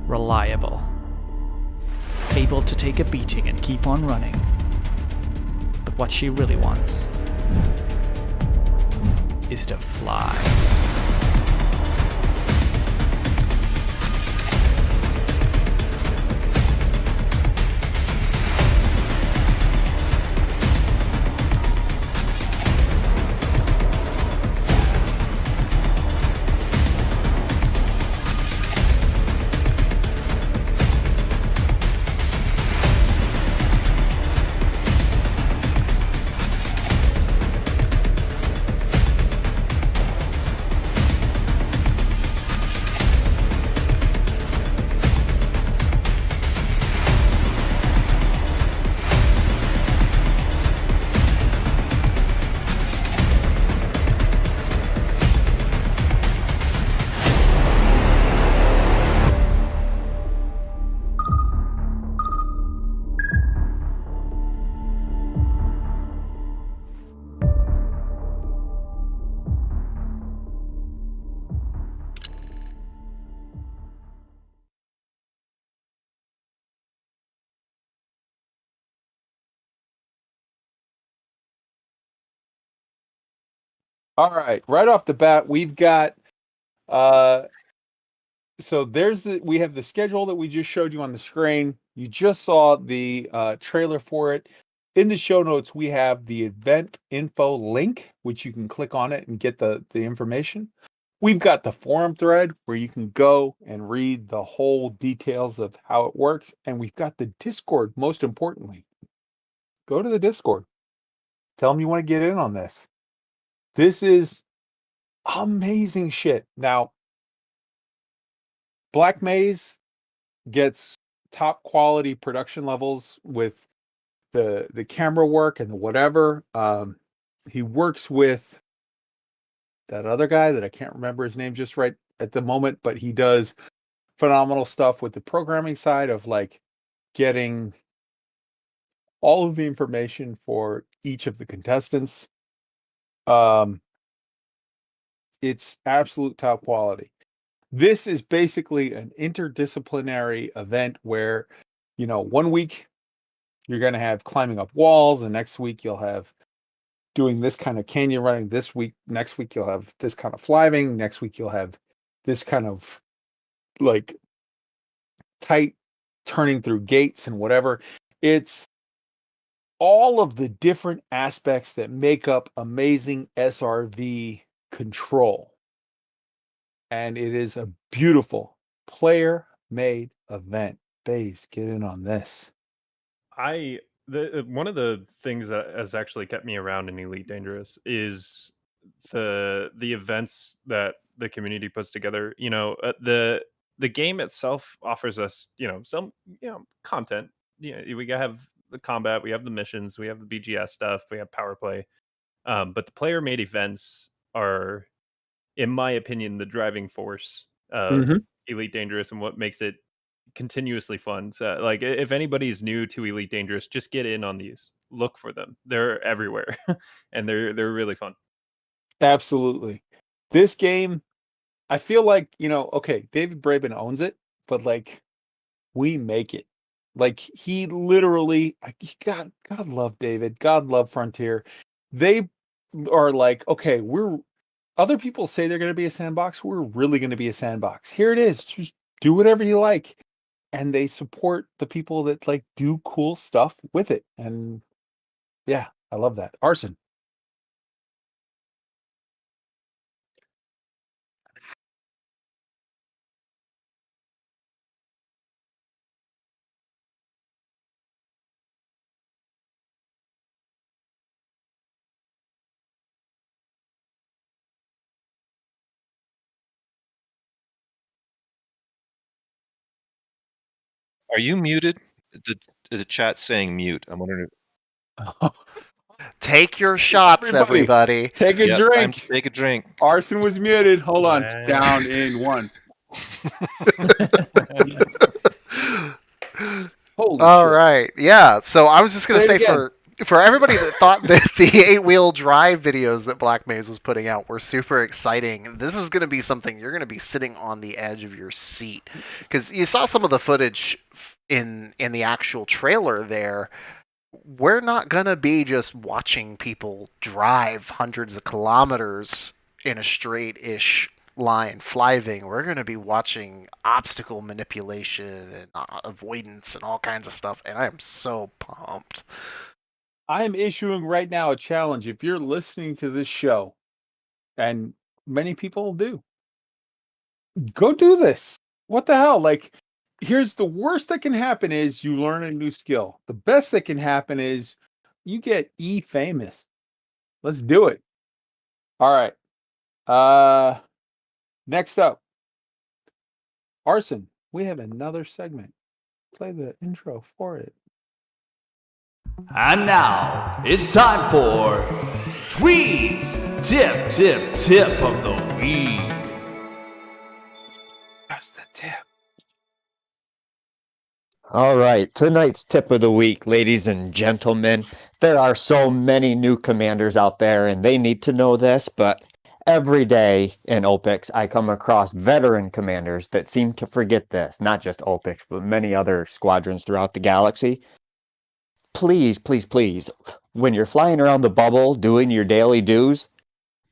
Reliable. Able to take a beating and keep on running. But what she really wants is to fly. All right, right off the bat, we've got so we have the schedule that we just showed you on the screen. You just saw the trailer for it. In the show notes, we have the event info link, which you can click on it and get the information. We've got the forum thread where you can go and read the whole details of how it works. And we've got the Discord, most importantly. Go to the Discord. Tell them you want to get in on this. This is amazing shit. Now, Black Maze gets top quality production levels with the camera work and the whatever. He works with that other guy that I can't remember his name just right at the moment, but he does phenomenal stuff with the programming side of like getting all of the information for each of the contestants. It's absolute top quality. This is basically an interdisciplinary event where, 1 week you're going to have climbing up walls, and next week you'll have doing this kind of canyon running. Next week you'll have this kind of flying. Next week you'll have this kind of like tight turning through gates and whatever. It's all of the different aspects that make up amazing SRV control. And it is a beautiful player-made event. Baize, get in on this. One of the things that has actually kept me around in Elite Dangerous is the events that the community puts together. The game itself offers us, some content. We have the combat, we have the missions, we have the BGS stuff, we have power play. But the player-made events are, in my opinion, the driving force of Elite Dangerous and what makes it continuously fun. So, like, if anybody's new to Elite Dangerous, just get in on these. Look for them. They're everywhere, and they're really fun. Absolutely. This game, I feel like, okay, David Braben owns it, but like, we make it. Like, he literally, God love David. God love Frontier. They are like, okay, other people say they're going to be a sandbox. We're really going to be a sandbox. Here it is. Just do whatever you like. And they support the people that like do cool stuff with it. And yeah, I love that. Arson. Are you muted? The chat's saying mute. I'm wondering if... Take your shots, everybody. Take a drink. Take a drink. Arson was muted. Hold on. Down in one. Holy All shit. Right. Yeah. So I was just going to say For everybody that thought that the 8-wheel drive videos that Black Maze was putting out were super exciting, this is going to be something you're going to be sitting on the edge of your seat. Because you saw some of the footage in the actual trailer there. We're not going to be just watching people drive hundreds of kilometers in a straight-ish line flywing. We're going to be watching obstacle manipulation and avoidance and all kinds of stuff, and I am so pumped. I am issuing right now a challenge. If you're listening to this show, and many people do, go do this. What the hell? Like, here's the worst that can happen is you learn a new skill. The best that can happen is you get famous. Let's do it. All right. Next up, Arson. We have another segment. Play the intro for it. And now it's time for Tweet's tip of the week. That's the tip. All right, tonight's tip of the week, ladies and gentlemen. There are so many new commanders out there, and they need to know this, but every day in OPIX, I come across veteran commanders that seem to forget this. Not just OPIX, but many other squadrons throughout the galaxy. Please, please, please, when you're flying around the bubble doing your daily dues,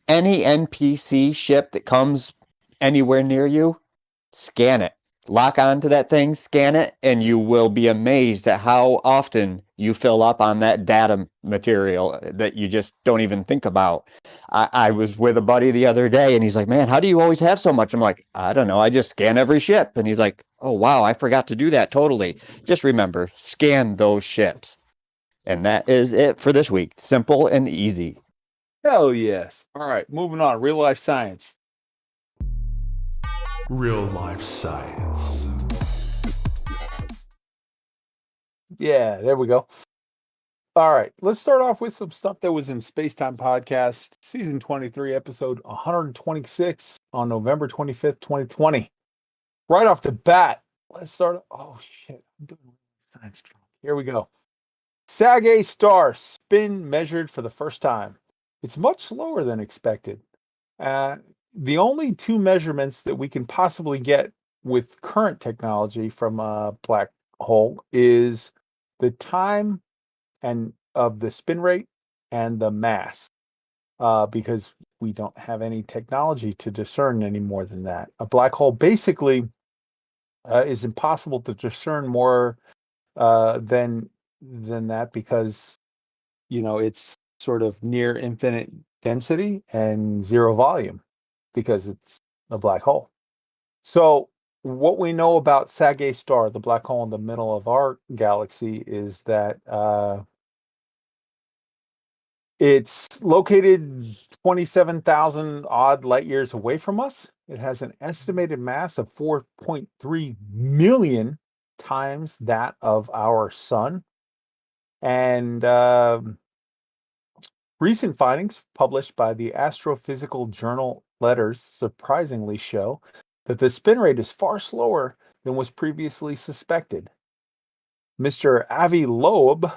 any NPC ship that comes anywhere near you, scan it. Lock onto that thing, scan it, and you will be amazed at how often you fill up on that data material that you just don't even think about. I was with a buddy the other day, and he's like, man, how do you always have so much? I'm like, I don't know, I just scan every ship. And he's like, oh, wow, I forgot to do that totally. Just remember, scan those ships. And that is it for this week. Simple and easy. Hell yes. All right, moving on. Real life science. Real life science. Yeah, there we go. All right, let's start off with some stuff that was in Spacetime Podcast, Season 23, Episode 126 on November 25th, 2020. Right off the bat, let's start. Oh, shit. I'm doing science. Here we go. SAG-A star spin measured for the first time. It's much slower than expected. The only two measurements that we can possibly get with current technology from a black hole is the time and of the spin rate and the mass, because we don't have any technology to discern any more than that. A black hole basically is impossible to discern more than that, because it's sort of near infinite density and zero volume, because it's a black hole. So what we know about SAG-A star, the black hole in the middle of our galaxy, is that it's located 27,000 odd light years away from us. It has an estimated mass of 4.3 million times that of our sun. And recent findings published by the Astrophysical Journal Letters surprisingly show that the spin rate is far slower than was previously suspected. Mr. Avi Loeb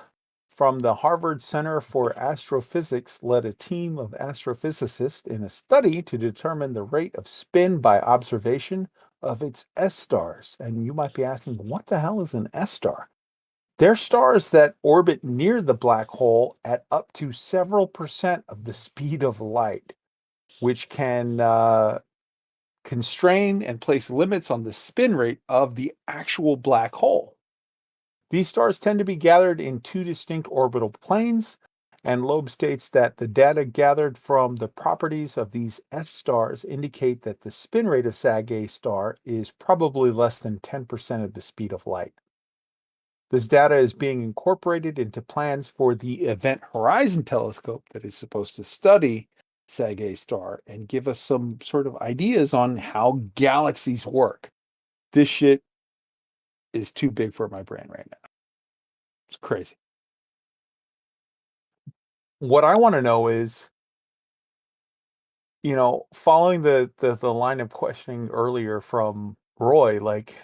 from the Harvard Center for Astrophysics led a team of astrophysicists in a study to determine the rate of spin by observation of its S-stars. And you might be asking, what the hell is an S-star? They're stars that orbit near the black hole at up to several % of the speed of light, which can constrain and place limits on the spin rate of the actual black hole. These stars tend to be gathered in two distinct orbital planes, and Loeb states that the data gathered from the properties of these S stars indicate that the spin rate of SAG-A star is probably less than 10% of the speed of light. This data is being incorporated into plans for the Event Horizon telescope that is supposed to study SAG-A star and give us some sort of ideas on how galaxies work. This shit is too big for my brain right now. It's crazy. What I want to know is, following the line of questioning earlier from Roy, like,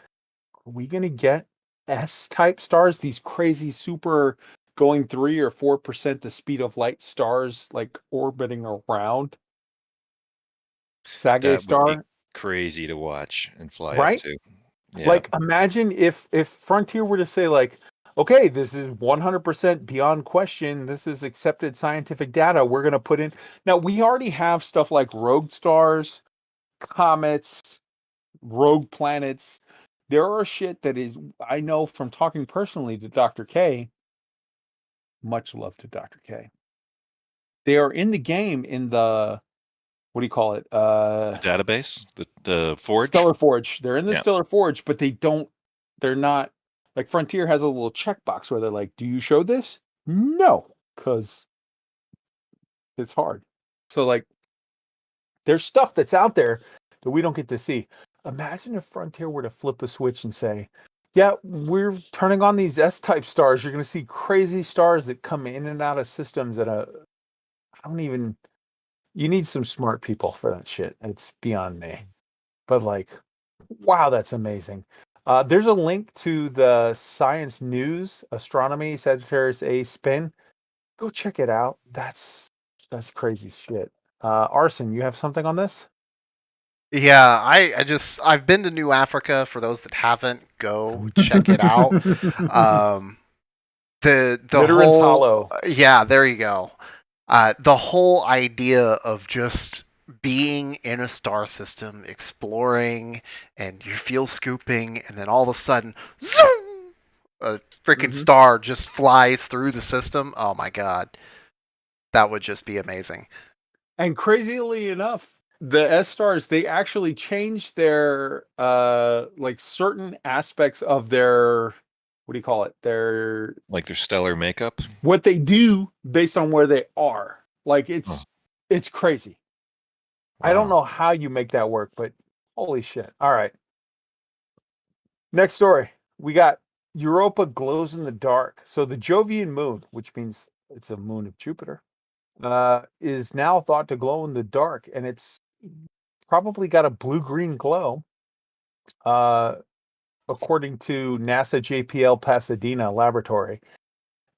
are we going to get S-type stars, these crazy super going 3 or 4% the speed of light stars like orbiting around Sagae That would be star, crazy to watch and fly up right? to. Yeah. Like imagine if Frontier were to say like, okay, this is 100% beyond question. This is accepted scientific data. We're going to put in. Now we already have stuff like rogue stars, comets, rogue planets. There are shit that is, I know from talking personally to Dr. K, much love to Dr. K. They are in the game in the, what do you call it? The database, the Forge. Stellar Forge. They're in the Yeah. Stellar Forge, but they're not, like Frontier has a little checkbox where they're like, do you show this? No, because it's hard. So like, there's stuff that's out there that we don't get to see. Imagine if Frontier were to flip a switch and say, yeah, we're turning on these S-type stars. You're going to see crazy stars that come in and out of systems that you need some smart people for that shit. It's beyond me. But like, wow, that's amazing. There's a link to the Science News Astronomy Sagittarius A spin. Go check it out. That's crazy shit. Arson, you have something on this? Yeah, I've been to New Africa. For those that haven't, go check it out. The Litterance whole Hollow. Yeah, there you go. The whole idea of just being in a star system, exploring, and you feel scooping, and then all of a sudden, zoom, a freaking star just flies through the system. Oh my god, that would just be amazing. And crazily enough, the S stars, they actually changed their like certain aspects of their, what do you call it? Their stellar makeup. What they do based on where they are. Like it's crazy. Wow. I don't know how you make that work, but holy shit. All right. Next story. We got Europa glows in the dark. So the Jovian moon, which means it's a moon of Jupiter, is now thought to glow in the dark, and it's probably got a blue-green glow, according to NASA JPL Pasadena laboratory.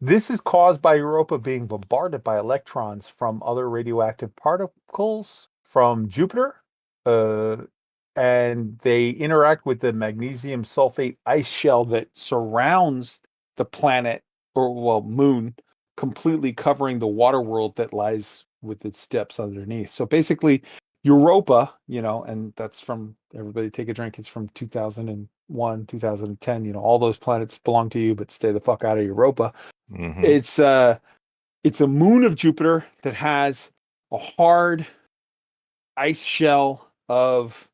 This is caused by Europa being bombarded by electrons from other radioactive particles from Jupiter, and they interact with the magnesium sulfate ice shell that surrounds the planet, moon, completely covering the water world that lies with its depths underneath. So basically, Europa, and that's from, everybody take a drink, it's from 2001, 2010, all those planets belong to you, but stay the fuck out of Europa. Mm-hmm. It's a moon of Jupiter that has a hard ice shell of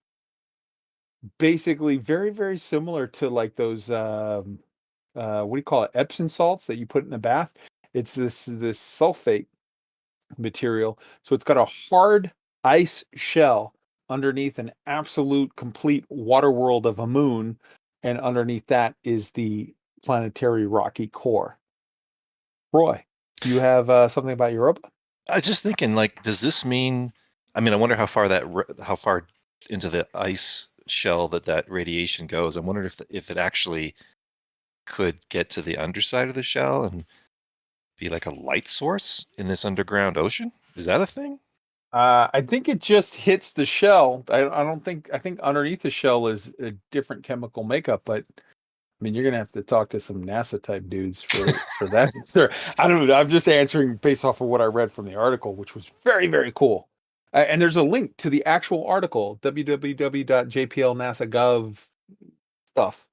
basically very, very similar to like those, what do you call it? Epsom salts that you put in the bath. It's this sulfate material. So it's got a hard ice shell underneath an absolute complete water world of a moon. And underneath that is the planetary rocky core. Roy, do you have something about Europa? I was just thinking, like, does this mean, I wonder how far into the ice shell that radiation goes. I wonder if it actually could get to the underside of the shell and be like a light source in this underground ocean. Is that a thing? I think it just hits the shell. I think underneath the shell is a different chemical makeup, but you're gonna have to talk to some NASA type dudes for that. Sir, I don't know. I'm just answering based off of what I read from the article, which was very, very cool. And there's a link to the actual article, www.jplnasa.gov stuff,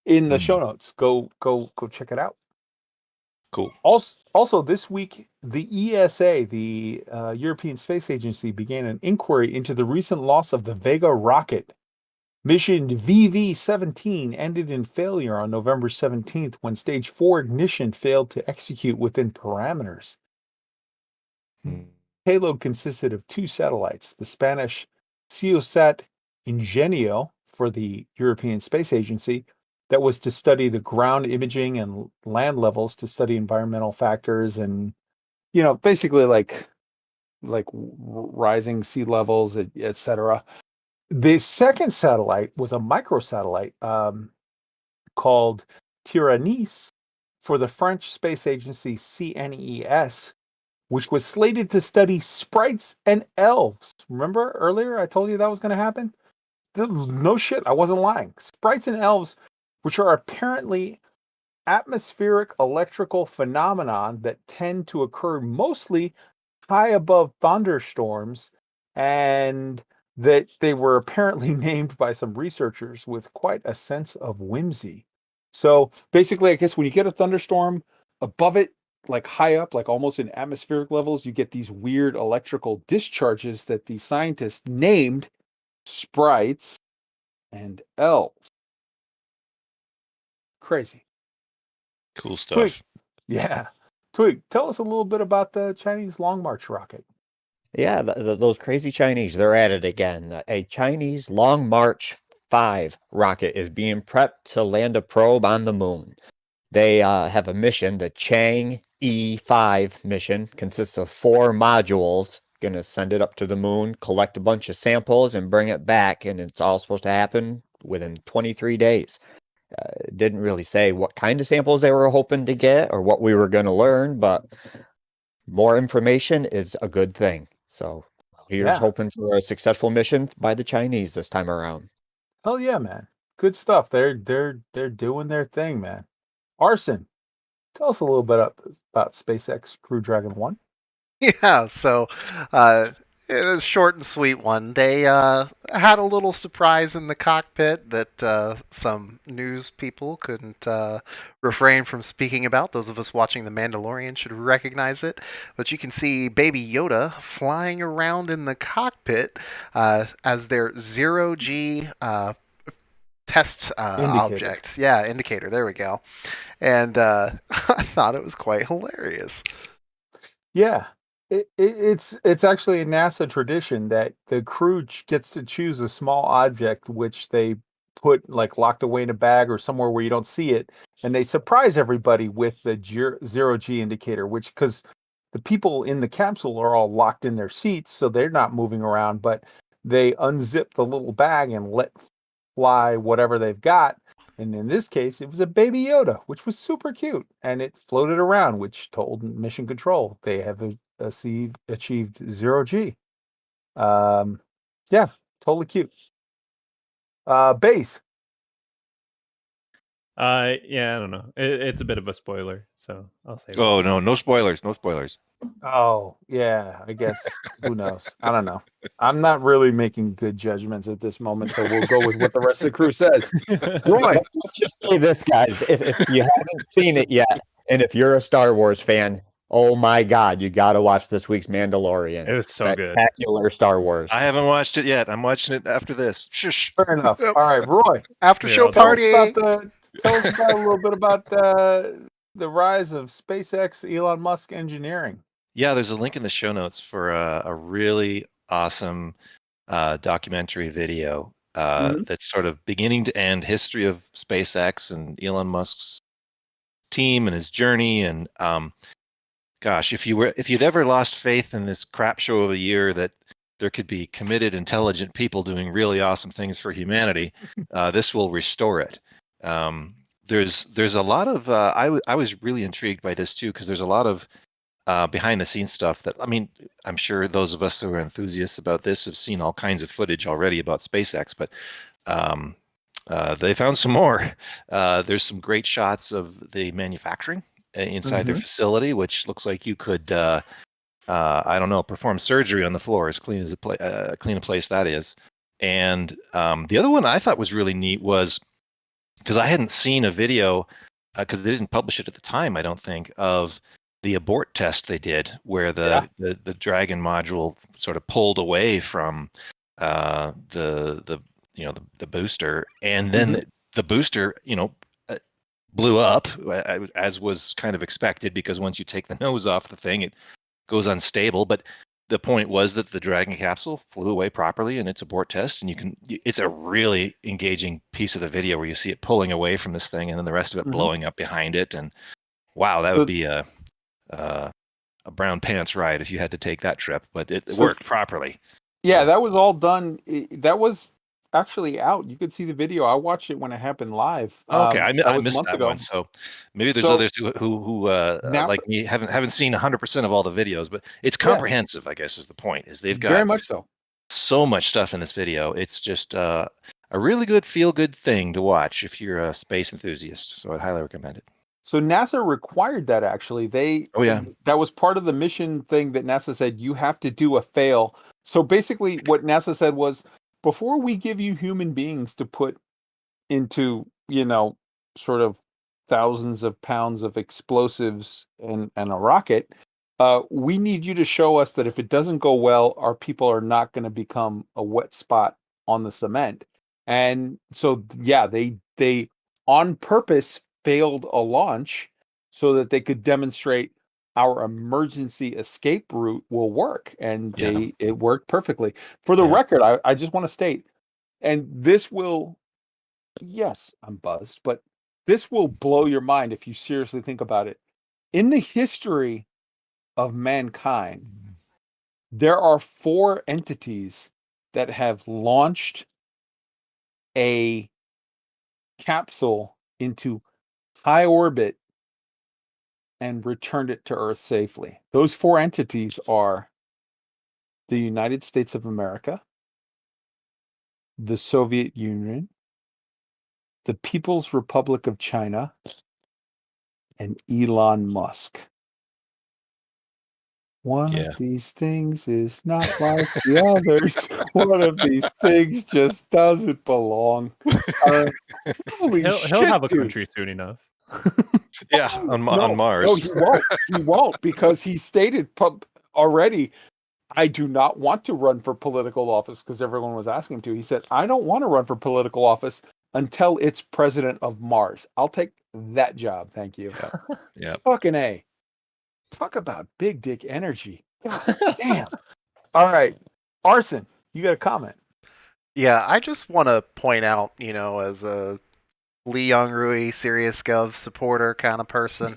in the show notes. Go check it out. Cool. Also, this week, the ESA, the European Space Agency, began an inquiry into the recent loss of the Vega rocket. Mission VV-17 ended in failure on November 17th when Stage 4 ignition failed to execute within parameters. Payload consisted of 2 satellites, the Spanish CIOSat Ingenio for the European Space Agency, that was to study the ground imaging and land levels to study environmental factors and, basically like rising sea levels, etc. The second satellite was a microsatellite called Tyrannis for the French space agency CNES, which was slated to study sprites and elves. Remember earlier I told you that was going to happen? No shit, I wasn't lying. Sprites and elves, which are apparently atmospheric electrical phenomenon that tend to occur mostly high above thunderstorms, and that they were apparently named by some researchers with quite a sense of whimsy. So basically, I guess when you get a thunderstorm above it, like high up, like almost in atmospheric levels, you get these weird electrical discharges that the scientists named sprites and elves. Crazy. Cool stuff. Twig. Yeah. Twig, tell us a little bit about the Chinese Long March rocket. Yeah, those crazy Chinese, they're at it again. A Chinese Long March 5 rocket is being prepped to land a probe on the moon. They have a mission, the Chang'e 5 mission, consists of 4 modules. Going to send it up to the moon, collect a bunch of samples, and bring it back, and it's all supposed to happen within 23 days. Didn't really say what kind of samples they were hoping to get or what we were going to learn, but more information is a good thing. So here's hoping for a successful mission by the Chinese this time around. Hell yeah, man. Good stuff. They're doing their thing, man. Arson, tell us a little bit about SpaceX Crew Dragon 1. Yeah, so it was a short and sweet one. They had a little surprise in the cockpit that some news people couldn't refrain from speaking about. Those of us watching The Mandalorian should recognize it. But you can see Baby Yoda flying around in the cockpit as their zero-G test object. Yeah, indicator. There we go. And I thought it was quite hilarious. Yeah. It's actually a NASA tradition that the crew gets to choose a small object which they put like locked away in a bag or somewhere where you don't see it, and they surprise everybody with the zero-G indicator, which, because the people in the capsule are all locked in their seats, so they're not moving around, but they unzip the little bag and let fly whatever they've got. And in this case, it was a Baby Yoda, which was super cute, and it floated around, which told Mission Control they have achieved zero-G. Yeah, totally cute. Baize. Yeah, I don't know. It's a bit of a spoiler, so I'll say. Oh no spoilers, no spoilers. Oh yeah, I guess. Who knows? I don't know. I'm not really making good judgments at this moment, so we'll go with what the rest of the crew says. Roy, let's just say this, guys. If you haven't seen it yet, and if you're a Star Wars fan, oh my God, you got to watch this week's Mandalorian. It was so good. Spectacular Star Wars. I haven't watched it yet. I'm watching it after this. Shush. Fair enough. All right, Roy. After show party. Tell us about a little bit about the rise of SpaceX Elon Musk engineering. Yeah, there's a link in the show notes for a really awesome documentary video that's sort of beginning to end history of SpaceX and Elon Musk's team and his journey. And gosh, if you'd ever lost faith in this crap show of a year that there could be committed, intelligent people doing really awesome things for humanity, this will restore it. There's a lot of I was really intrigued by this too, because there's a lot of behind the scenes stuff that, I mean, I'm sure those of us who are enthusiasts about this have seen all kinds of footage already about SpaceX, but they found some more. There's some great shots of the manufacturing inside their facility, which looks like you could I don't know, perform surgery on the floor, as clean as clean a place that is. And the other one I thought was really neat was, because I hadn't seen a video, because they didn't publish it at the time, I don't think, of the abort test they did, where the Dragon module sort of pulled away from the booster, and then the booster blew up, as was kind of expected, because once you take the nose off the thing, it goes unstable. But the point was that the Dragon capsule flew away properly in its abort test, and it's a really engaging piece of the video where you see it pulling away from this thing, and then the rest of it blowing up behind it. And wow, that would be a brown pants ride if you had to take that trip, but it worked properly. Yeah, that was all done. That was actually out. You could see the video. I watched it when it happened live. Okay, That I was missed months that ago. one. So maybe there's So others who NASA, like me haven't seen 100% of all the videos, but it's yeah, comprehensive. I guess is the point. Is they've very got much so. so much stuff in this video. It's just a really good feel-good thing to watch if you're a space enthusiast. So I'd highly recommend it. So NASA required that actually. Oh yeah, That was part of the mission thing that NASA said you have to do a fail. So basically what NASA said was before we give you human beings to put into, sort of thousands of pounds of explosives and a rocket, we need you to show us that if it doesn't go well, our people are not going to become a wet spot on the cement. And so, yeah, they on purpose failed a launch so that they could demonstrate our emergency escape route will work. And it worked perfectly. For the record, I just want to state, and this will, yes, I'm buzzed, but this will blow your mind if you seriously think about it. In the history of mankind, there are 4 entities that have launched a capsule into high orbit and returned it to Earth safely. Those 4 entities are the United States of America, the Soviet Union, the People's Republic of China, and Elon Musk. One of these things is not like the others. One of these things just doesn't belong. Holy He'll shit, have a dude. country soon enough. Yeah, on Mars. No, he won't. He won't, because he stated already, I do not want to run for political office, because everyone was asking him to. He said, I don't want to run for political office until it's president of Mars. I'll take that job. Thank you. Yeah. Fucking A. Talk about big dick energy. God damn. All right. Arson, you got a comment? Yeah, I just want to point out, as a Lee Young-Rui, Serious Gov supporter kind of person,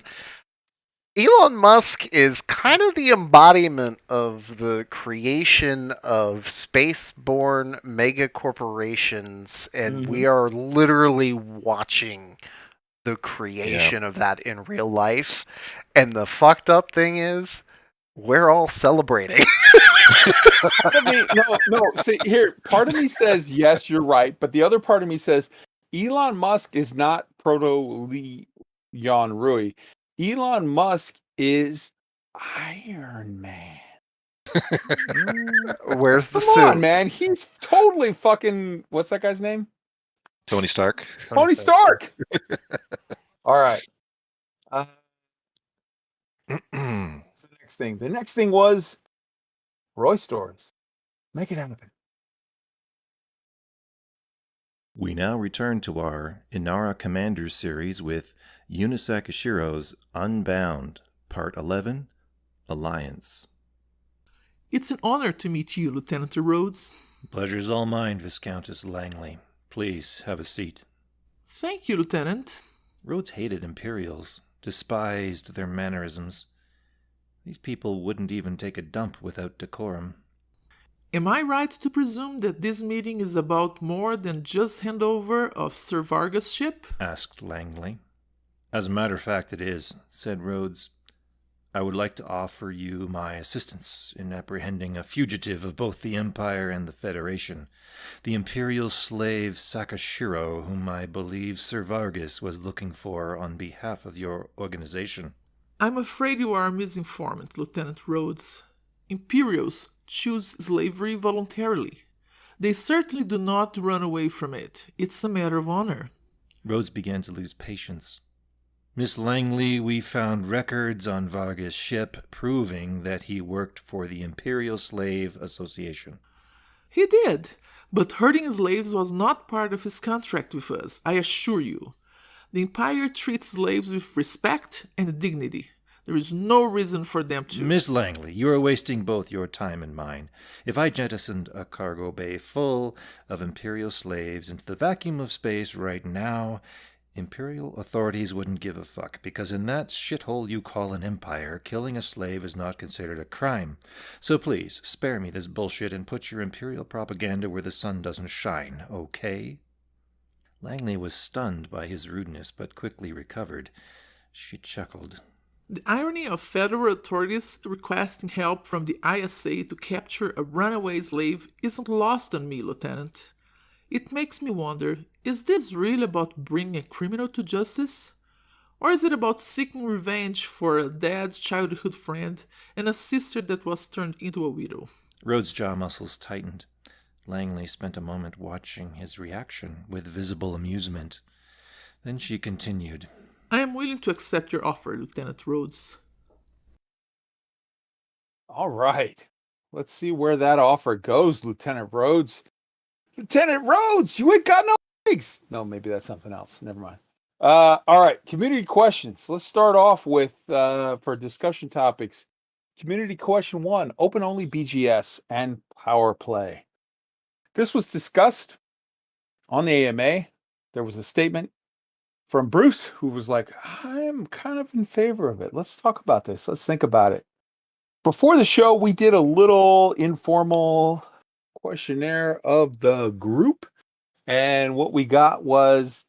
Elon Musk is kind of the embodiment of the creation of space-born mega corporations, and we are literally watching the creation of that in real life. And the fucked up thing is, we're all celebrating. No. See, here, part of me says, yes, you're right. But the other part of me says, Elon Musk is not proto-Lee Young-Rui. Elon Musk is Iron Man. Where's the Come suit? on, man. He's totally fucking, what's that guy's name? Tony Stark. Tony Stark. All right. What's the next thing? The next thing was Roy Stores. Make it happen. We now return to our Inara Commanders series with Yunisaka Shiro's Unbound, Part 11, Alliance. It's an honor to meet you, Lieutenant Rhodes. Pleasure's all mine, Viscountess Langley. Please have a seat. Thank you, Lieutenant. Rhodes hated Imperials, despised their mannerisms. These people wouldn't even take a dump without decorum. Am I right to presume that this meeting is about more than just handover of Sir Vargas' ship? Asked Langley. As a matter of fact, it is, said Rhodes. I would like to offer you my assistance in apprehending a fugitive of both the Empire and the Federation, the Imperial slave Sakashiro, whom I believe Sir Vargas was looking for on behalf of your organization. I'm afraid you are a misinformant, Lieutenant Rhodes. Imperials choose slavery voluntarily. They certainly do not run away from it. It's a matter of honor. Rhodes began to lose patience. Miss Langley, we found records on Vargas' ship proving that he worked for the Imperial Slave Association. He did, but herding slaves was not part of his contract with us, I assure you. The Empire treats slaves with respect and dignity. There is no reason for them to... Miss Langley, you are wasting both your time and mine. If I jettisoned a cargo bay full of Imperial slaves into the vacuum of space right now, Imperial authorities wouldn't give a fuck, because in that shithole you call an empire, killing a slave is not considered a crime. So please, spare me this bullshit and put your Imperial propaganda where the sun doesn't shine, okay? Langley was stunned by his rudeness, but quickly recovered. She chuckled. The irony of federal authorities requesting help from the ISA to capture a runaway slave isn't lost on me, Lieutenant. It makes me wonder, is this really about bringing a criminal to justice? Or is it about seeking revenge for a dead childhood friend and a sister that was turned into a widow? Rhodes' jaw muscles tightened. Langley spent a moment watching his reaction with visible amusement. Then she continued. I am willing to accept your offer, Lieutenant Rhodes. All right. Let's see where that offer goes, Lieutenant Rhodes. Lieutenant Rhodes, you ain't got no legs. No, maybe that's something else. Never mind. All right. Community questions. Let's start off with, for discussion topics, community question 1, open only BGS and power play. This was discussed on the AMA. There was a statement from Bruce, who was like, I'm kind of in favor of it. Let's talk about this. Let's think about it. Before the show, we did a little informal questionnaire of the group. And what we got was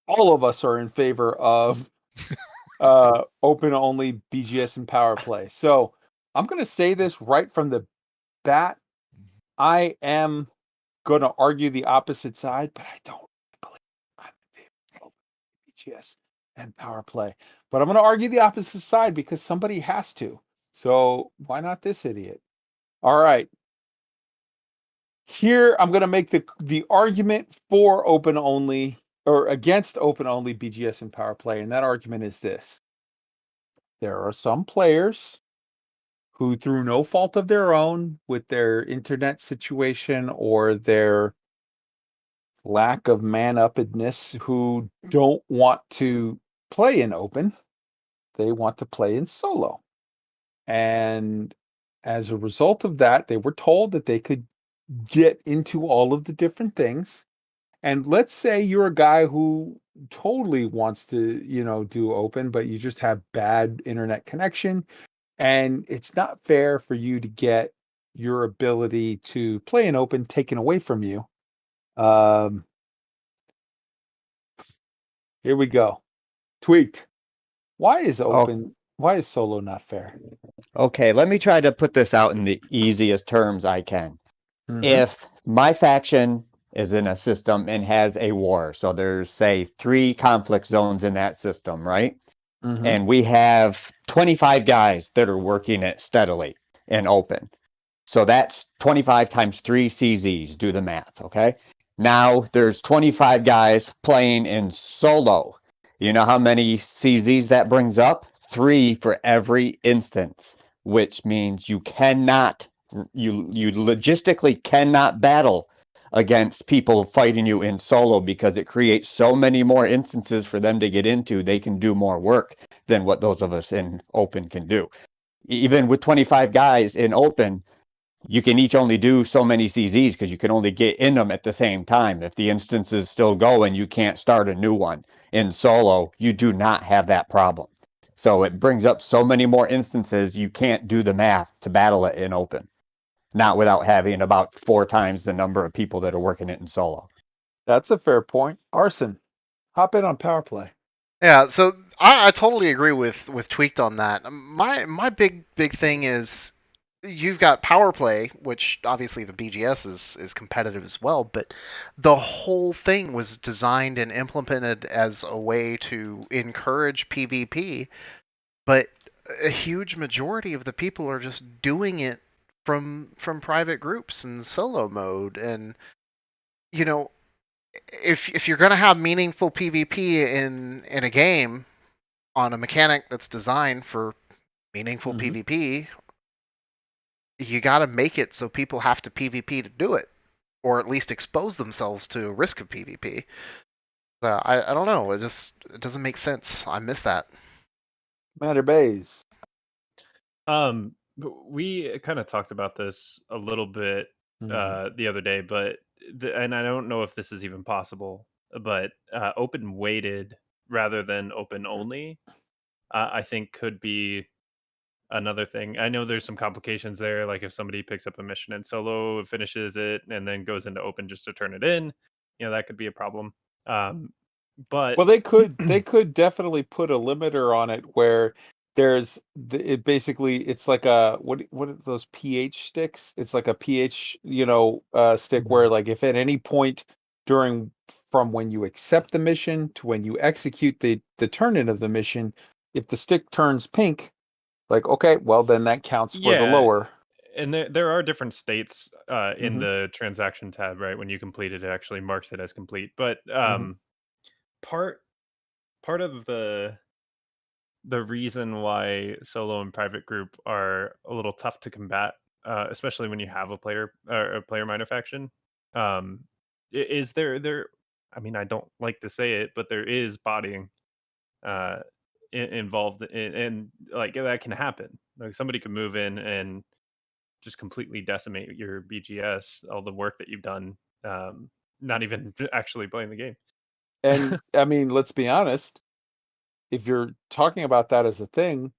all of us are in favor of open only BGS and power play. So I'm going to say this right from the bat. I am going to argue the opposite side, but I don't believe I'm in favor of BGS and power play. But I'm going to argue the opposite side because somebody has to. So why not this idiot? All right. Here I'm going to make the argument for open only or against open only BGS and power play, and that argument is this. There are some players who, through no fault of their own, with their internet situation or their lack of man-uppedness, who don't want to play in open. They want to play in solo. And as a result of that, they were told that they could get into all of the different things. And let's say you're a guy who totally wants to, do open, but you just have bad internet connection. And it's not fair for you to get your ability to play in open taken away from you. Here we go. Tweaked. Why is solo not fair? Okay, let me try to put this out in the easiest terms I can. Mm-hmm. If my faction is in a system and has a war, so there's, say, 3 conflict zones in that system, right? Mm-hmm. And we have 25 guys that are working it steadily and open. So that's 25 times 3 CZs. Do the math, okay? Now there's 25 guys playing in solo. You know how many CZs that brings up? 3 for every instance, which means you logistically cannot battle against people fighting you in solo because it creates so many more instances for them to get into. They can do more work than what those of us in open can do. Even with 25 guys in open, you can each only do so many CZs because you can only get in them at the same time. If the instance is still going, you can't start a new one. In solo, you do not have that problem. So it brings up so many more instances, you can't do the math to battle it in open. Not without having about 4 times the number of people that are working it in solo. That's a fair point. Arson, hop in on power play. Yeah, so I totally agree with Tweaked on that. My big thing is you've got power play, which obviously the BGS is competitive as well, but the whole thing was designed and implemented as a way to encourage PvP, but a huge majority of the people are just doing it from private groups and solo mode. And if you're going to have meaningful PvP in a game on a mechanic that's designed for meaningful PvP, you got to make it so people have to PvP to do it, or at least expose themselves to a risk of PvP. So I don't know. It doesn't make sense. I miss that. Cmdr Baize. We kind of talked about this a little bit the other day, but and I don't know if this is even possible but open weighted rather than open only, I think could be another thing. I know there's some complications there, like if somebody picks up a mission in solo, finishes it, and then goes into open just to turn it in, that could be a problem. But well, they could definitely put a limiter on it where there's it basically it's like a what are those pH sticks? It's like a pH stick where like if at any point from when you accept the mission to when you execute the turn in of the mission, if the stick turns pink, like okay, well then that counts for the lower. And there are different states in the transaction tab, right? When you complete it, it actually marks it as complete. But part of the reason why solo and private group are a little tough to combat, especially when you have a player minor faction, is there. I mean, I don't like to say it, but there is bodying involved and like that can happen. Like somebody could move in and just completely decimate your BGS, all the work that you've done, not even actually playing the game. And I mean, let's be honest, if you're talking about that as a thing,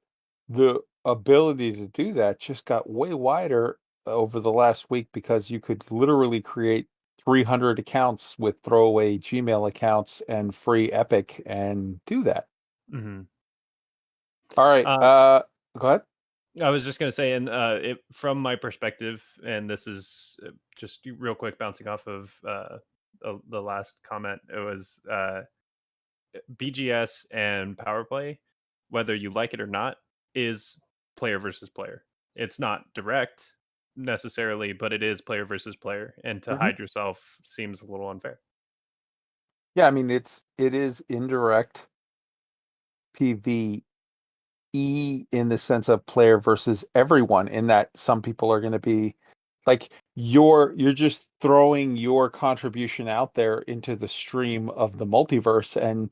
the ability to do that just got way wider over the last week because you could literally create 300 accounts with throwaway Gmail accounts and free Epic and do that. All right. Go ahead. I was just going to say, and from my perspective, and this is just real quick bouncing off of the last comment, it was BGS and power play, whether you like it or not, is player versus player. It's not direct necessarily, but it is player versus player, and to hide yourself seems a little unfair. Yeah, I mean it is indirect PvE in the sense of player versus everyone, in that some people are going to be like you're just throwing your contribution out there into the stream of the multiverse, and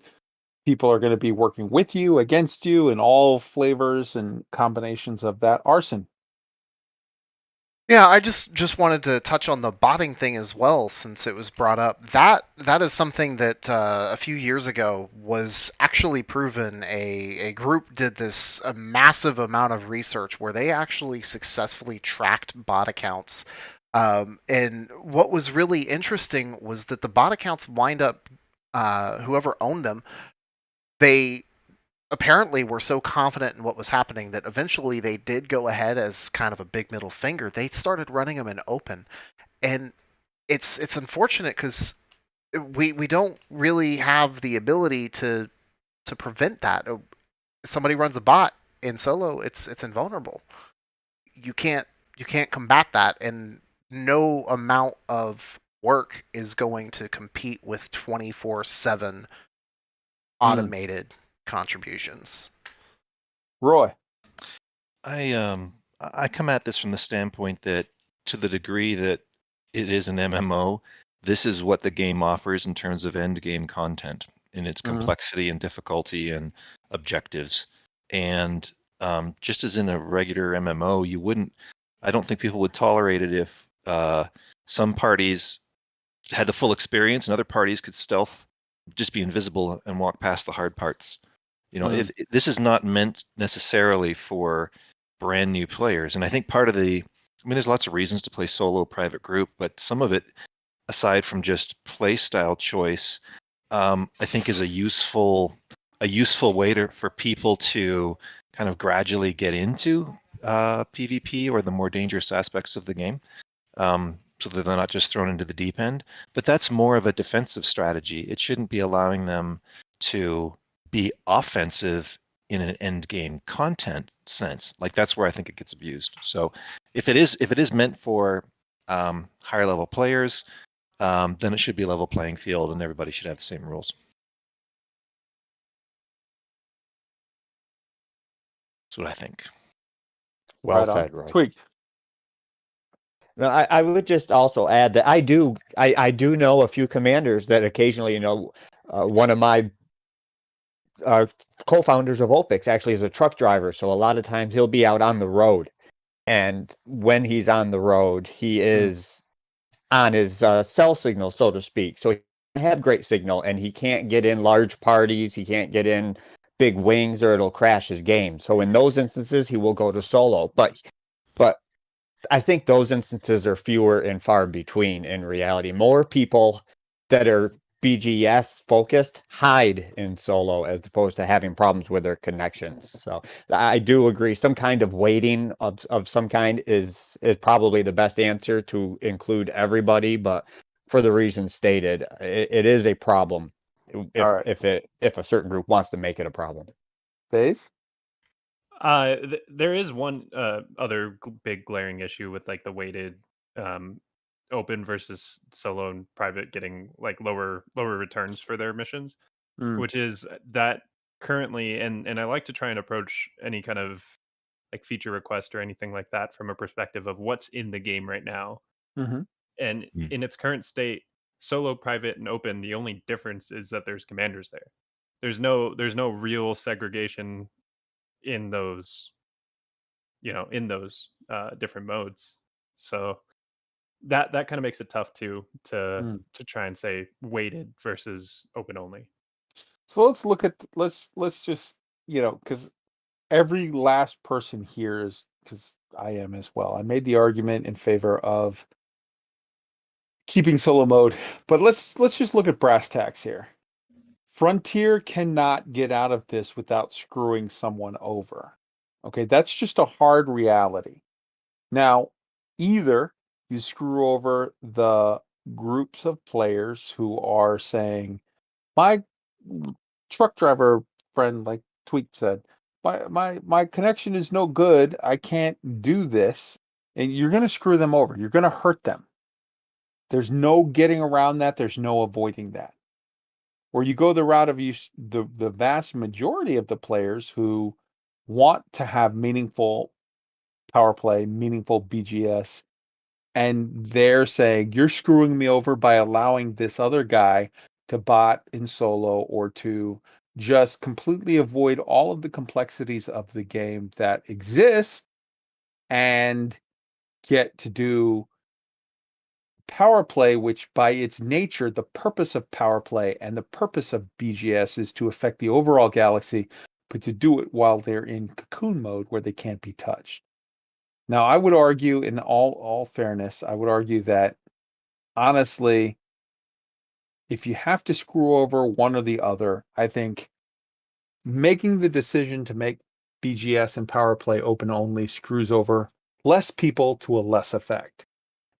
people are going to be working with you, against you, and all flavors and combinations of that. Arson. Yeah, I just wanted to touch on the botting thing as well, since it was brought up. That is something that a few years ago was actually proven. A group did a massive amount of research where they actually successfully tracked bot accounts. And what was really interesting was that the bot accounts wind up, whoever owned them, they apparently were so confident in what was happening that eventually they did go ahead as kind of a big middle finger. They started running them in open, and it's unfortunate because we don't really have the ability to prevent that. If somebody runs a bot in solo, it's invulnerable. You can't combat that, and no amount of work is going to compete with 24/7 automated contributions. Roy. I come at this from the standpoint that to the degree that it is an MMO, this is what the game offers in terms of end game content in its complexity and difficulty and objectives. And just as in a regular MMO, I don't think people would tolerate it if some parties had the full experience and other parties could stealth, just be invisible and walk past the hard parts. If this is not meant necessarily for brand new players. And I think there's lots of reasons to play solo private group, but some of it, aside from just play style choice, I think is a useful way for people to kind of gradually get into PvP or the more dangerous aspects of the game, so that they're not just thrown into the deep end. But that's more of a defensive strategy. It shouldn't be allowing them to be offensive in an end game content sense. Like that's where I think it gets abused. So if it is meant for higher level players, then it should be a level playing field and everybody should have the same rules. That's what I think. Well said, Roy. Tweaked. No, I would just also add that I do know a few commanders that occasionally, one of my co-founders of OPIX actually is a truck driver, so a lot of times he'll be out on the road, and when he's on the road, he is on his cell signal, so to speak. So have great signal, and he can't get in large parties, he can't get in big wings, or it'll crash his game. So in those instances, he will go to solo. But I think those instances are fewer and far between in reality. More people that are BGS focused hide in solo as opposed to having problems with their connections. So I do agree. Some kind of weighting of some kind is probably the best answer to include everybody, but for the reasons stated, it is a problem if a certain group wants to make it a problem. Baize? There is one other big glaring issue with like the weighted open versus solo and private getting like lower returns for their missions, which is that currently, and I like to try and approach any kind of like feature request or anything like that from a perspective of what's in the game right now. And in its current state, solo, private, and open, the only difference is that there's commanders there. There's no real segregation in those, different modes. So that kind of makes it tough to try and say weighted versus open only. So let's look at let's just, because every last person here is, because I am as well. I made the argument in favor of keeping solo mode, but let's just look at brass tacks here. Frontier cannot get out of this without screwing someone over. Okay, that's just a hard reality. Now, either you screw over the groups of players who are saying, my truck driver friend, like Tweet said, my connection is no good, I can't do this, and you're going to screw them over. You're going to hurt them. There's no getting around that. There's no avoiding that. Or you go the route of the vast majority of the players who want to have meaningful power play, meaningful BGS, and they're saying, you're screwing me over by allowing this other guy to bot in solo or to just completely avoid all of the complexities of the game that exist and get to do power play, which by its nature, the purpose of power play and the purpose of BGS is to affect the overall galaxy, but to do it while they're in cocoon mode where they can't be touched. Now, I would argue, in all fairness, I would argue that, honestly, if you have to screw over one or the other, I think making the decision to make BGS and power play open only screws over less people to a less effect.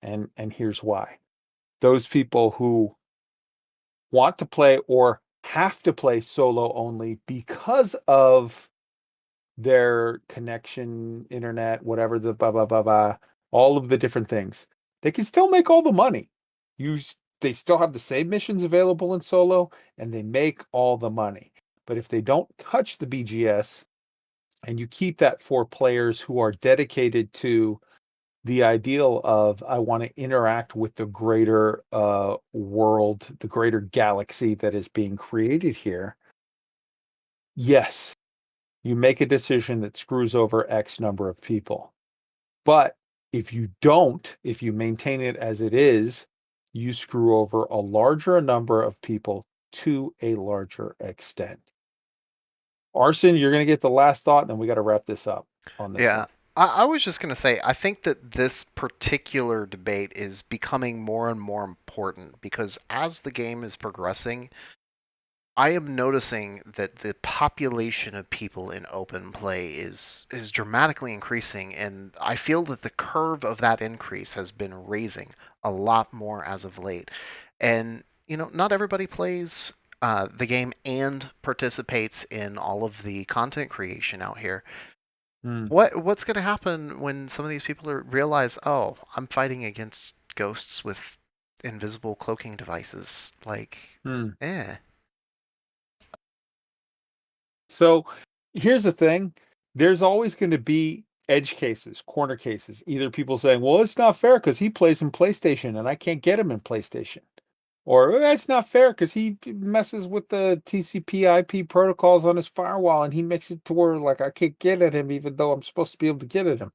And here's why. Those people who want to play or have to play solo only because of their connection, internet, whatever, the blah, blah, blah, blah, all of the different things, they can still make all the money. They still have the same missions available in solo, and they make all the money. But if they don't touch the BGS, and you keep that for players who are dedicated to the ideal of, I want to interact with the greater world, the greater galaxy that is being created here, yes, you make a decision that screws over X number of people. But if you don't, if you maintain it as it is, you screw over a larger number of people to a larger extent. Arson, you're going to get the last thought, and then we got to wrap this up on this one. I was just going to say, I think that this particular debate is becoming more and more important because as the game is progressing, I am noticing that the population of people in open play is dramatically increasing, and I feel that the curve of that increase has been raising a lot more as of late. And, not everybody plays the game and participates in all of the content creation out here. What's going to happen when some of these people realize, oh, I'm fighting against ghosts with invisible cloaking devices? So here's the thing. There's always going to be edge cases, corner cases. Either people saying, well, it's not fair because he plays in PlayStation and I can't get him in PlayStation. Or it's not fair because he messes with the TCP IP protocols on his firewall and he makes it to where I can't get at him even though I'm supposed to be able to get at him.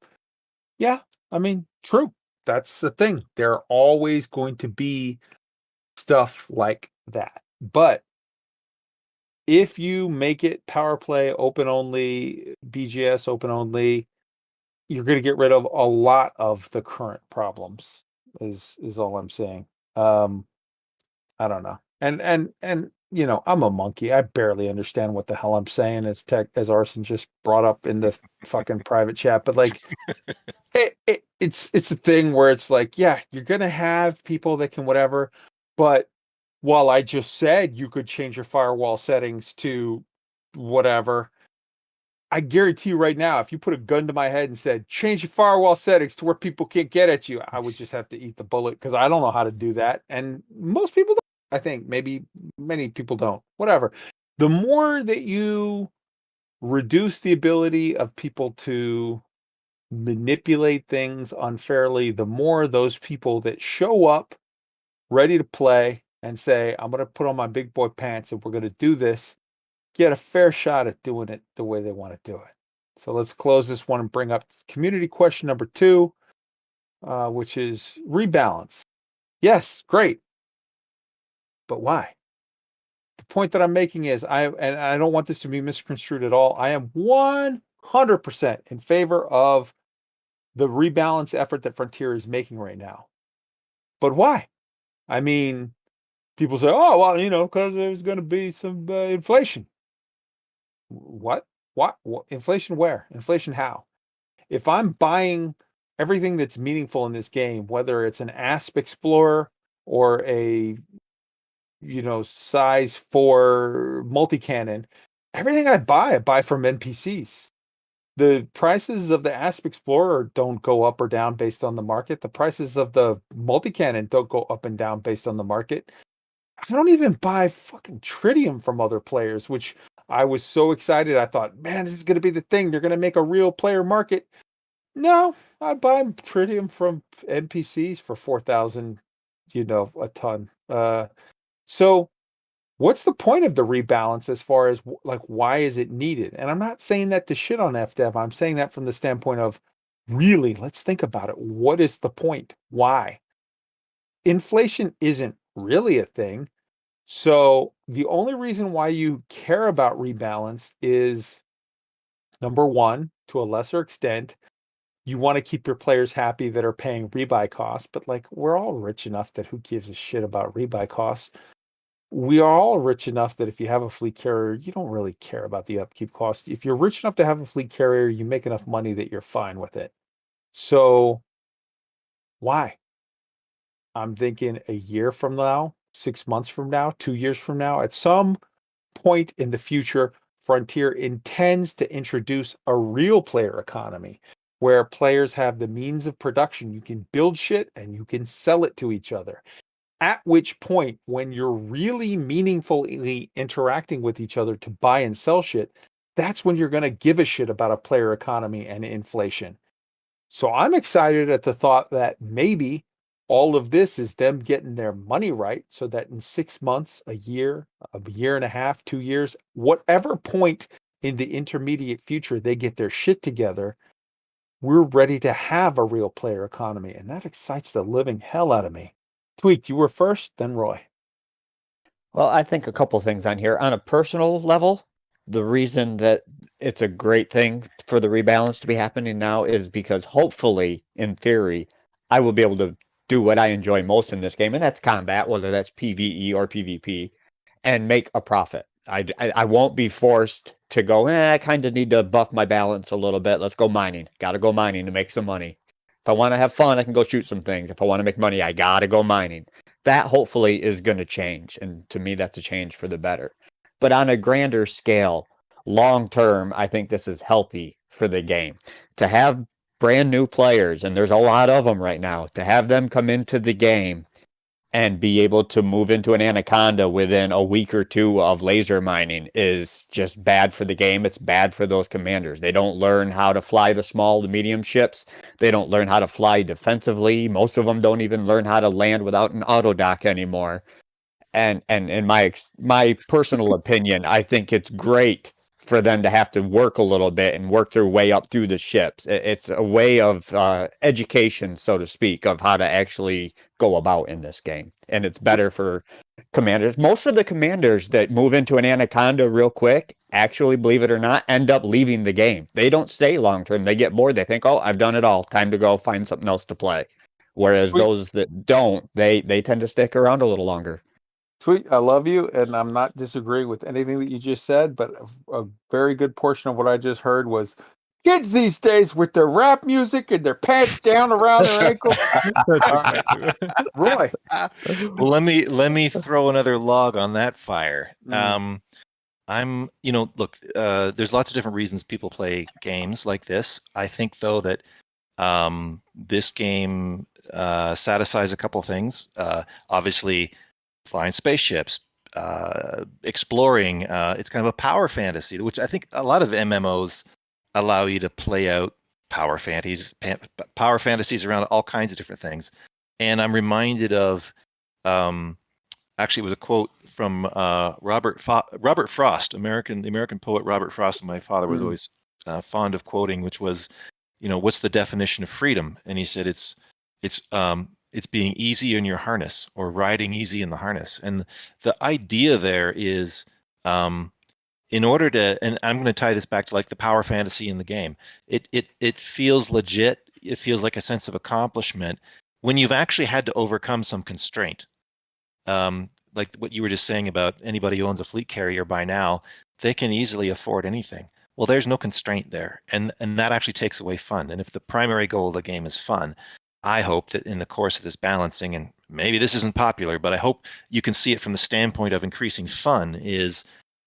Yeah, I mean, true. That's the thing. There are always going to be stuff like that. But if you make it power play open only, BGS open only, you're going to get rid of a lot of the current problems. Is all I'm saying. I don't know. And you know, I'm a monkey. I barely understand what the hell I'm saying as Arson just brought up in the fucking private chat. But like, it's a thing where it's like, yeah, you're gonna have people that can whatever, but while I just said you could change your firewall settings to whatever, I guarantee you right now, if you put a gun to my head and said, change your firewall settings to where people can't get at you, I would just have to eat the bullet because I don't know how to do that. And most people don't. I think maybe many people don't. Whatever. The more that you reduce the ability of people to manipulate things unfairly, the more those people that show up ready to play and say, I'm going to put on my big boy pants and we're going to do this, get a fair shot at doing it the way they want to do it. So let's close this one and bring up community question number 2, which is rebalance. Yes, great. But why? The point that I'm making is, I don't want this to be misconstrued at all. I am 100% in favor of the rebalance effort that Frontier is making right now. But why? I mean, people say, oh, well, you know, because there's going to be some inflation. What? Inflation where? Inflation how? If I'm buying everything that's meaningful in this game, whether it's an ASP Explorer or a, you know, size 4 multi-cannon, everything I buy from NPCs. The prices of the ASP Explorer don't go up or down based on the market. The prices of the multi-cannon don't go up and down based on the market. I don't even buy fucking tritium from other players, which I was so excited. I thought, man, this is going to be the thing. They're going to make a real player market. No, I buy tritium from NPCs for 4,000, you know, a ton. So what's the point of the rebalance as far as like, why is it needed? And I'm not saying that to shit on FDev. I'm saying that from the standpoint of really, let's think about it. What is the point? Why? Inflation isn't really a thing. So the only reason why you care about rebalance is, number one, to a lesser extent, you want to keep your players happy that are paying rebuy costs. But like, we're all rich enough that who gives a shit about rebuy costs? We are all rich enough that if you have a fleet carrier, you don't really care about the upkeep cost. If you're rich enough to have a fleet carrier, you make enough money that you're fine with it. So why? I'm thinking a year from now, 6 months from now, 2 years from now, at some point in the future, Frontier intends to introduce a real player economy where players have the means of production. You can build shit and you can sell it to each other. At which point, when you're really meaningfully interacting with each other to buy and sell shit, that's when you're going to give a shit about a player economy and inflation. So I'm excited at the thought that maybe all of this is them getting their money right so that in 6 months, a year and a half, 2 years, whatever point in the intermediate future they get their shit together, we're ready to have a real player economy. And that excites the living hell out of me. Tweet, you were first, then Roy. Well, I think a couple things on here. On a personal level, the reason that it's a great thing for the rebalance to be happening now is because hopefully, in theory, I will be able to do what I enjoy most in this game, and that's combat, whether that's PvE or PvP, and make a profit. I won't be forced to go, I kind of need to buff my balance a little bit. Let's go mining. Got to go mining to make some money. If I want to have fun, I can go shoot some things. If I want to make money, I got to go mining. That hopefully is going to change. And to me, that's a change for the better. But on a grander scale, long term, I think this is healthy for the game. To have brand new players, and there's a lot of them right now, to have them come into the game and be able to move into an anaconda within a week or two of laser mining is just bad for the game. It's bad for those commanders. They don't learn how to fly the small to medium ships. They don't learn how to fly defensively. Most of them don't even learn how to land without an auto dock anymore. And in my personal opinion, I think it's great for them to have to work a little bit and work their way up through the ships. It's a way of education, so to speak, of how to actually go about in this game. And it's better for commanders. Most of the commanders that move into an anaconda real quick, actually, believe it or not, end up leaving the game. They don't stay long term. They get bored. They think, oh, I've done it all. Time to go find something else to play. Whereas Sweet. those that don't, they tend to stick around a little longer. Sweet, I love you, and I'm not disagreeing with anything that you just said, but a very good portion of what I just heard was kids these days with their rap music and their pants down around their ankles. Roy. Well, let me throw another log on that fire. Look, there's lots of different reasons people play games like this. I think though that this game satisfies a couple things. Obviously, flying spaceships, exploring. It's kind of a power fantasy, which I think a lot of MMOs allow you to play out power fantasies around all kinds of different things. And I'm reminded of, actually, it was a quote from Robert Frost, the American poet Robert Frost, and my father was always fond of quoting, which was, what's the definition of freedom? And he said it's being easy in your harness, or riding easy in the harness. And the idea there is, in order to, and I'm going to tie this back to like the power fantasy in the game, it feels legit. It feels like a sense of accomplishment when you've actually had to overcome some constraint. Like what you were just saying about anybody who owns a fleet carrier by now, they can easily afford anything. Well, there's no constraint there, and that actually takes away fun. And if the primary goal of the game is fun, I hope that in the course of this balancing, and maybe this isn't popular, but I hope you can see it from the standpoint of increasing fun, is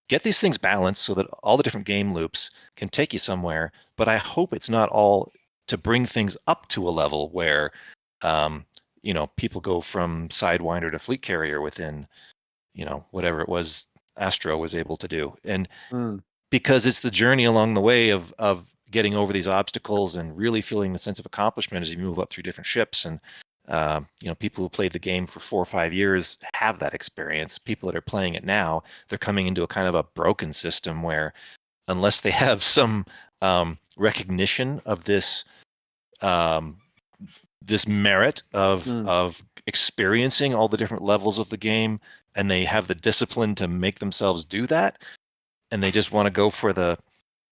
get these things balanced so that all the different game loops can take you somewhere. But I hope it's not all to bring things up to a level where, people go from Sidewinder to fleet carrier within, whatever it was Astro was able to do. And because it's the journey along the way of getting over these obstacles and really feeling the sense of accomplishment as you move up through different ships. And people who played the game for 4 or 5 years have that experience. People that are playing it now, they're coming into a kind of a broken system where, unless they have some recognition of this this merit of experiencing all the different levels of the game, and they have the discipline to make themselves do that, and they just want to go for the,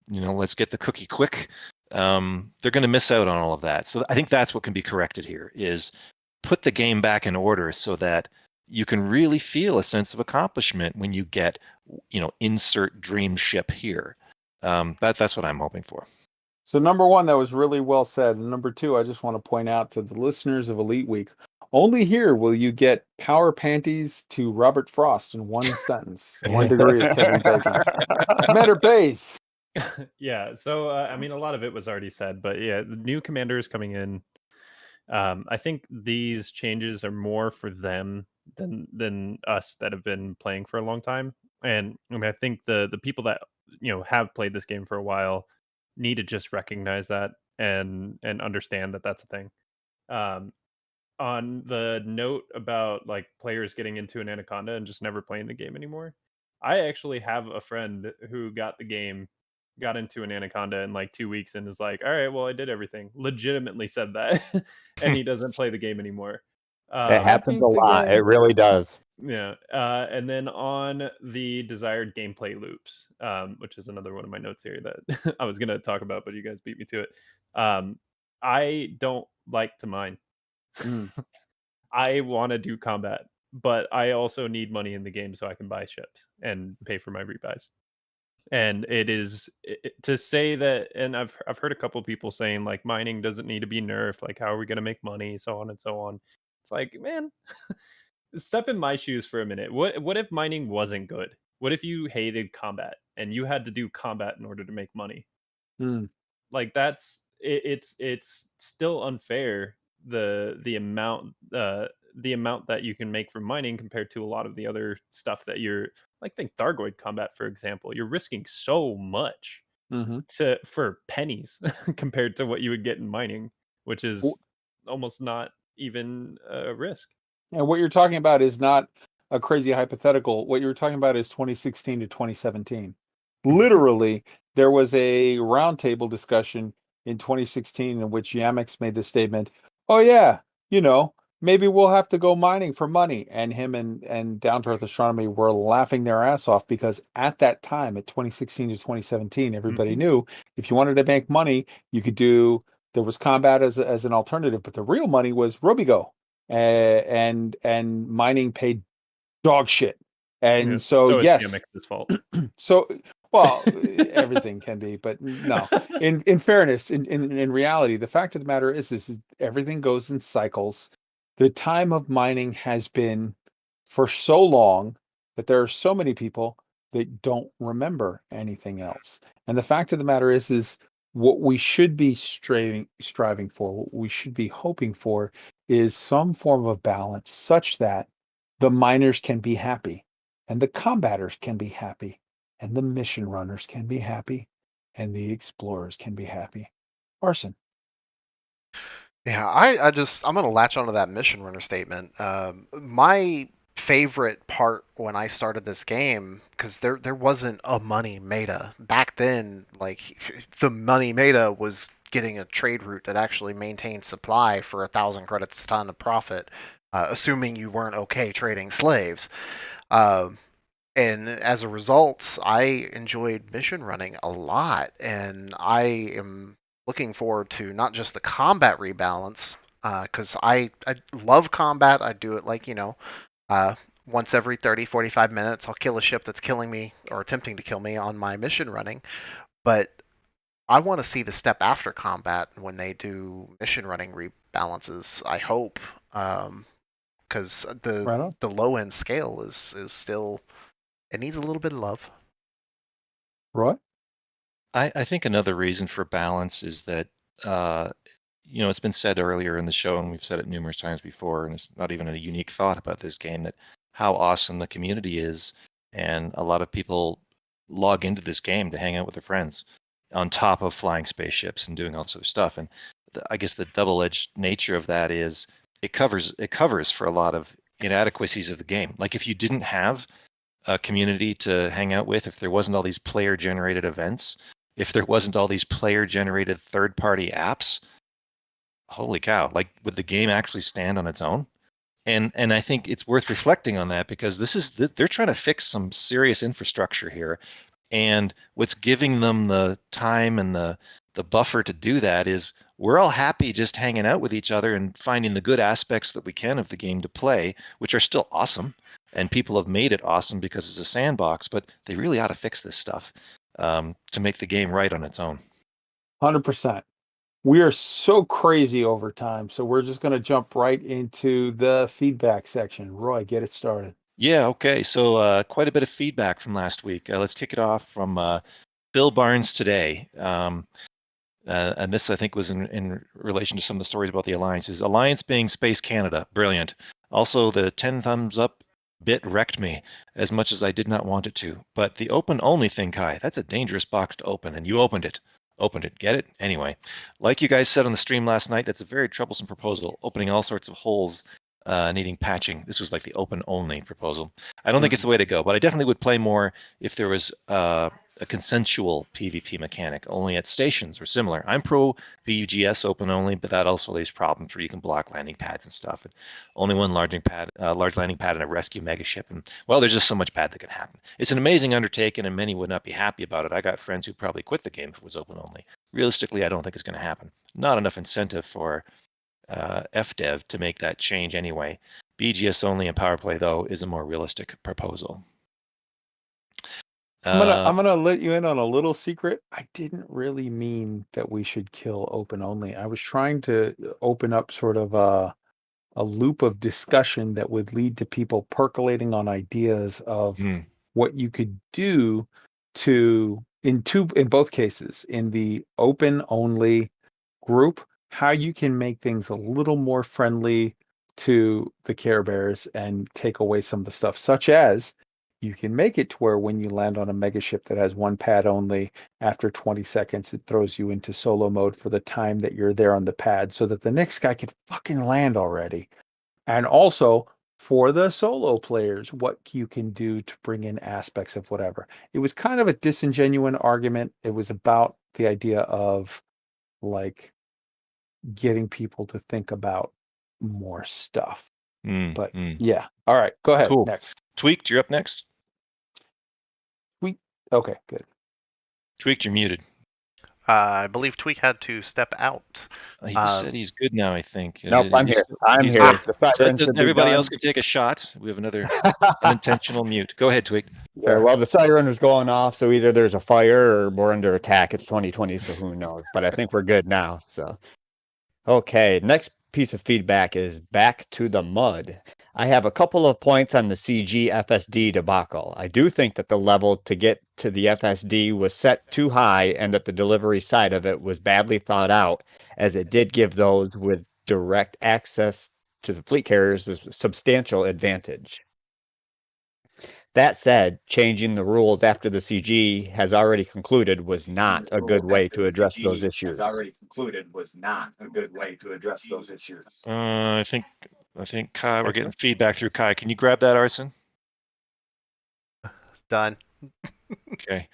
let's get the cookie quick, they're going to miss out on all of that. So I think that's what can be corrected here, is put the game back in order so that you can really feel a sense of accomplishment when you get, insert dream ship here. That's what I'm hoping for. So number one, that was really well said. And number two, I just want to point out to the listeners of Elite Week, only here will you get power panties to Robert Frost in one sentence. 1 degree of Kevin Bacon. Cmdr Baize. Yeah, so a lot of it was already said, but yeah, the new commanders coming in, I think these changes are more for them than us that have been playing for a long time. And I think the people that have played this game for a while need to just recognize that and understand that that's a thing. On the note about like players getting into an anaconda and just never playing the game anymore, I actually have a friend who got into an anaconda in like 2 weeks and is like, all right, well, I did everything. Legitimately said that. And he doesn't play the game anymore. It happens a lot. It really does. Yeah. And then on the desired gameplay loops, which is another one of my notes here that I was going to talk about, but you guys beat me to it. I don't like to mine. I want to do combat, but I also need money in the game so I can buy ships and pay for my rebuys. And to say that, and I've heard a couple people saying like mining doesn't need to be nerfed, like how are we going to make money, so on and so on. It's like, man, step in my shoes for a minute. What if mining wasn't good? What if you hated combat and you had to do combat in order to make money? Like it's still unfair, the amount that you can make from mining compared to a lot of the other stuff that you're like, think Thargoid combat, for example. You're risking so much for pennies compared to what you would get in mining, which is almost not even a risk. And what you're talking about is not a crazy hypothetical. What you're talking about is 2016 to 2017. Literally, there was a roundtable discussion in 2016 in which Yamix made the statement, oh yeah, maybe we'll have to go mining for money. And him and Down to Earth Astronomy were laughing their ass off because at that time, at 2016 to 2017, everybody knew if you wanted to make money, you could do. There was combat as an alternative, but the real money was Robigo, and mining paid dog shit. And so it's yes, GMX's fault. so well, everything can be, but no. In fairness, in reality, the fact of the matter is everything goes in cycles. The time of mining has been for so long that there are so many people that don't remember anything else. And the fact of the matter is what we should be striving for, what we should be hoping for, is some form of balance such that the miners can be happy, and the combaters can be happy, and the mission runners can be happy, and the explorers can be happy. Arson. Yeah, I'm gonna latch onto that mission runner statement. My favorite part when I started this game, because there wasn't a money meta back then. Like the money meta was getting a trade route that actually maintained supply for 1,000 credits a ton of profit, assuming you weren't okay trading slaves. And as a result, I enjoyed mission running a lot, and I am looking forward to not just the combat rebalance, because I love combat. I do it like, once every 30, 45 minutes, I'll kill a ship that's killing me or attempting to kill me on my mission running. But I want to see the step after combat when they do mission running rebalances, I hope, because the low end scale is still, it needs a little bit of love. Roy? I think another reason for balance is that, it's been said earlier in the show, and we've said it numerous times before, and it's not even a unique thought about this game, that how awesome the community is. And a lot of people log into this game to hang out with their friends on top of flying spaceships and doing all this other stuff. And I guess the double-edged nature of that is it covers for a lot of inadequacies of the game. Like if you didn't have a community to hang out with, if there wasn't all these player-generated events, if there wasn't all these player-generated third-party apps, holy cow, like would the game actually stand on its own? And I think it's worth reflecting on that, because they're trying to fix some serious infrastructure here, and what's giving them the time and the buffer to do that is we're all happy just hanging out with each other and finding the good aspects that we can of the game to play, which are still awesome, and people have made it awesome because it's a sandbox, but they really ought to fix this stuff to make the game right on its own. 100%. We are so crazy over time, so we're just going to jump right into the feedback section. Roy, get it started. Yeah, okay. So quite a bit of feedback from last week. Let's kick it off from Bill Barnes today. And this, I think, was in relation to some of the stories about the Alliances. Alliance being Space Canada. Brilliant. Also, the 10 thumbs up bit wrecked me as much as I did not want it to. But the open-only thing, Kai, that's a dangerous box to open, and you opened it. Get it? Anyway, like you guys said on the stream last night, that's a very troublesome proposal, opening all sorts of holes needing patching. This was like the open-only proposal. I don't think it's the way to go, but I definitely would play more if there was a consensual PvP mechanic, only at stations or similar. I'm pro BGS open-only, but that also leaves problems where you can block landing pads and stuff. And only one large landing pad and a rescue megaship. And, well, there's just so much bad that can happen. It's an amazing undertaking, and many would not be happy about it. I got friends who probably quit the game if it was open-only. Realistically, I don't think it's going to happen. Not enough incentive for FDev to make that change anyway. BGS only and power play, though, is a more realistic proposal. I'm gonna let you in on a little secret. I didn't really mean that we should kill open only. I was trying to open up sort of a loop of discussion that would lead to people percolating on ideas of what you could do to in both cases, in the open only group, how you can make things a little more friendly to the Care Bears and take away some of the stuff, such as you can make it to where when you land on a megaship that has one pad only, after 20 seconds, it throws you into solo mode for the time that you're there on the pad so that the next guy can fucking land already. And also for the solo players, what you can do to bring in aspects of whatever. It was kind of a disingenuous argument. It was about the idea of like getting people to think about more stuff. Mm, But mm. yeah. All right. Go ahead. Cool. Next. Tweaked, you're up next. Okay, good. Tweaked, you're muted. I believe Tweak had to step out. He just said he's good now, I think. Nope, I'm here. I'm He's here. good. The siren should be Everybody done. else can take a shot. We have another unintentional mute. Go ahead, Tweak. Fair. Well, the siren was going off, so either there's a fire or we're under attack. It's 2020, so who knows? But I think we're good now. So, okay. Next piece of feedback is back to the mud. I have a couple of points on the CG FSD debacle. I do think that the level to get to the FSD was set too high and that the delivery side of it was badly thought out, as it did give those with direct access to the fleet carriers a substantial advantage. That said, changing the rules after the CG has already concluded was not a good way to address those issues. I think Kai, we're getting feedback through Kai. Can you grab that, Arson? Done. Okay.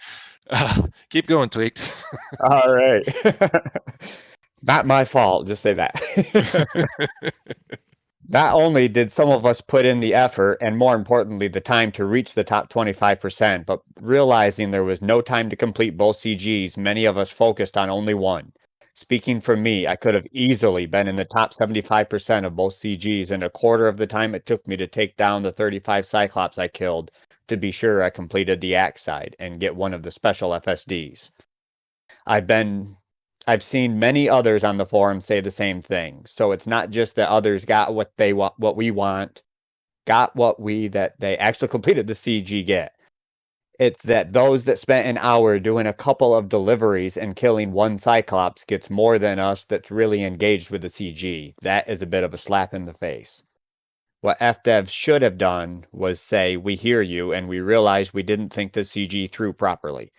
Keep going, Tweaked. All right. Not my fault, just say that. Not only did some of us put in the effort and more importantly the time to reach the top 25%, but realizing there was no time to complete both CGs, many of us focused on only one. Speaking for me, I could have easily been in the top 75% of both CGs in a quarter of the time it took me to take down the 35 Cyclops I killed to be sure I completed the axe side and get one of the special FSDs. I've seen many others on the forum say the same thing. So it's not just that others got what they want, what we want, that they actually completed the CG get. It's that those that spent an hour doing a couple of deliveries and killing one Cyclops gets more than us that's really engaged with the CG. That is a bit of a slap in the face. What FDev should have done was say, we hear you and we realize we didn't think the CG through properly.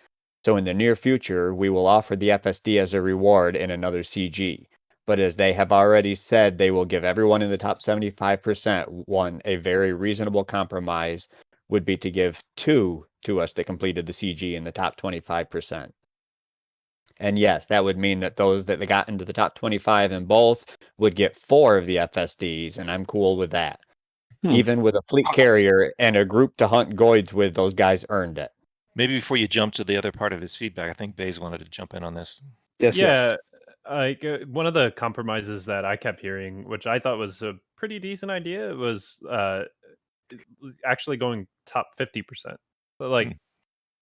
So in the near future, we will offer the FSD as a reward in another CG. But as they have already said, they will give everyone in the top 75% one. A very reasonable compromise would be to give 2 to us that completed the CG in the top 25%. And yes, that would mean that those that got into the top 25 in both would get 4 of the FSDs, and I'm cool with that. Even with a fleet carrier and a group to hunt Goids with, those guys earned it. Maybe before you jump to the other part of his feedback, I think Baize wanted to jump in on this. Yes. Like one of the compromises that I kept hearing, which I thought was a pretty decent idea, was actually going top 50%. But like,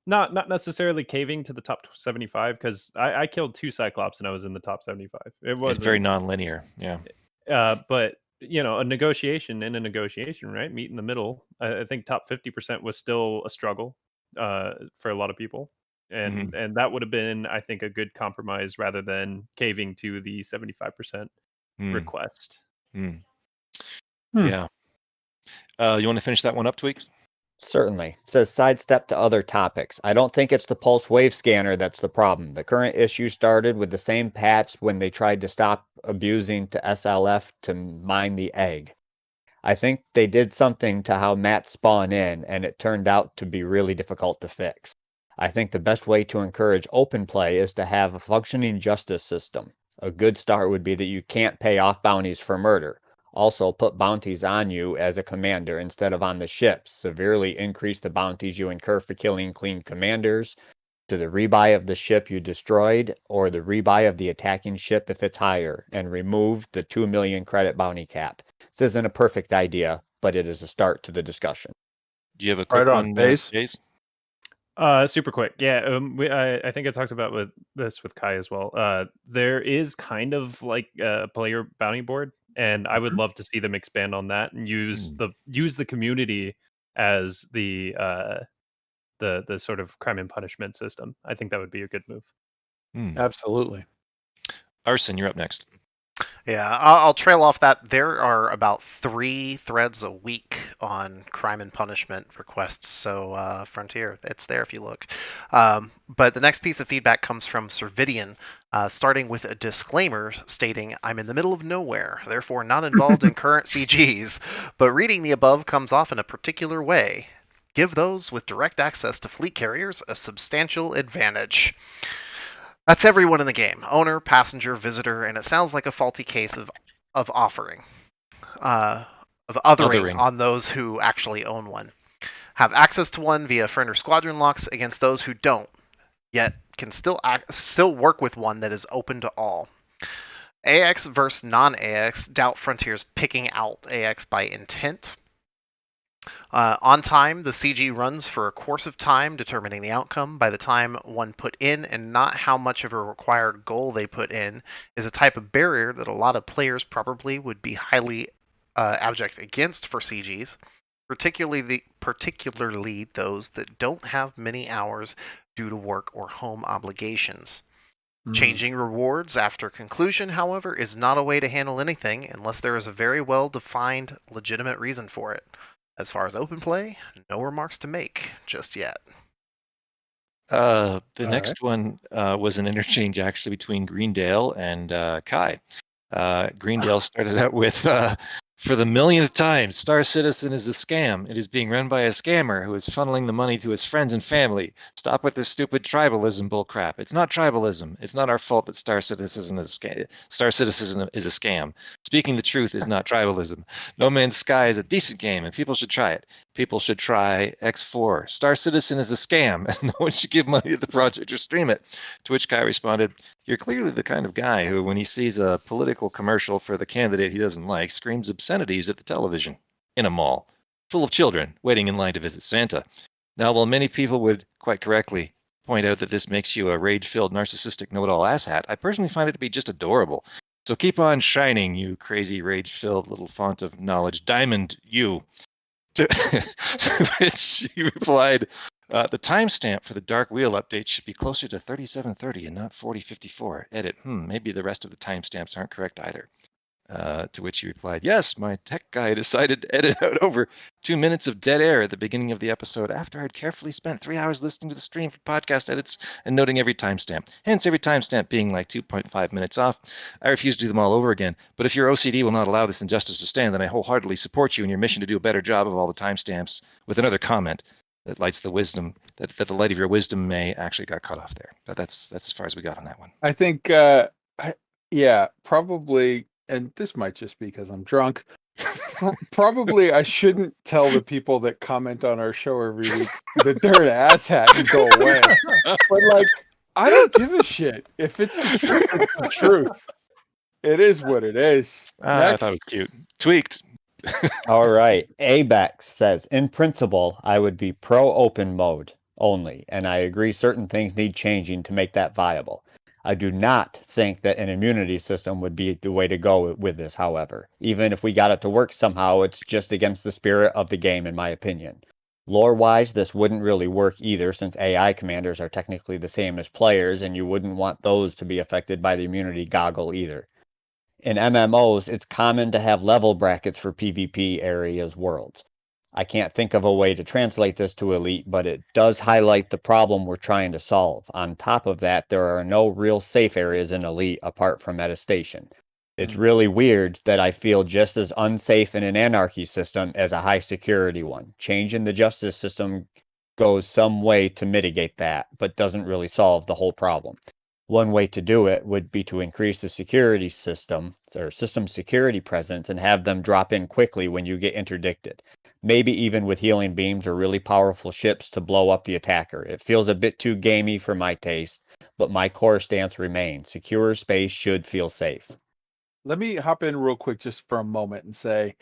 not necessarily caving to the top 75, because I killed 2 Cyclops and I was in the top 75. It's very non-linear, yeah. But you know, a negotiation, right? Meet in the middle. I think top 50% was still a struggle for a lot of people, and that would have been, I think, a good compromise rather than caving to the 75% request. Yeah. You want to finish that one up, Tweaks? Certainly. It says sidestep to other topics. I don't think it's the pulse wave scanner that's the problem. The current issue started with the same patch when they tried to stop abusing to SLF to mine the egg. I think they did something to how mats spawn in, and it turned out to be really difficult to fix. I think the best way to encourage open play is to have a functioning justice system. A good start would be that you can't pay off bounties for murder. Also, put bounties on you as a commander instead of on the ships. Severely increase the bounties you incur for killing clean commanders to the rebuy of the ship you destroyed, or the rebuy of the attacking ship if it's higher, and remove the 2 million credit bounty cap. This isn't a perfect idea, but it is a start to the discussion. Do you have a quick one, Baize? Super quick. Yeah, I think I talked about this with Kai as well. There is kind of like a player bounty board, and I would love to see them expand on that and use the community as the sort of crime and punishment system. I think that would be a good move. Absolutely. Arson, you're up next. Yeah, I'll trail off that. There are about 3 threads a week on crime and punishment requests. So Frontier, it's there if you look. But the next piece of feedback comes from SUBREDDIT, starting with a disclaimer stating, I'm in the middle of nowhere, therefore not involved in current CGs, but reading the above comes off in a particular way. Give those with direct access to fleet carriers a substantial advantage. That's everyone in the game, owner, passenger, visitor, and it sounds like a faulty case of offering. Othering. on those who actually own one. Have access to one via friend or squadron locks against those who don't, yet can still work with one that is open to all. AX versus non-AX, doubt Frontiers picking out AX by intent. On time, the CG runs for a course of time, determining the outcome by the time one put in, and not how much of a required goal they put in, is a type of barrier that a lot of players probably would be highly abject against for CGs, particularly those that don't have many hours due to work or home obligations. Changing rewards after conclusion, however, is not a way to handle anything unless there is a very well-defined, legitimate reason for it. As far as open play, no remarks to make just yet. The next one was an interchange actually between Greendale and Kai. Greendale started out with, for the millionth time, Star Citizen is a scam. It is being run by a scammer who is funneling the money to his friends and family. Stop with this stupid tribalism bullcrap. It's not tribalism. It's not our fault that Star Citizen is a scam. Speaking the truth is not tribalism. No Man's Sky is a decent game, and people should try it. People should try X4. Star Citizen is a scam, and no one should give money to the project or stream it. To which Kai responded, "You're clearly the kind of guy who, when he sees a political commercial for the candidate he doesn't like, screams obscenities at the television in a mall, full of children waiting in line to visit Santa." Now, while many people would quite correctly point out that this makes you a rage-filled, narcissistic know-it-all asshat, I personally find it to be just adorable. So keep on shining, you crazy, rage-filled little font of knowledge. Diamond, you. To which he replied, the timestamp for the Dark Wheel update should be closer to 3730 and not 4054. Edit, maybe the rest of the timestamps aren't correct either. To which he replied, yes, my tech guy decided to edit out over 2 minutes of dead air at the beginning of the episode after I'd carefully spent 3 hours listening to the stream for podcast edits and noting every timestamp. Hence, every timestamp being like 2.5 minutes off. I refuse to do them all over again. But if your OCD will not allow this injustice to stand, then I wholeheartedly support you in your mission to do a better job of all the timestamps, with another comment that lights the wisdom, that the light of your wisdom may actually got cut off there. But that's as far as we got on that one. I think, yeah, probably, and this might just be because I'm drunk. Probably I shouldn't tell the people that comment on our show every week that they're an asshat and go away. But like, I don't give a shit. If it's the truth, it's the truth. It is what it is. I thought it was cute. Tweaked. All right. Abex says, in principle, I would be pro open mode only, and I agree certain things need changing to make that viable. I do not think that an immunity system would be the way to go with this, however. Even if we got it to work somehow, it's just against the spirit of the game, in my opinion. Lore-wise, this wouldn't really work either, since AI commanders are technically the same as players, and you wouldn't want those to be affected by the immunity goggle either. In MMOs, it's common to have level brackets for PvP areas worlds. I can't think of a way to translate this to Elite, but it does highlight the problem we're trying to solve. On top of that, there are no real safe areas in Elite apart from at a station. It's really weird that I feel just as unsafe in an anarchy system as a high security one. Changing the justice system goes some way to mitigate that, but doesn't really solve the whole problem. One way to do it would be to increase the security system, or system security presence, and have them drop in quickly when you get interdicted. Maybe even with healing beams or really powerful ships to blow up the attacker. It feels a bit too gamey for my taste, but my core stance remains. Secure space should feel safe. Let me hop in real quick just for a moment and say,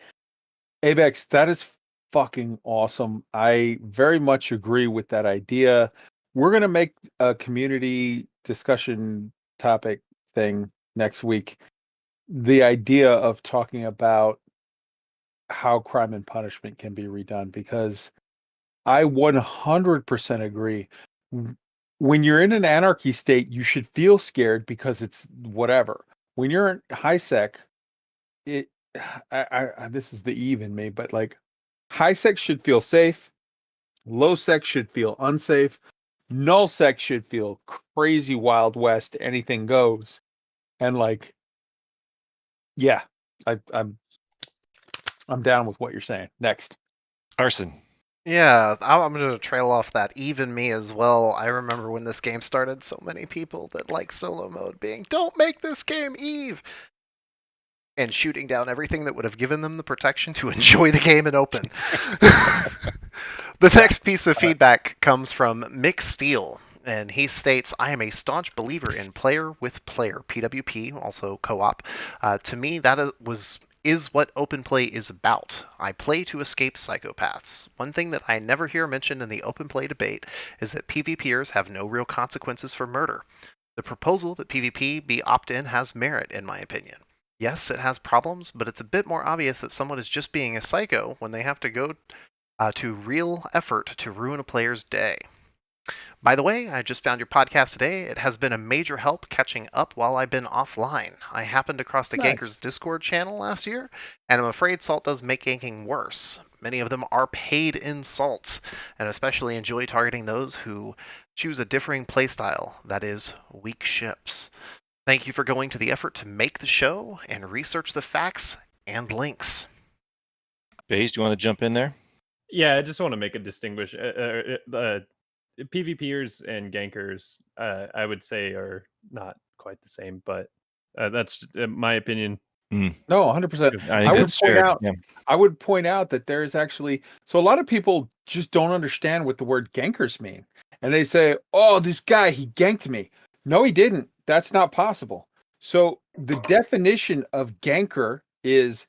Abex, that is fucking awesome. I very much agree with that idea. We're going to make a community discussion topic thing next week. The idea of talking about how Crime and Punishment can be redone, because I 100% agree. When you're in an anarchy state, you should feel scared because it's whatever. When you're in high sec, this is the Eve in me, but like high sec should feel safe, low sec should feel unsafe, null sec should feel crazy Wild West, anything goes. And like, yeah, I'm down with what you're saying. Next. Arson. Yeah, I'm going to trail off that. Even me as well. I remember when this game started, so many people that like solo mode being, don't make this game Eve. and shooting down everything that would have given them the protection to enjoy the game in open. The next piece of feedback comes from Mick Steele, and he states, I am a staunch believer in player with player, PWP, also co-op. To me, that is what open play is about. I play to escape psychopaths. One thing that I never hear mentioned in the open play debate is that PvPers have no real consequences for murder. The proposal that PvP be opt-in has merit, in my opinion. Yes, it has problems, but it's a bit more obvious that someone is just being a psycho when they have to go to real effort to ruin a player's day. By the way, I just found your podcast today. It has been a major help catching up while I've been offline. I happened across the Gankers Discord channel last year, and I'm afraid Salt does make ganking worse. Many of them are paid insults, and especially enjoy targeting those who choose a differing playstyle, that is, weak ships. Thank you for going to the effort to make the show and research the facts and links. Baize, do you want to jump in there? Yeah, I just want to make a distinguish. PvPers and gankers, I would say, are not quite the same, but that's my opinion. No, 100%. I would point out that there's actually, so a lot of people just don't understand what the word gankers mean. And they say, oh, this guy, he ganked me. No, he didn't. That's not possible. So the definition of ganker is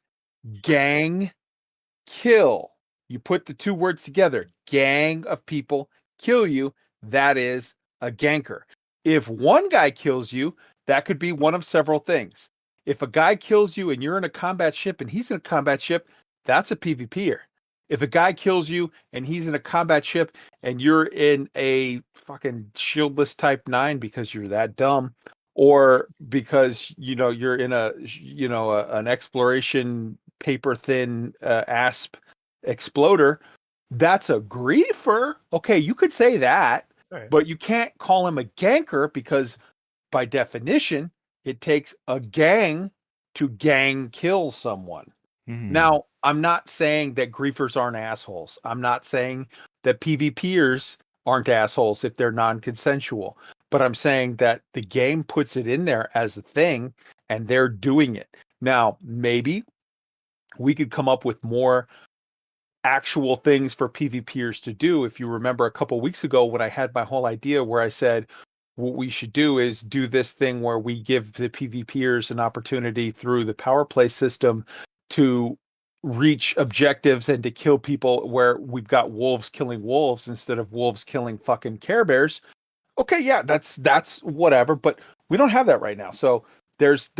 gang kill. You put the two words together, gang of people kill you, that is a ganker. If one guy kills you, that could be one of several things. If a guy kills you and you're in a combat ship and he's in a combat ship, that's a PvPer. If a guy kills you and he's in a combat ship and you're in a fucking shieldless Type 9 because you're that dumb, or because you're in an exploration paper thin asp exploder, that's a griefer. Okay, you could say that, right, but you can't call him a ganker because by definition, it takes a gang to gang kill someone. Now, I'm not saying that griefers aren't assholes. I'm not saying that PvPers aren't assholes if they're non-consensual. But I'm saying that the game puts it in there as a thing and they're doing it. Now, maybe we could come up with more actual things for PvPers to do. If you remember a couple weeks ago when I had my whole idea where I said what we should do is do this thing where we give the PvPers an opportunity through the power play system to reach objectives and to kill people, where we've got wolves killing wolves instead of wolves killing fucking Care Bears. Okay, yeah, that's whatever, but we don't have that right now. So there's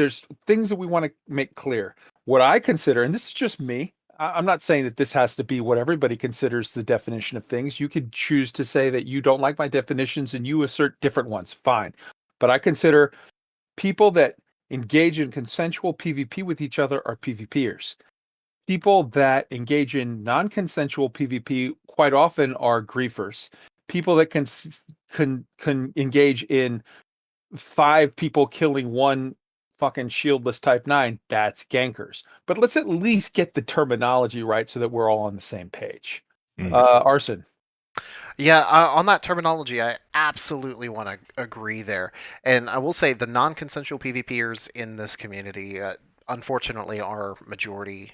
things that we want to make clear. What I consider, and this is just me, I'm not saying that this has to be what everybody considers the definition of things. You could choose to say that you don't like my definitions and you assert different ones. Fine. But I consider people that engage in consensual PvP with each other are PvPers. People that engage in non-consensual PvP quite often are griefers. People that can engage in 5 people killing one fucking shieldless Type 9, that's gankers. But let's at least get the terminology right so that we're all on the same page. Arson. Yeah, on that terminology, I absolutely want to agree there. And I will say the non-consensual PvPers in this community, unfortunately, are majority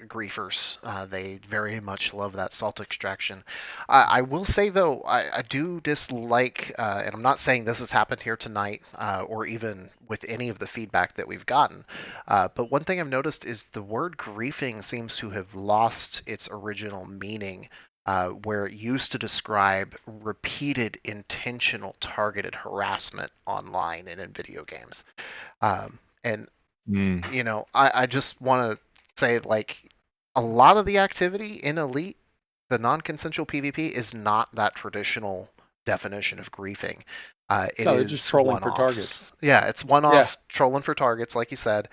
griefers. They very much love that salt extraction. I will say, though, I do dislike, and I'm not saying this has happened here tonight or even with any of the feedback that we've gotten, but one thing I've noticed is the word griefing seems to have lost its original meaning. Where it used to describe repeated, intentional, targeted harassment online and in video games. I just want to say, like, a lot of the activity in Elite, the non-consensual PvP, is not that traditional definition of griefing. It is just trolling for targets. Yeah, it's one-off trolling for targets, like you said.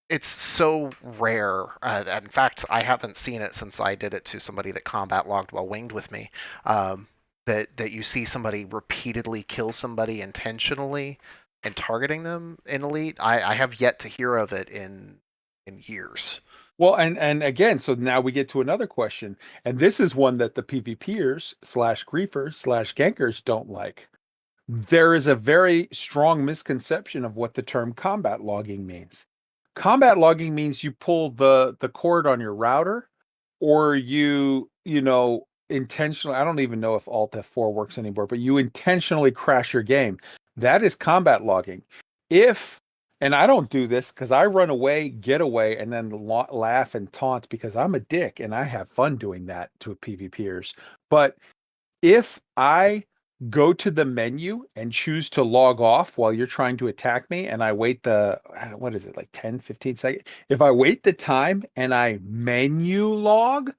It's so rare. In fact, I haven't seen it since I did it to somebody that combat logged while winged with me. That you see somebody repeatedly kill somebody intentionally and targeting them in Elite. I have yet to hear of it in years. Well, and again, so now we get to another question, and this is one that the PvPers / griefers / gankers don't like. There is a very strong misconception of what the term combat logging means. Combat logging means you pull the cord on your router, or you know, intentionally, I don't even know if Alt F4 works anymore, but you intentionally crash your game. That is combat logging. And I don't do this because I run away, get away, and then laugh and taunt because I'm a dick and I have fun doing that to PvPers. But if I go to the menu and choose to log off while you're trying to attack me, and I wait what is it, like 10, 15 seconds? If I wait the time and I menu log,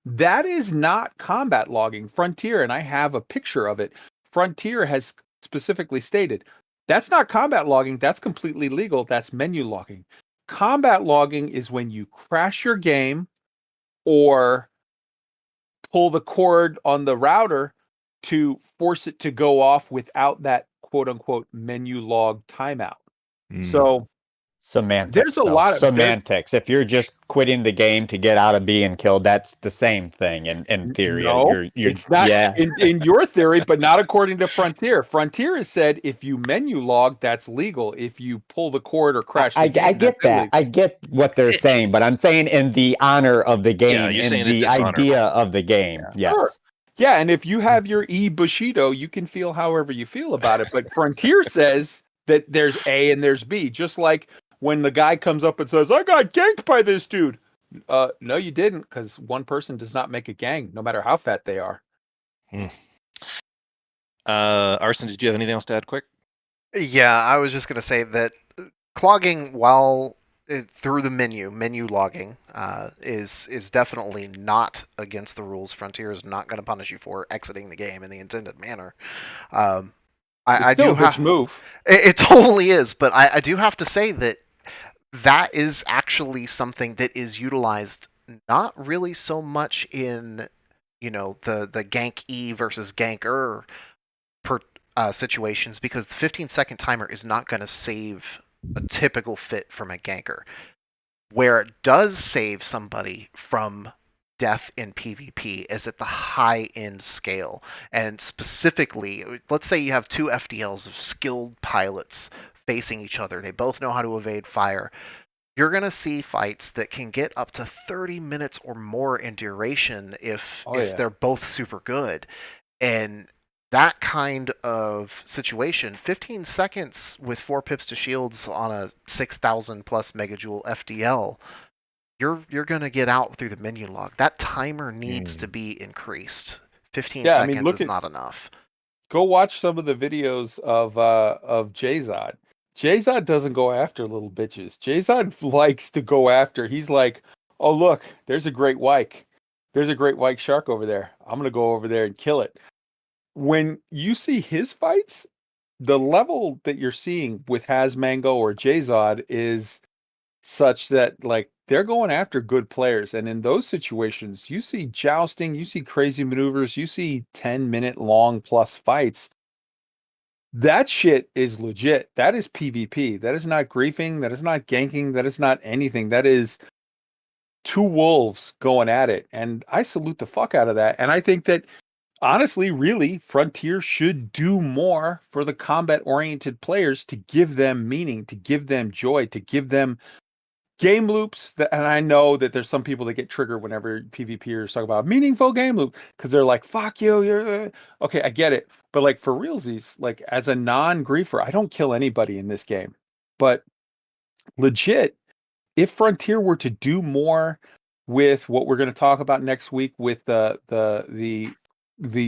that is not combat logging. Frontier, and I have a picture of it, Frontier has specifically stated, that's not combat logging. That's completely legal. That's menu logging. Combat logging is when you crash your game or pull the cord on the router to force it to go off without that quote unquote menu log timeout. So semantics. There's a lot of semantics. If you're just quitting the game to get out of being killed, that's the same thing in theory. No, it's not in your theory, but not according to Frontier. Frontier has said if you menu log, that's legal. If you pull the cord or crash the game, I get that. illegal. I get what they're saying, but I'm saying in the honor of the game, Yeah, you're in saying the idea of the game. Yes. Sure. Yeah, and if you have your Bushido, you can feel however you feel about it. But Frontier says that there's A and there's B, just like when the guy comes up and says, I got ganked by this dude. No, you didn't, because one person does not make a gang, no matter how fat they are. Arson, did you have anything else to add quick? Yeah, I was just going to say that clogging while through the menu logging is definitely not against the rules. Frontier is not going to punish you for exiting the game in the intended manner. It's still a bitch move. It totally is, but I do have to say that is actually something that is utilized not really so much in, you know, the gank E versus ganker situations, because the 15-second timer is not going to save a typical fit from a ganker. Where it does save somebody from death in PvP is at the high-end scale. And specifically, let's say you have two FDLs of skilled pilots facing each other. They both know how to evade fire. You're going to see fights that can get up to 30 minutes or more in duration if they're both super good. And that kind of situation, 15 seconds with 4 pips to shields on a 6,000 plus megajoule FDL, you're going to get out through the menu log. That timer needs to be increased. 15 seconds is not enough. Go watch some of the videos of Jzod. Jzod doesn't go after little bitches. Jzod likes to go after. He's like, oh look, there's a great white. There's a great white shark over there. I'm gonna go over there and kill it. When you see his fights, the level that you're seeing with Hazmango or Jzod is such that like they're going after good players. And in those situations, you see jousting, you see crazy maneuvers, you see 10-minute long plus fights. That shit is legit. That is PvP. That is not griefing. That is not ganking. That is not anything. That is two wolves going at it. And I salute the fuck out of that. And I think that honestly, really, Frontier should do more for the combat-oriented players to give them meaning, to give them joy, to give them game loops. And I know that there's some people that get triggered whenever PvPers talk about meaningful game loop because they're like, fuck you, you're okay, I get it. But like for realsies, like as a non-griefer, I don't kill anybody in this game. But legit, if Frontier were to do more with what we're going to talk about next week with the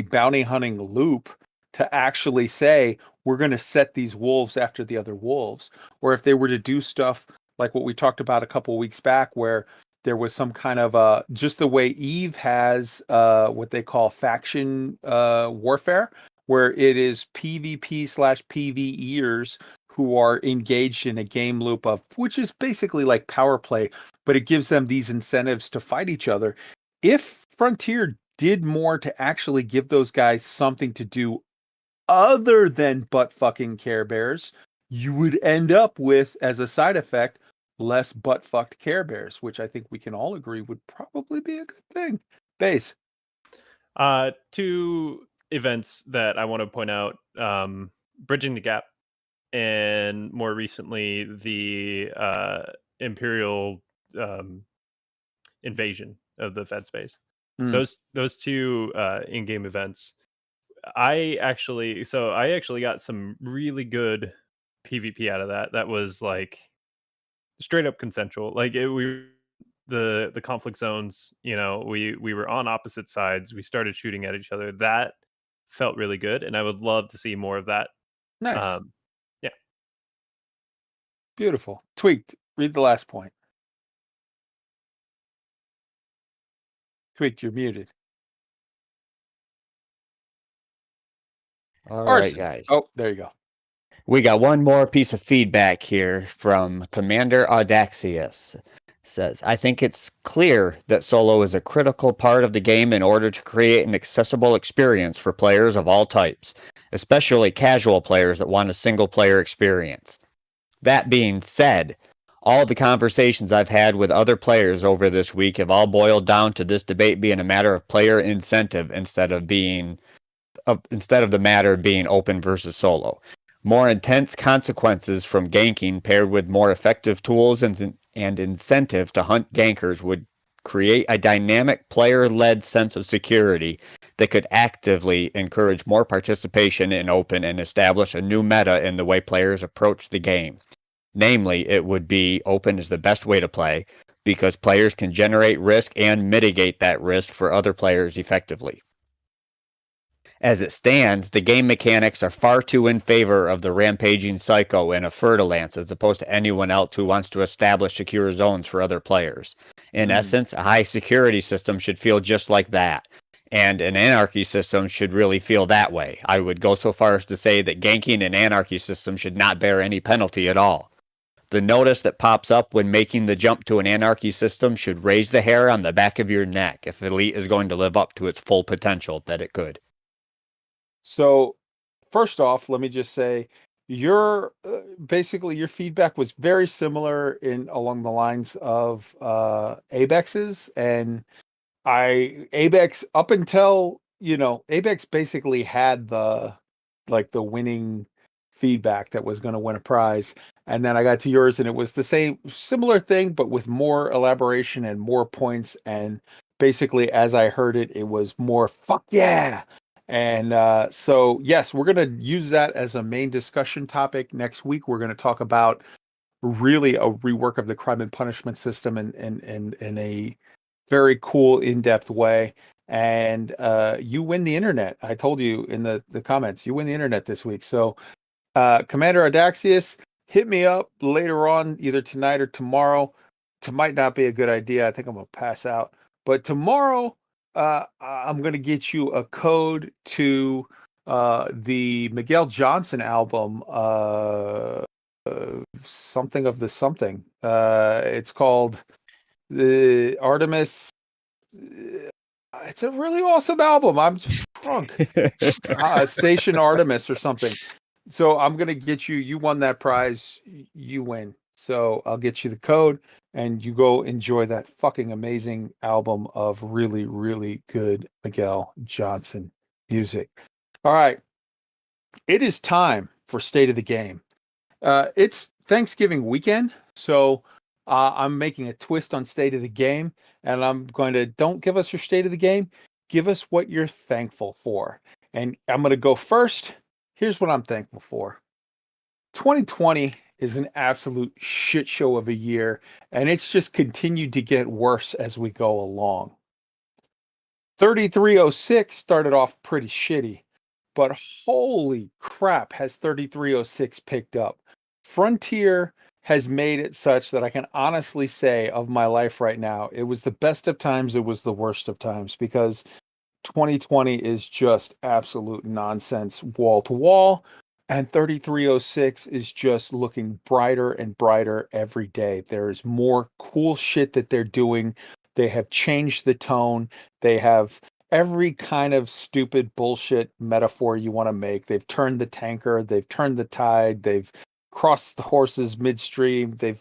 bounty hunting loop, to actually say we're going to set these wolves after the other wolves, or if they were to do stuff like what we talked about a couple of weeks back, where there was some kind of just the way Eve has what they call faction warfare, where it is PvP/PvEers who are engaged in a game loop of, which is basically like power play, but it gives them these incentives to fight each other. If Frontier did more to actually give those guys something to do other than butt fucking Care Bears, you would end up with, as a side effect, less butt fucked Care Bears, which I think we can all agree would probably be a good thing. Baize. Two events that I want to point out: Bridging the Gap, and more recently the Imperial invasion of the Fed space. Hmm. Those two in-game events. I actually got some really good PvP out of that. That was like straight up consensual. Like the conflict zones, we were on opposite sides. We started shooting at each other. That felt really good, and I would love to see more of that. Nice. Yeah. Beautiful. Tweaked. Read the last point. Tweaked, you're muted. All right, Arson. guys. Oh, there you go. We got one more piece of feedback here from Commander Audaxius. Says, I think it's clear that solo is a critical part of the game in order to create an accessible experience for players of all types, especially casual players that want a single-player experience. That being said, all the conversations I've had with other players over this week have all boiled down to this debate being a matter of player incentive instead of the matter being open versus solo. More intense consequences from ganking paired with more effective tools and incentive to hunt gankers would create a dynamic player-led sense of security that could actively encourage more participation in open and establish a new meta in the way players approach the game. Namely, it would be open is the best way to play because players can generate risk and mitigate that risk for other players effectively. As it stands, the game mechanics are far too in favor of the rampaging psycho and a Fer-de-Lance as opposed to anyone else who wants to establish secure zones for other players. In essence, a high security system should feel just like that, and an anarchy system should really feel that way. I would go so far as to say that ganking an anarchy system should not bear any penalty at all. The notice that pops up when making the jump to an anarchy system should raise the hair on the back of your neck if Elite is going to live up to its full potential that it could. So, first off, let me just say your basically your feedback was very similar along the lines of Abex's, and Abex up until Abex basically had the winning feedback that was going to win a prize, and then I got to yours and it was the similar thing but with more elaboration and more points, and basically as I heard it, it was more fuck yeah. And so, yes, we're going to use that as a main discussion topic. Next week, we're going to talk about really a rework of the crime and punishment system in a very cool, in-depth way. And you win the internet. I told you in the comments, you win the internet this week. So, Commander Audaxius, hit me up later on, either tonight or tomorrow. It might not be a good idea. I think I'm going to pass out. But tomorrow, I'm going to get you a code to the Miguel Johnson album, something of the something. It's called the Artemis. It's a really awesome album. I'm just drunk. Station Artemis or something. So I'm going to get you. You won that prize. You win. So I'll get you the code. And you go enjoy that fucking amazing album of really, really good Miguel Johnson music. All right. It is time for State of the Game. It's Thanksgiving weekend, so I'm making a twist on State of the Game, and I'm going to, don't give us your State of the Game, give us what you're thankful for. And I'm going to go first. Here's what I'm thankful for. 2020 is an absolute shit show of a year, and it's just continued to get worse as we go along. 3306 started off pretty shitty, but holy crap has 3306 picked up. Frontier has made it such that I can honestly say of my life right now, it was the best of times, it was the worst of times, because 2020 is just absolute nonsense wall to wall. And 3306 is just looking brighter and brighter every day. There's more cool shit that they're doing. They have changed the tone. They have every kind of stupid bullshit metaphor you want to make. They've turned the tanker. They've turned the tide. They've crossed the horses midstream. They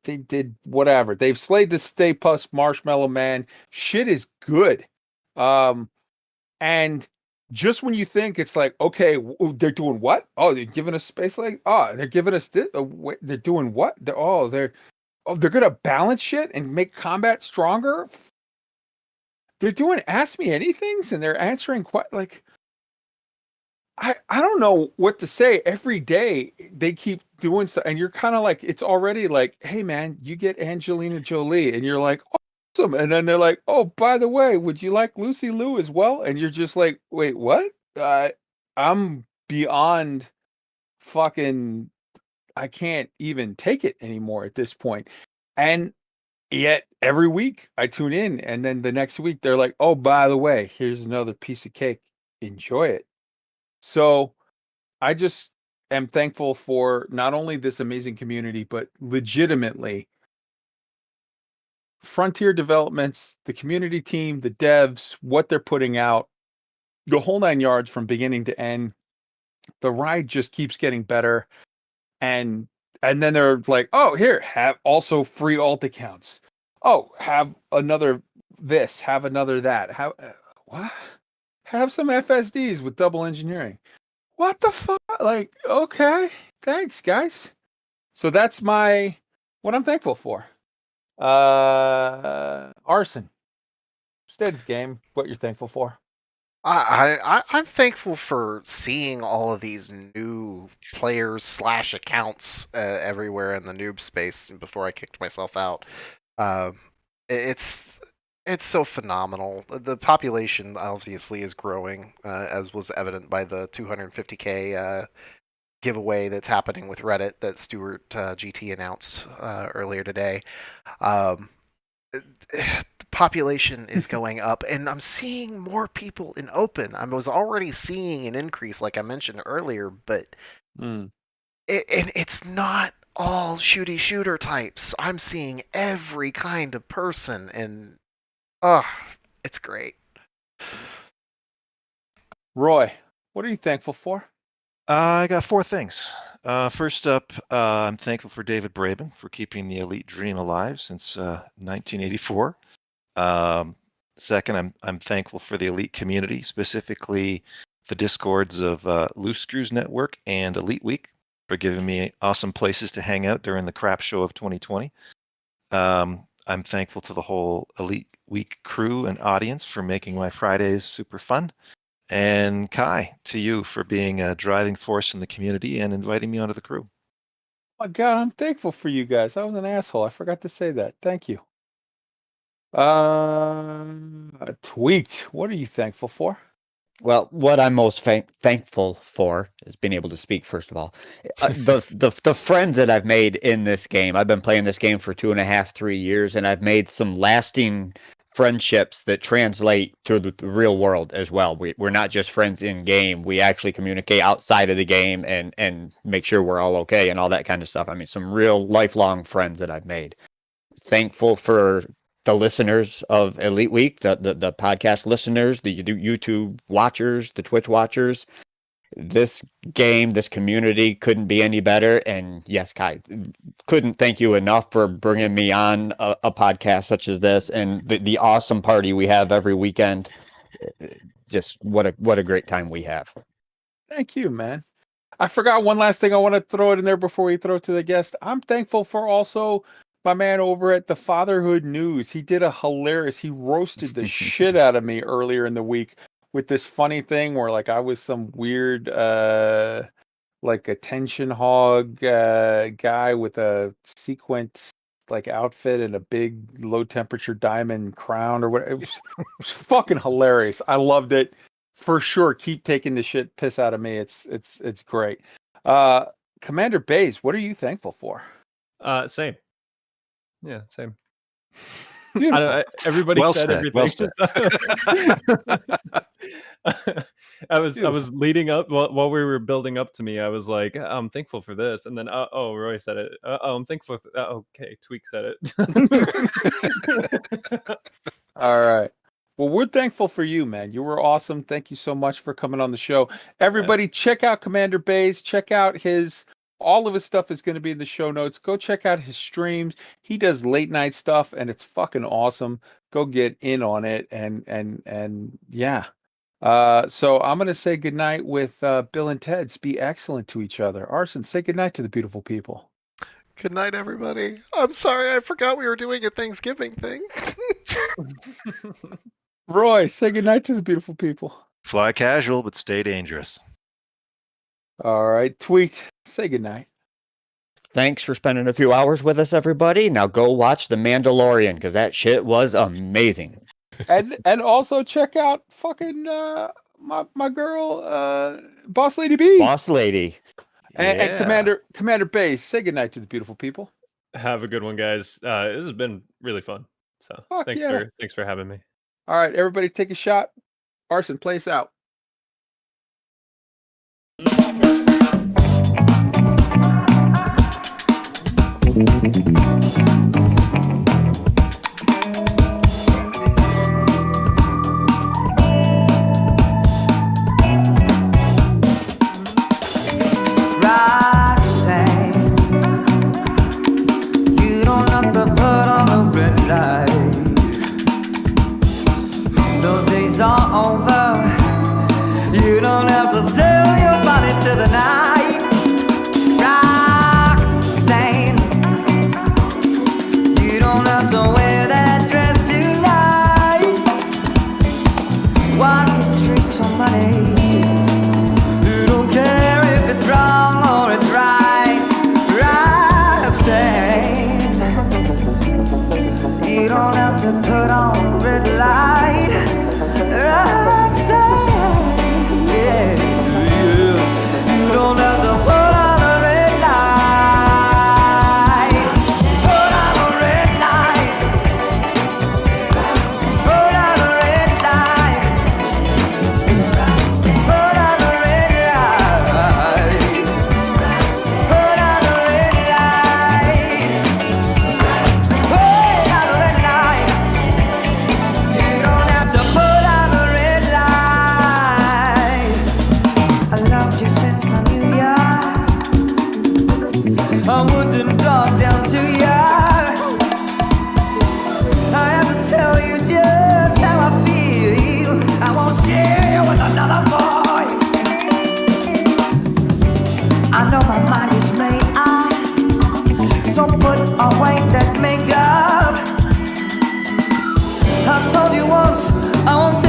did whatever. They've slayed the Stay Puft Marshmallow Man. Shit is good. And just when you think it's like, okay, they're doing what? Oh, they're giving us space, like, oh, they're giving us this. They're doing what? oh, they're gonna balance shit and make combat stronger. They're doing ask me anythings, and they're answering quite like. I don't know what to say. Every day they keep doing stuff, and you're kind of like, it's already like, hey man, you get Angelina Jolie, and you're like, awesome. And then they're like, oh, by the way, would you like Lucy Liu as well? And you're just like, wait, what? I'm beyond fucking. I can't even take it anymore at this point. And yet every week I tune in, and then the next week they're like, oh, by the way, here's another piece of cake. Enjoy it. So I just am thankful for not only this amazing community, but legitimately Frontier Developments, the community team, the devs, what they're putting out, the whole 9 yards from beginning to end. The ride just keeps getting better. And then they're like, oh, here, have also free alt accounts. Oh, have another this, have another that. What? Have some FSDs with double engineering. What the fuck? Like, okay, thanks, guys. So that's what I'm thankful for. Arson, state of the game, what you're thankful for. I'm thankful for seeing all of these new players / accounts everywhere in the noob space before I kicked myself out. It's so phenomenal. The population obviously is growing, as was evident by the 250K giveaway that's happening with Reddit that Stuart GT announced earlier today. The population is going up, and I'm seeing more people in open. I was already seeing an increase, like I mentioned earlier, but it's not all shooter types. I'm seeing every kind of person, and it's great. Roy, what are you thankful for? I got 4 things. First up, I'm thankful for David Braben for keeping the elite dream alive since 1984. Second, I'm thankful for the elite community, specifically the discords of Loose Screws Network and Elite Week, for giving me awesome places to hang out during the crap show of 2020. I'm thankful to the whole Elite Week crew and audience for making my Fridays super fun. And Kai, to you for being a driving force in the community and inviting me onto the crew. Oh my God, I'm thankful for you guys. I was an asshole. I forgot to say that. Thank you. Tweaked, what are you thankful for? Well, what I'm most thankful for is being able to speak, first of all. The friends that I've made in this game. I've been playing this game for 2.5, 3 years, and I've made some lasting friendships that translate to the real world as well. We're not just friends in game. We actually communicate outside of the game and make sure we're all okay and all that kind of stuff. I mean, some real lifelong friends that I've made. Thankful for the listeners of Elite Week, the podcast listeners, the YouTube watchers, the Twitch watchers. This game, this community couldn't be any better. And yes, Kai, couldn't thank you enough for bringing me on a podcast such as this and the awesome party we have every weekend. Just what a great time we have. Thank you, man. I forgot one last thing. I want to throw it in there before we throw it to the guest. I'm thankful for also my man over at the Fatherhood News. He did he roasted the shit out of me earlier in the week with this funny thing where like I was some weird like attention hog guy with a sequence like outfit and a big low temperature diamond crown or whatever. It was fucking hilarious. I loved it. For sure, keep taking the shit piss out of me. It's great. Commander Baize, what are you thankful for? Same. Yeah, same. Everybody said everything. Well said. I was leading up while we were building up to me. I was like, I'm thankful for this, and then Roy said it. I'm thankful. Okay, Tweak said it. All right. Well, we're thankful for you, man. You were awesome. Thank you so much for coming on the show. Everybody, check out Commander Baize. Check out all of his stuff is going to be in the show notes. Go check out his streams. He does late night stuff, and it's fucking awesome. Go get in on it, and yeah. So I'm going to say goodnight with Bill and Ted's. Be excellent to each other. Arson, say goodnight to the beautiful people. Good night, everybody. I'm sorry, I forgot we were doing a Thanksgiving thing. Roy, say goodnight to the beautiful people. Fly casual, but stay dangerous. All right, Tweaked, say goodnight. Thanks for spending a few hours with us, everybody. Now go watch The Mandalorian, because that shit was amazing. And also check out fucking my girl, Boss Lady B. Boss Lady. And Commander Baize, say goodnight to the beautiful people. Have a good one, guys. This has been really fun. So thanks for having me. All right, everybody take a shot. Arson, play us out. You don't have to put on a red light. Those days are over. You don't have to sell your body to the night. Roxanne, you don't have to wear that dress tonight. Walk the streets for money. You don't care if it's wrong or it's right. Roxanne, you don't have to put on a red light. Roxanne, yeah, you don't have to put on a red light. Put on a red light. Put on a red light. Put on a red light. Put on a red light. Put on a red light. You don't have to put on a red light. I loved you since I knew ya. I wouldn't talk down to ya. I have to tell you just how I feel. I won't share you with another boy. I know my mind is made up, so put away that makeup. I told you once, I won't